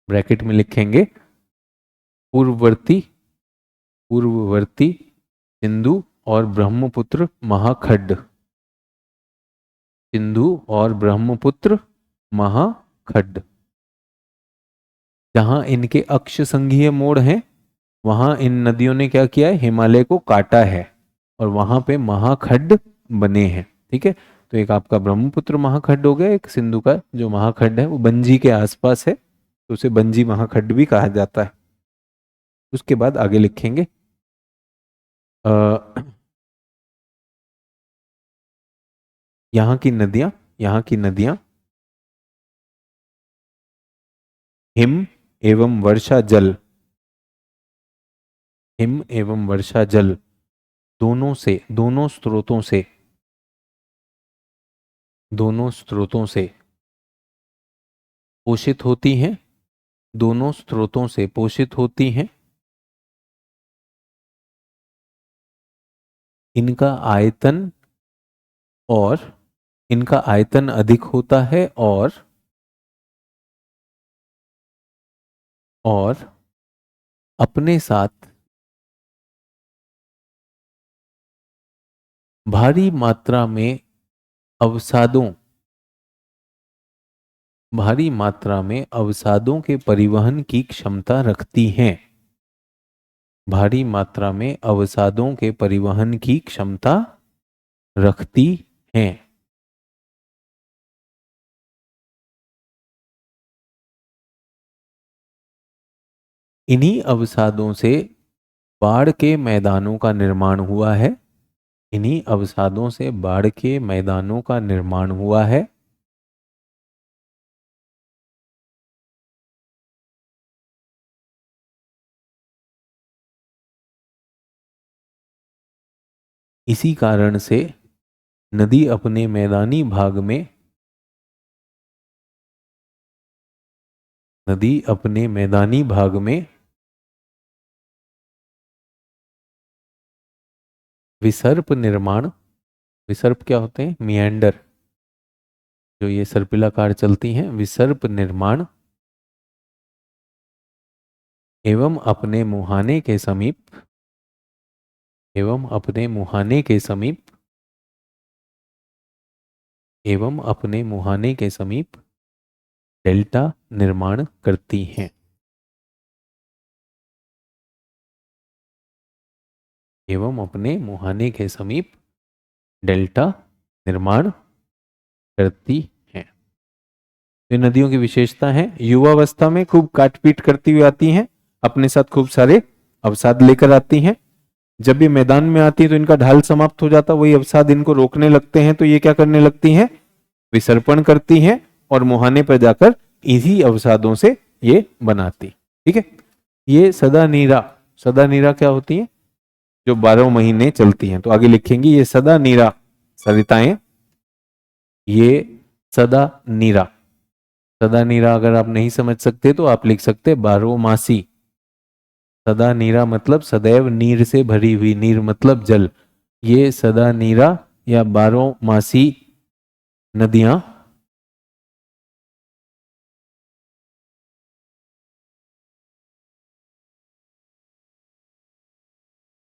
ब्रैकेट में लिखेंगे पूर्ववर्ती, पूर्ववर्ती सिंधु और ब्रह्मपुत्र महाखड्ड, सिंधु और ब्रह्मपुत्र महाखड्ड। जहां इनके अक्ष संघीय मोड़ हैं वहां इन नदियों ने क्या किया है, हिमालय को काटा है और वहां पे महाखड्ड बने हैं। ठीक है, तो एक आपका ब्रह्मपुत्र महाखड्ड हो गया, एक सिंधु का जो महाखड्ड है वो बंजी के आसपास है, तो उसे बंजी महाखड्ड भी कहा जाता है। उसके बाद आगे लिखेंगे अ, यहाँ की नदियां हिम एवं वर्षा जल, हिम एवं वर्षा जल दोनों स्रोतों से पोषित होती हैं, दोनों स्रोतों से पोषित होती हैं। इनका आयतन और इनका आयतन अधिक होता है और अपने साथ भारी मात्रा में अवसादों भारी मात्रा में अवसादों के परिवहन की क्षमता रखती हैं। भारी मात्रा में अवसादों के परिवहन की क्षमता रखती हैं। इन्हीं अवसादों से बाढ़ के मैदानों का निर्माण हुआ है। इन्हीं अवसादों से बाढ़ के मैदानों का निर्माण हुआ है। इसी कारण से नदी अपने मैदानी भाग में नदी अपने मैदानी भाग में विसर्प निर्माण, विसर्प क्या होते हैं, मियांडर, जो ये सर्पिलाकार चलती हैं, विसर्प निर्माण एवं अपने मुहाने के समीप एवं अपने मुहाने के समीप एवं अपने मुहाने के समीप डेल्टा निर्माण करती हैं। एवं अपने मुहाने के समीप डेल्टा निर्माण करती हैं। ये नदियों की विशेषता है। युवावस्था में खूब काटपीट करती हुई आती हैं, अपने साथ खूब सारे अवसाद लेकर आती हैं। जब ये मैदान में आती है तो इनका ढाल समाप्त हो जाता, वही अवसाद इनको रोकने लगते हैं, तो ये क्या करने लगती हैं, विसर्पण करती हैं और मुहाने पर जाकर इसी अवसादों से ये बनाती। ठीक है, ये सदा नीरा क्या होती है, जो 12 महीने चलती हैं। तो आगे लिखेंगे ये सदा नीरा सरिताएं, ये सदा नीरा। सदा नीरा अगर आप नहीं समझ सकते तो आप लिख सकते 12 मासी। सदा नीरा मतलब सदैव नीर से भरी हुई, नीर मतलब जल। ये सदा नीरा या 12 मासी नदियां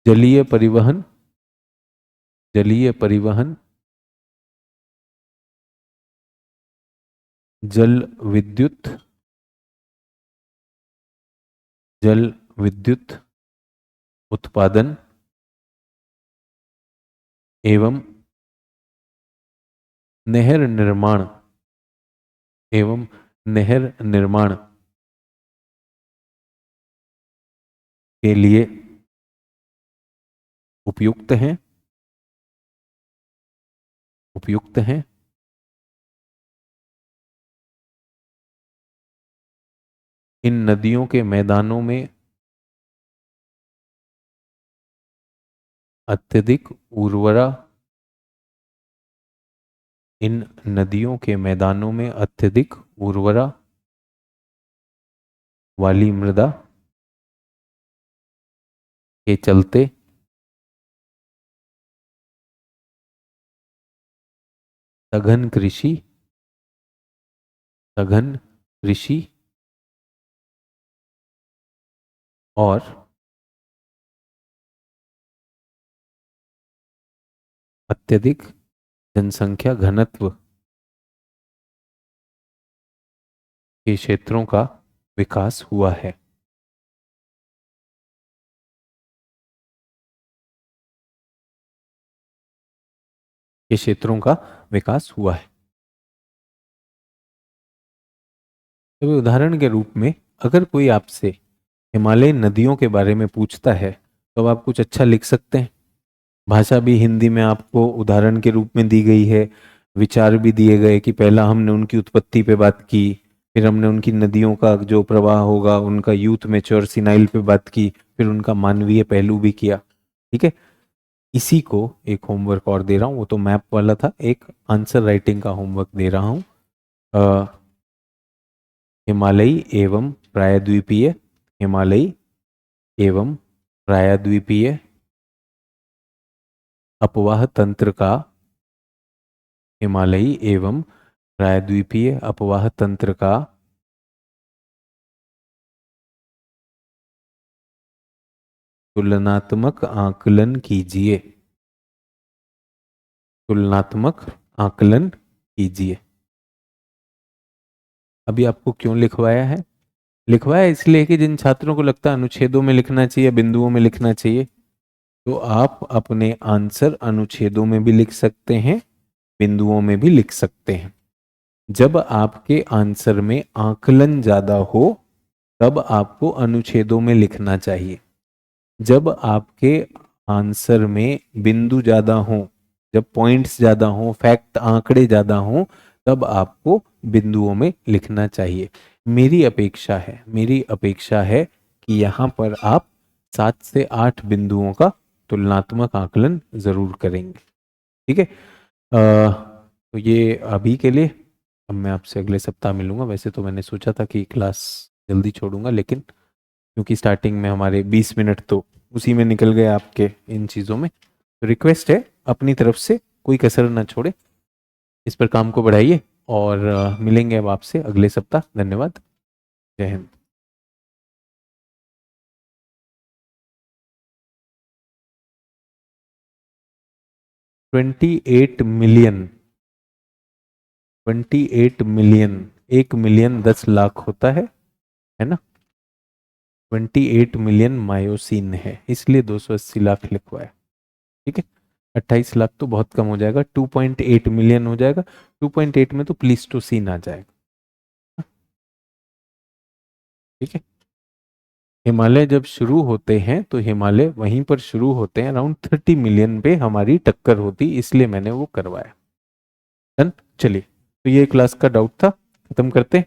जलीय परिवहन जलीय परिवहन जल विद्युत जल विद्युत उत्पादन एवं नहर निर्माण एवं नहर निर्माण के लिए उपयुक्त हैं उपयुक्त हैं। इन नदियों के मैदानों में अत्यधिक उर्वरा इन नदियों के मैदानों में अत्यधिक उर्वरा वाली मृदा के चलते सघन कृषि सघन कृषि और अत्यधिक जनसंख्या घनत्व के क्षेत्रों का विकास हुआ है। ये क्षेत्रों का विकास हुआ है। तो उदाहरण के रूप में अगर कोई आपसे हिमालय नदियों के बारे में पूछता है तो आप कुछ अच्छा लिख सकते हैं। भाषा भी हिंदी में आपको उदाहरण के रूप में दी गई है, विचार भी दिए गए कि पहला हमने उनकी उत्पत्ति पे बात की, फिर हमने उनकी नदियों का जो प्रवाह होगा, उनका यूथ मैच्योर सिनाइल पे बात की, फिर उनका मानवीय पहलू भी किया। ठीक है, इसी को एक होमवर्क और दे रहा हूँ, वो तो मैप वाला था, एक आंसर राइटिंग का होमवर्क दे रहा हूँ। हिमालयी एवं प्रायद्वीपीय, हिमालयी एवं प्रायद्वीपीय अपवाह तंत्र का, हिमालयी एवं प्रायद्वीपीय अपवाह तंत्र का तुलनात्मक आकलन कीजिए। तुलनात्मक आकलन कीजिए। अभी आपको क्यों लिखवाया है? लिखवाया इसलिए कि जिन छात्रों को लगता है अनुच्छेदों में लिखना चाहिए, बिंदुओं में लिखना चाहिए, तो आप अपने आंसर अनुच्छेदों में भी लिख सकते हैं, बिंदुओं में भी लिख सकते हैं। जब आपके आंसर में आकलन ज्यादा हो तब आपको अनुच्छेदों में लिखना चाहिए। जब आपके आंसर में बिंदु ज्यादा हो, जब पॉइंट्स ज्यादा हो, फैक्ट आंकड़े ज्यादा हो, तब आपको बिंदुओं में लिखना चाहिए। मेरी अपेक्षा है कि यहाँ पर आप 7 से 8 बिंदुओं का तुलनात्मक आकलन जरूर करेंगे। ठीक है, तो ये अभी के लिए। अब मैं आपसे अगले सप्ताह मिलूंगा। वैसे तो मैंने सोचा था कि क्लास जल्दी छोड़ूंगा, लेकिन क्योंकि स्टार्टिंग में हमारे 20 मिनट तो उसी में निकल गए आपके इन चीज़ों में, तो रिक्वेस्ट है अपनी तरफ से कोई कसर ना छोड़े, इस पर काम को बढ़ाइए। और मिलेंगे अब आपसे अगले सप्ताह। धन्यवाद। जय Hind. 28 million, 28 million, 1 million 10 lakh होता है ना। 28 मिलियन मायोसिन है, इसलिए 280 लाख लिखवाया। ठीक है, 28 लाख तो बहुत कम हो जाएगा, 2.8 मिलियन हो जाएगा। 2.8 में तो प्लीस्टोसीन आ जाएगा। ठीक है, हिमालय जब शुरू होते हैं तो हिमालय वहीं पर शुरू होते हैं, अराउंड 30 मिलियन पे हमारी टक्कर होती, इसलिए मैंने वो करवाया। डन। चलिए, तो ये क्लास का डाउट था, खत्म करते हैं।